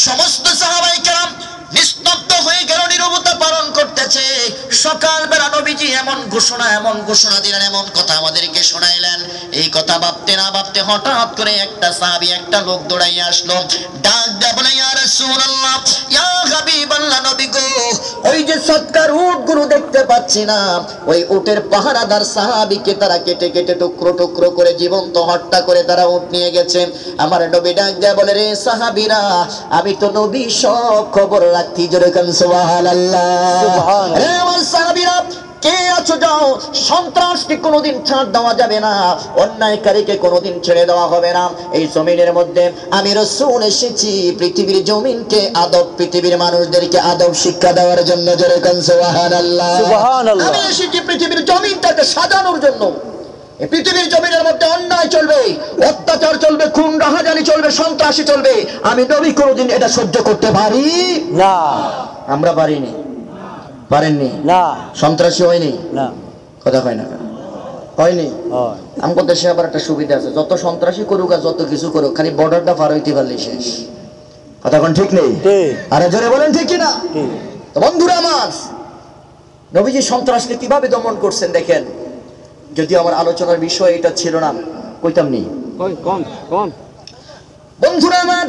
সমস্ত সাহাবায়ে কেরাম নিস্তব্ধ হয়ে গেল, নীরবতা পালন করতেছে। সকালবেলা নবীজি এমন ঘোষণা দিলেন, এমন কথা আমাদেরকে শোনাইলেন। এই কথা ভাবতে না ভাবতে হঠাৎ করে একটা সাহাবী, একটা লোক দৌড়াইয়া আসলো, ডাক দিয়ে বলে, ইয়া রাসূলুল্লাহ, ইয়া হাবিবাল্লাহ, নবী গো, ওই যে সৎকার উটগুলো দেখতে পাচ্ছি না, ওই উটের পাহারাদার সাহাবীকে তারা কেটে কেটে টুকরো টুকরো করে জীবন্ত হত্যা করে তারা উট নিয়ে গেছে। আমার নবী ডাক দিয়ে বলে, রে সাহাবীরা, আমি তো নবী সব খবর রাখি। জোরে কান সুবহানাল্লাহ। রে আমার সাহাবীরা, কে আছো যাও, সন্ত্রাসকে কোনোদিন ছাড় দেওয়া যাবে না, অন্যায়কারীকে কোনোদিন ছেড়ে দেওয়া হবে না। এই জমিনের মধ্যে আমি রাসূল এসেছি পৃথিবীর জমিনকে আদব, পৃথিবীর মানুষদেরকে আদব শিক্ষা দেওয়ার জন্য। জোরে কান সুবহানাল্লাহ। সুবহানাল্লাহ। আমি এসেছি পৃথিবীর জমিনটাকে সাজানোর জন্য। এই পৃথিবীর জমিনের মধ্যে অন্যায় চলবে, অত্যাচার চলবে, খুন রাহাজানি চলবে, সন্ত্রাসী চলবে। আমি নবী কোনোদিন এটা সহ্য করতে পারি না। আমরা পারিনি, পারেননি না, সন্ত্রাসী হয়নি না, কথা হয় না, হয়নি। আমাদের দেশে আবার একটা সুবিধা আছে, যত সন্ত্রাসী করুক আর যত কিছু করুক, খালি বর্ডারটা পার হইতে পারলেই শেষ। কথা কোন ঠিক নেই? আরে জোরে বলেন ঠিক কি না? তো বন্ধুরা আমার, নবীজি সন্ত্রাসকে কিভাবে দমন করছেন দেখেন। যদিও আমার আলোচনার বিষয় এটা ছিল না, কইতাম নি। বন্ধুরা আমার,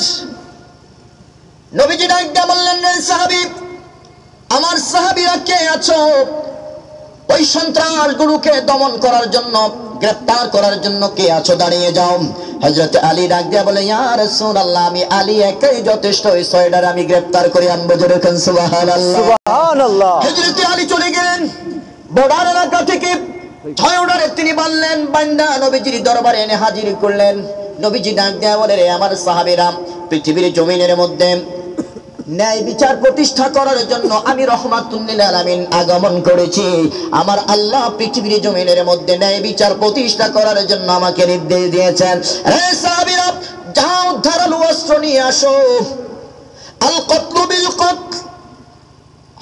নবীজি ডাক দিয়ে বললেন, রে সাহাবী, আমার সাহাবীরা কে আছো? ওই সন্ত্রাসগুলোকে দমন করার জন্য, গ্রেফতার করার জন্য কে আছো? দাঁড়িয়ে যাও। হযরত আলী ডাক দিয়ে বলে, ইয়া রাসূলুল্লাহ, আমি আলী একাই যথেষ্ট, ওই ছয়টার আমি গ্রেফতার করে আনবো। জোরে কান সুবহানাল্লাহ। সুবহানাল্লাহ। হযরত আলী চলে গেলেন বর্ডার এলাকা থেকে, ছয়টারে তিনি বানলেন, বান্দা নবীজির দরবারে এনে হাজির করলেন। নবীজি ডাক দিয়ে বলে, রে আমার সাহাবীরা, পৃথিবীর জমিনের মধ্যে ন্যায় বিচার প্রতিষ্ঠা করার জন্য আমি রহমাতুল লিল আলামিন আগমন করেছি। আমার আল্লাহ পৃথিবীর জমিনের মধ্যে ন্যায় বিচার প্রতিষ্ঠা করার জন্য আমাকে নির্দেশ দিয়েছেন। হে সাহাবীরা, যাও ধারালো অস্ত্র নিয়ে আসো। আল কতলু বিল কতল,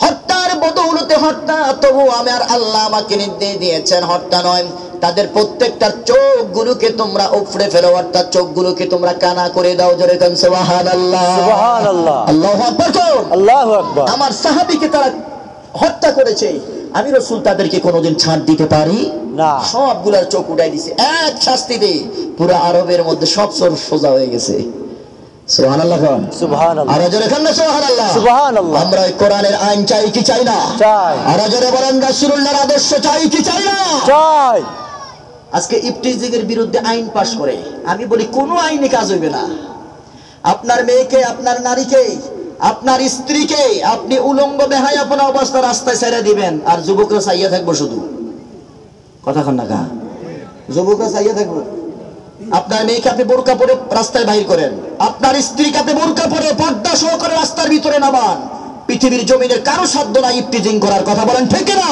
হত্যার বদৌলতে হত্যা, তবু আমার আল্লাহ আমাকে নির্দেশ দিয়েছেন হত্যা নয়, তাদের প্রত্যেকটা চোখগুলোকে তোমরা উপড়ে ফেলো, অর্থাৎ চোখগুলোকে তোমরা কানা করে দাও। জোরে কান সুবহানাল্লাহ। সুবহানাল্লাহ। আল্লাহু আকবার। আল্লাহু আকবার। আমার সাহাবীকে তারা হত্যা করেছে, আমি রাসূল তাদেরকে কোনোদিন ছাড় দিতে পারি না। সবগুলার চোখ উঠাই দিয়েছে এক শাস্তিতে, পুরো আরবের মধ্যে সব সোজা হয়ে গেছে। সুবহানাল্লাহ। সুবহানাল্লাহ। আর জোরে কান সুবহানাল্লাহ। সুবহানাল্লাহ। আমরা কোরআনের আইন চাই কি চাই না? চাই। আর জোরে বলেন, রাসূলুল্লাহর আদর্শ চাই কি চাই না? চাই। আজকে ইফতিজিং এর বিরুদ্ধে আইন পাশ করে, আমি বলি কোনো আইনে কাজ হইবে না। আপনার মেয়েকে, আপনার নারীকে, আপনার স্ত্রীকে আপনি উলঙ্গ বেহায়াপনা অবস্থা রাস্তায় ছেড়ে দিবেন, আর যুবকরা চাইয়া থাকবো শুধু। কথা কন না কা? যুবকরা চাইয়া থাকবো। আপনার মেয়েকে আপনি বোরকা পরে রাস্তায় বাহির করেন, আপনার স্ত্রীকে আপনি বোরকা পরে পর্দা সহকারে রাস্তার ভিতরে নামান, পৃথিবীর জমিনের কারো সাধ্য নাই ইফতিজিং করার। কথা বলেন ঠিক না?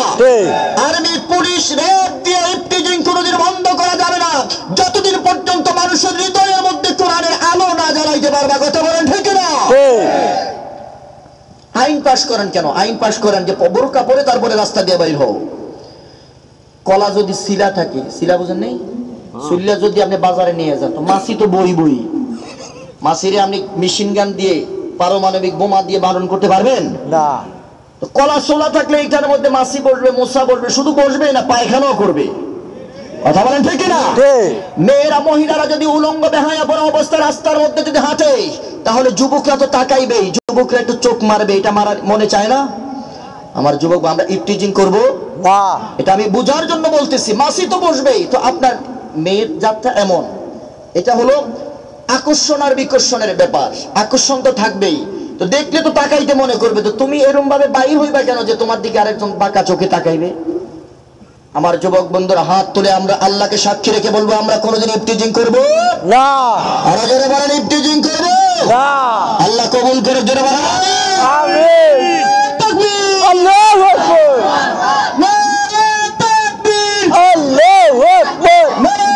আর্মি, পুলিশ, রেড দিয়ে ইফতিজিং কোনোদিন বন্ধ করা যাবে না, যতদিন পর্যন্ত মানুষের হৃদয়ের মধ্যে কোরআনের আলো না পা জ্বালাইতে পারবা, কথা বলেন ঠিক না? আইন পাশ করেন কেন? আইন পাশ করেন যে বোরকা পরে তারপরে রাস্তা দিয়ে বাইর হও। কলা যদি শিলা থাকে, শিলা বুঝেন নেই, শিলা যদি আপনি বাজারে নিয়ে যান তো মাছি তো বই বই, মাছিরে আপনি মেশিন গান দিয়ে পারমাণবিক বোমা দিয়ে বারণ করতে পারবেন না। তো কলা সোলা থাকলে এটার মধ্যে মাছি বসবে, মশা বসবে, শুধু বসবে না পায়খানাও করবে, কথা বলেন ঠিক না? মেয়েরা মহিলারা যদি উলঙ্গ বেহায়া পড়া অবস্থা রাস্তার মধ্যে যদি হাঁটে তাহলে যুবকরা তো তাকাইবেই, যুবকরা একটু চোখ মারবে, এটা মারার মনে চায় না? আমার যুবক আমরা ইফটিজিং করব না, এটা আমি বুঝার জন্য বলতেছি। মাসি তো বসবেই, তো আপনার মেয়ের জাতটা এমন, এটা হলো আকর্ষণ আর বিকর্ষণের ব্যাপার, আকর্ষণ তো থাকবেই, তো দেখলে তো তাকাইতে মনে করবে, তো তুমি এরকম ভাবে বাইর হইবা কেন যে তোমার দিকে আরেকজন বাঁকা চোখে তাকাইবে? আমার যুবক বন্ধুরা হাত তুলে আমরা আল্লাহকে সাক্ষী রেখে বলবো আমরা কোনোদিন ইফটিজিং করব না। আর জোরে বলেন ইফটিজিং করব না। আল্লাহ কবুল করে, জোরে বলেন আমিন। তাকবীর, আল্লাহু আকবার। নারে তাকবীর, আল্লাহু আকবার। নারে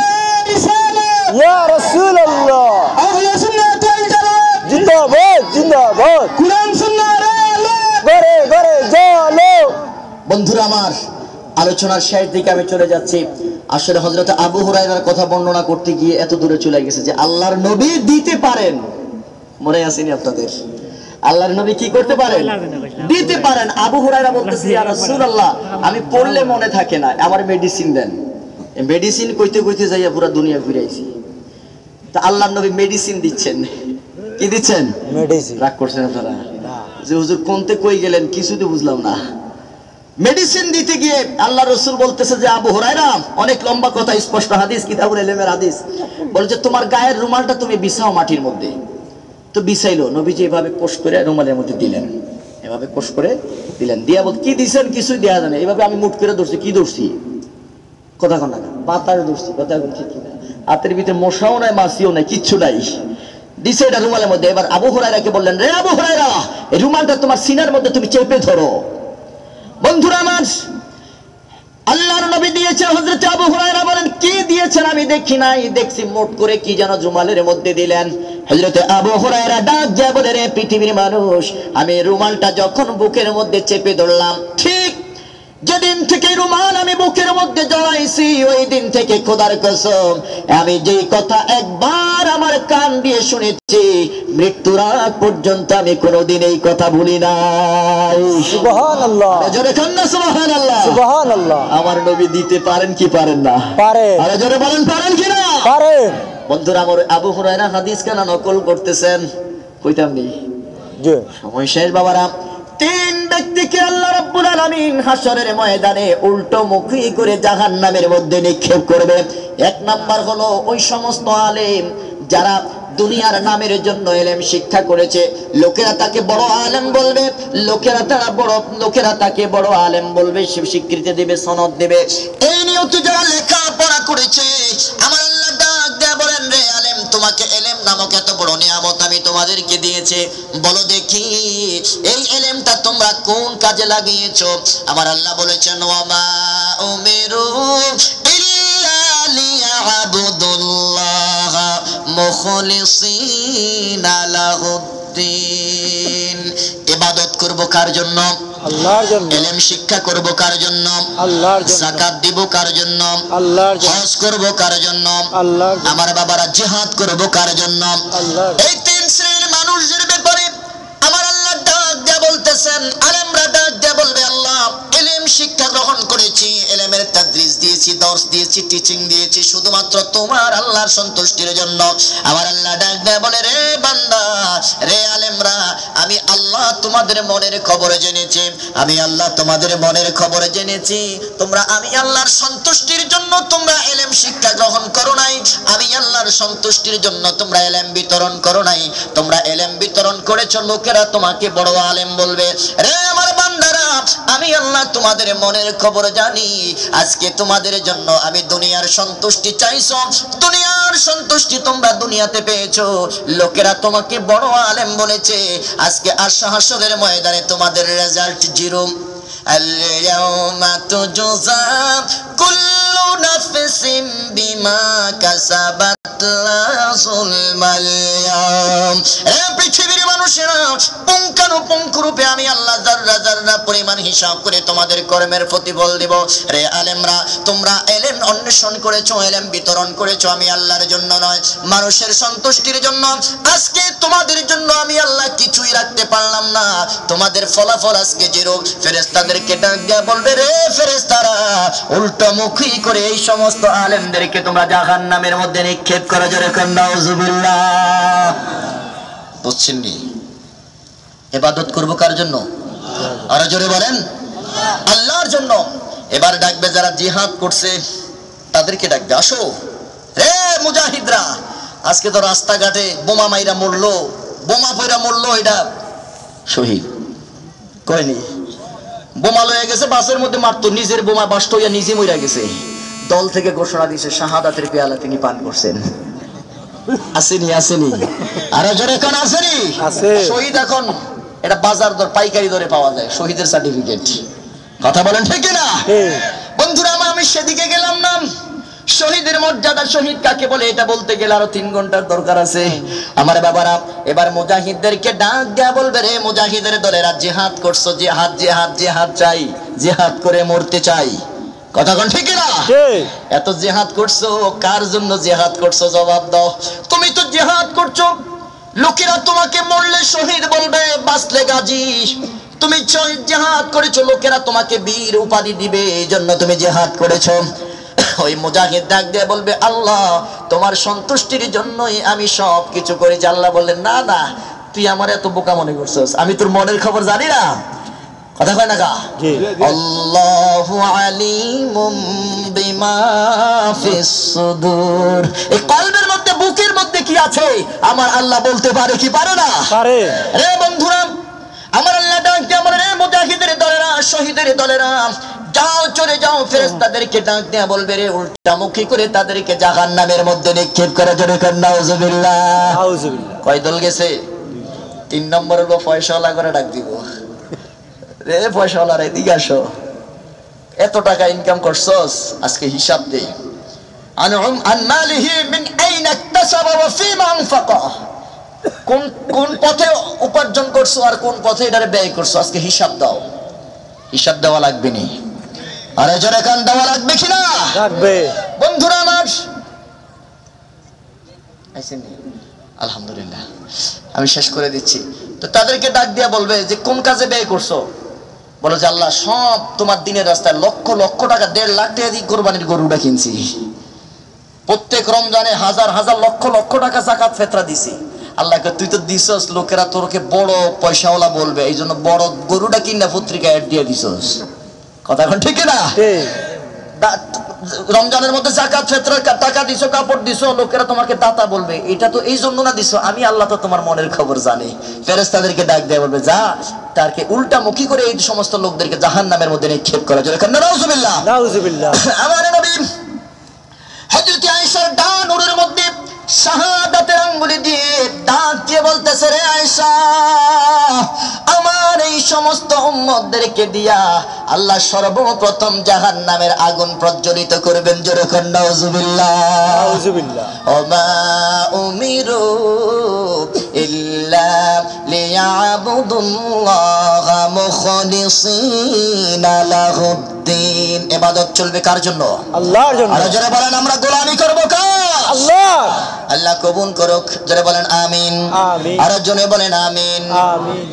রিসালাত, ইয়া রাসূলুল্লাহ। আহলে সুন্নাত ওয়াল জামাত, জিন্দাবাদ জিন্দাবাদ। কুরআন সুন্নাহর আলো। ঘরে ঘরে চলো। বন্ধুরা আমার, আলোচনার শেষ দিকে আমি চলে যাচ্ছি। আসলে হযরত আবু হুরায়রার কথা বর্ণনা করতে গিয়ে এত দূরে চলে গেছে যে আল্লাহর নবী দিতে পারেন, মনে আসেনি আপনাদের? আল্লাহর নবী কি করতে পারেন? দিতে পারেন। আবু হুরায়রা বলতেছে ইয়া রাসূলুল্লাহ আমি পড়লে মনে থাকে না, আমার মেডিসিন দেন। মেডিসিন কইতে কইতে যাইয়া পুরো দুনিয়া ঘুরাইছি। তা আল্লাহর নবী মেডিসিন দিচ্ছেন, কি দিচ্ছেন? মেডিসিন। রাগ করছেন আপনারা যে হুজুর কোনতে কই গেলেন, কিছুই তো বুঝলাম না। মেডিসিন দিতে গিয়ে আল্লাহ রাসূল বলতেছে যে আবু হুরায়রা, অনেক লম্বা কথা, স্পষ্ট হাদিস, কিতাবুল ইলমের হাদিস, বলে যে তোমার গায়ের রুমালটা তুমি বিছাও মাটির মধ্যে। তো বিছাইলো, নবীজি এভাবে কোষ করে রুমালের মধ্যে দিলেন, এভাবে কোষ করে দিলেন, দিয়া বল কি দিছেন? কিছুই দেয়া জানে, এইভাবে আমি মুঠ করে ধরছি, কি ধরছি? কথা কন না, পাতার ধরছি, কথা বলছি কিনা, হাতের ভিতরে মশাও নাই, মাছিও নাই, কিচ্ছু নাই, দিছে এটা রুমালের মধ্যে। এবার আবু হুরায়রাকে বললেন, রে আবু হুরায়রা, এই রুমালটা তোমার সিনার মধ্যে তুমি চেপে ধরো। বন্ধুরা আমার, আল্লাহর নবী দিয়েছেন, হযরত আবু হুরায়রা বলেন কি দিয়েছেন আমি দেখি নাই, দেখছি মোট করে কি যেন রুমালের মধ্যে দিলেন। হযরত আবু হুরায়রা ডাক দিয়ে বলে, রে পৃথিবীর মানুষ, আমি রুমালটা যখন বুকের মধ্যে চেপে ধরলাম, ঠিক যেদিন থেকে রুমাল আমি বুকের মধ্যে জড়াইছি ওই দিন থেকে খোদার কসম আমি যেই কথা একবার আমার কান দিয়ে শুনেছি মৃত্যুর আগ পর্যন্ত আমি কোনোদিন এই কথা ভুলি নাই। সুবহানাল্লাহ। জোরে কান না সুবহানাল্লাহ। সুবহানাল্লাহ। আমার নবী দিতে পারেন কি পারেন না? পারেন। আরে জোরে বলেন পারেন কি না? পারেন। বন্ধুরা আমার, আবু হুরায়রা হাদিস কেন নকল করতেছেন কইতাম নি, জি। সময় শেষ বাবারা। তিন ব্যক্তিকে আল্লাহ রাব্বুল আলামিন হাশরের ময়দানে উল্টো মুখী করে জাহান্নামের মধ্যে নিক্ষেপ করবে। এক নাম্বার হলো ওই সমস্ত আলেম যারা দুনিয়ার নামের জন্য ইলম শিক্ষা করেছে, লোকেরা তাকে বড় আলেম বলবে, লোকেরা তাকে বড় আলেম বলবে, সে স্বীকৃতি দেবে, সনদ দেবে। এই নিয়ত যারা লেখাপড়া করেছে, আমার আল্লাহ ডাক দেয়া বলেন, রে আলেম, তোমাকে ইলম নামক এত বড় নিয়ামত আমি তোমাদেরকে দিয়েছে, বলো দেখি এই ইলমটা তোমরা কোন কাজে লাগিয়েছো? আমার আল্লাহ বলেছেন, ওয়ামা উমিরু ইল্লা লিয়াবুদুল্লাহ মুখলিসিনা লাহুদ্দিন। ইবাদত করব কার জন্য? আল্লাহর জন্য। ইলম শিক্ষা করব কার জন্য? আল্লাহর জন্য। যাকাত দিব কার জন্য? আল্লাহর জন্য। হজ করব কার জন্য? আল্লাহর জন্য। আমার বাবারা জিহাদ করব কার জন্য? আল্লাহর। এই তিন শ্রেণীর মানুষদের ব্যাপারে আমার আল্লাহ ডাক দেয়া বলতেছেন, আলেমরা ডাক দেয়া বলবে, আল্লাহ ইলম শিক্ষা গ্রহণ করেছি, ইলমের তাদরিস দিয়েছি, দর্স দিয়েছি, টিচিং দিয়েছি শুধুমাত্র তোমার আল্লাহর সন্তুষ্টির জন্য। আমার আল্লাহ ডাক দেয়া বলে, রে বান্দা, রে আলেমরা, আমি আল্লাহ তোমাদের মনের খবর জেনেছি, আমি আল্লাহ তোমাদের মনের খবর জেনেছি। তোমরা আমি আল্লাহর সন্তুষ্টির জন্য তোমরা ইলম শিক্ষা গ্রহণ করো নাই, আমি আল্লাহর সন্তুষ্টির জন্য তোমরা ইলম বিতরণ করো নাই। তোমরা ইলম বিতরণ করেছো, লোকেরা তোমাকে বড় আলেম বলবে। রে আমার বান্দারা, আমি আল্লাহ তোমাদের মনের খবর জানি। আজকে তোমাদের জন্য আমি দুনিয়ার সন্তুষ্টি চাইছো, দুনিয়ার সন্তুষ্টি তোমরা দুনিয়াতে পেয়েছো, লোকেরা তোমাকে বড় আলেম বলেছে। আজকে হাসরের ময়দানে তোমাদের রেজাল্ট জিরো। আল-ইয়াওমা তুজজা কুল্লু নাফসিম বিমা কাসাবাত লা যুলমাল ইয়াম। এ পৃথিবীর মানুষেরা, পুঙ্খানুপুঙ্খ রূপে আমি আল্লাহ যাররা যাররা পরিমাণ হিসাব করে তোমাদের কর্মের প্রতিফল দেব। রে আলেমরা, তোমরা এলেম অন্বেষণ করেছো, এলেম বিতরণ করেছো আমি আল্লাহর জন্য নয়, মানুষের সন্তুষ্টির জন্য। আজকে তোমাদের জন্য আমি আল্লাহ কিছুই রাখতে পারলাম না। তোমাদের ফলাফল আজকে জিরো। ফেরেশতাদেরকে ডাক দেয়া বলবে, রে ফেরেশতারা, উল্টামুখী করে এই সমস্ত আলেমদেরকে তোমরা জাহান্নামের মধ্যে নিক্ষেপ করো। জোরে কোন নাউজুবিল্লাহ। বুঝছেন নি? ইবাদত করব কার জন্য? আরো জোরে বলেন, আল্লাহর জন্য। এবার ডাকবে যারা জিহাদ করছে তাদেরকে ডাকবে, আসো রে মুজাহিদরা। আজকে তো রাস্তাঘাটে বোমা মাইরা মরলো, বোমা পয়রা মরলো, এটা শহীদ কয়নি। বোমা লয়ে গেছে বাসের মধ্যে মারতো, নিজের বোমা বাস্ট হইয়া নিজে মইরা গেছে। দল থেকে ঘোষণা দিয়েছে শাহাদাতের পেয়ালা তিনি পান করছেন। আসেনি আসেনি, আরো জোরে কোন আসেনি? শহীদ এখন এটা বাজার দর পাইকারি দরে পাওয়া যায়, শহীদের সার্টিফিকেট। কথা বলেন ঠিক না বন্ধুরা? আমি সেদিকে গেলাম না। শহীদের মর্যাদা, শহীদ কাকে বলে এটা বলতে গেলে আরো 3 ঘন্টার দরকার আছে আমার বাবারা। এবার মুজাহিদদেরকে ডাক দেয়া বলবে, রে মুজাহিদের দলেরা, জিহাদ করছো, জিহাদ জিহাদ জিহাদ চাই, জিহাদ করে মরতে চাই। কথা কোন ঠিক না? এত জিহাদ করছো, কার জন্য জিহাদ করছো জবাব দাও। তুমি তো জিহাদ করছো, লোকেরা তোমাকে মরলে শহীদ বলবে, বাঁচলে গাজী। তুমি জিহাদ করেছো, লোকেরা তোমাকে বীর উপাধি দিবে, এই জন্য তুমি জিহাদ করেছো। ওই মুজাহিদ ডাক দিয়ে বলবে, আল্লাহ তোমার সন্তুষ্টির জন্যই আমি সব কিছু করেছি। আল্লাহ বললেন, না না, তুই আমার এত বোকা মনে করছস, আমি তোর মনের খবর জানি না। কথা কয় না গা? আল্লাহু আলিমুম বিমা ফিস সুদূর। এই কলবের মধ্যে, বুকের মধ্যে কি আছে আমার আল্লাহ বলতে পারে কি পারে না? পারে। রে বন্ধুরা, আমার আল্লাহ ডাক দিয়ে বলে, রে মুজাহিদের দলেরা, শহীদের দলেরা, যাও চলে যাও। ফেরেশতাদেরকে ডাক দেয়া বলবে, রে উল্টামুখী করে তাদেরকে জাহান্নামের মধ্যে নিক্ষেপ করে। জোরে কোন নাউজুবিল্লাহ। নাউজুবিল্লাহ। কয় দল গেছে? 3 নম্বরের পয়সাওয়ালা করে ডাক দিব, রে পয়সাওয়ালারা এদিকে আসো, এত টাকা ইনকাম করছস, আজকে হিসাব দে। আন মালিহি মিন আইনা ইকতাসাবা ওয়া ফিমা আনফাকা। কোন পথে উপার্জন করছো আর কোন পথে এটারে ব্যয় করছো, আজকে হিসাব দাও। হিসাব দেওয়া লাগবে নি? আরে জোরে কান দেওয়া লাগবে কিনা? লাগবে। বন্ধুরা আমার, আলহামদুলিল্লাহ আমি শেষ করে দিচ্ছি। তো তাদেরকে ডাক দিয়া বলবে যে কোন কাজে ব্যয় করছো? বলো যে আল্লাহ সব তোমার দিনের রাস্তায় লক্ষ লক্ষ টাকা, 1.5 লাখ টাকা দিয়ে কোরবানির গরুটা কিনছি। প্রত্যেক রমজানে হাজার হাজার লক্ষ লক্ষ টাকা যাকাত ফিতরা দিছি। আল্লাহকে তুই তো দিছস, লোকেরা তোরকে বড় পয়সাওয়ালা বলবে, এই জন্য বড় গরুটা কিনা পত্রিকা অ্যাড দিয়ে দিছস। কথা এখন ঠিক না? রমজানের মধ্যে যাকাত ফিতরার টাকা দিছো, কাপড় দিছো, লোকেরা তোমাকে দাতা বলবে, এটা তো এই জন্য না দিছো, আমি আল্লাহ তো তোমার মনের খবর জানি। ফেরেশতাদেরকে ডাক দিয়ে বলবে, যা তারকে উল্টামুখী করে এই সমস্ত লোকদেরকে জাহান্নামের মধ্যে নিক্ষেপ করা। জোরে কান্না নাউজুবিল্লাহ। নাউজুবিল্লাহ। আমার নবী হযরত আয়েশার ডান উরুর মধ্যে শাহাদাতের আঙ্গুলি দিয়ে ডাক দিয়ে বলতেছে, রে আয়েশা, আমার এই সমস্ত উম্মতদেরকে দিয়া আল্লাহ সর্বপ্রথম জাহান্নামের আগুন প্রজ্বলিত করবেন। জোরে কোন নাউজুবিল্লাহ। নাউজুবিল্লাহ। ওমা উমিরু ইল্লা লিয়াবুদুল্লাহা মুখলিসিনা লাহুদ্দিন। ইবাদত চলবে কার জন্য? আল্লাহর জন্য। আর যারা বলেন আমরা গোলামি করব কার? আল্লাহ। আল্লাহ কবুল করুক। যারা বলেন আমিন। আমিন। আর জনে বলেন আমিন। আমিন।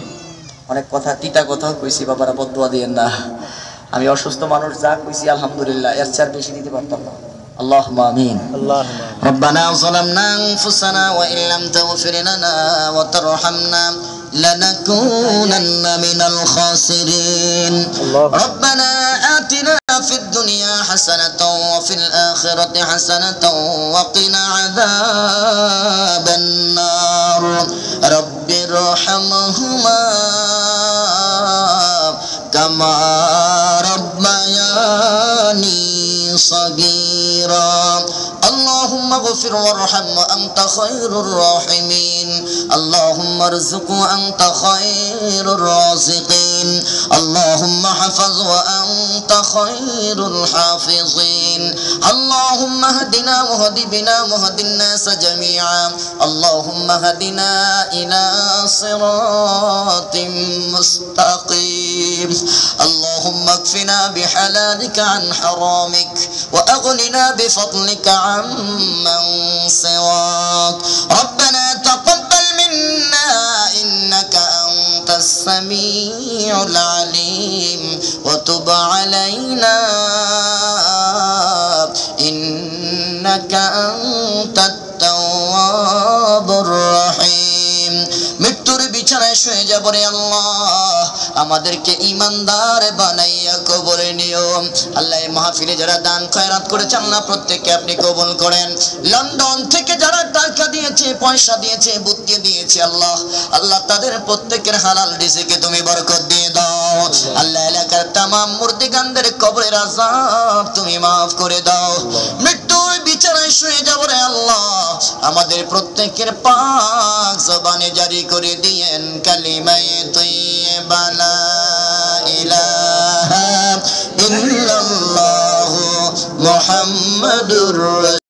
অনেক কথা, তিতা কথা কইছি, বাবারা বদদুয়া দিয়েন না। আমি অসুস্থ মানুষ, যা কইছি আলহামদুলিল্লাহ, এর চেয়ে বেশি দিতে পারতাম না। اللهم آمين. اللهم ربنا ظلمنا أنفسنا وإن لم تغفر لنا وترحمنا لنكونن من الخاسرين. ربنا آتنا في الدنيا حسنة وفي الآخرة حسنة وقنا عذاب النار. رب ارحمهما كما ربياني صغيرا. اللهم اغفر وارحم وأنت خير الراحمين. اللهم ارزق وأنت خير الرازقين. الرحيم اللهم احفظ وأنت خير الحافظين اللهم اهدنا واهد بنا واهد الناس جميعا اللهم اهدنا إلى صراط مستقيم اللهم اكفنا بحلالك عن حرامك وأغننا بفضلك عمن سواك ربنا تقبل منا إنك أنت السميع العليم وتب علينا إنك أنت التواب الرحيم মৃত্যুর বিছানায় শুয়ে যাব রে আল্লাহ আমাদেরকে ঈমানদার বানাইয়া কবরে নিও আল্লাহ এই মাহফিলে যারা দান খয়রাত করেছেন আল্লাহ প্রত্যেককে আপনি কবুল করেন লন্ডন থেকে যারা টাকা দিয়েছে পয়সা দিয়েছে বুদ্ধি দিয়েছে আল্লাহ আল্লাহ তাদের প্রত্যেকের হালাল রিজিকে তুমি বরকত দিয়ে দাও আল্লাহ এলাকার तमाम মুর্দিগানদের কবরের আযাব তুমি maaf করে দাও মৃত্যুর বিছানায় শুয়ে যাব রে আল্লাহ আমাদের প্রত্যেকের পাক জবানে জারি করে দিয়েন কালিমায়ে তয়্যিবা লা ইলাহা ইল্লাল্লাহু মুহাম্মাদুর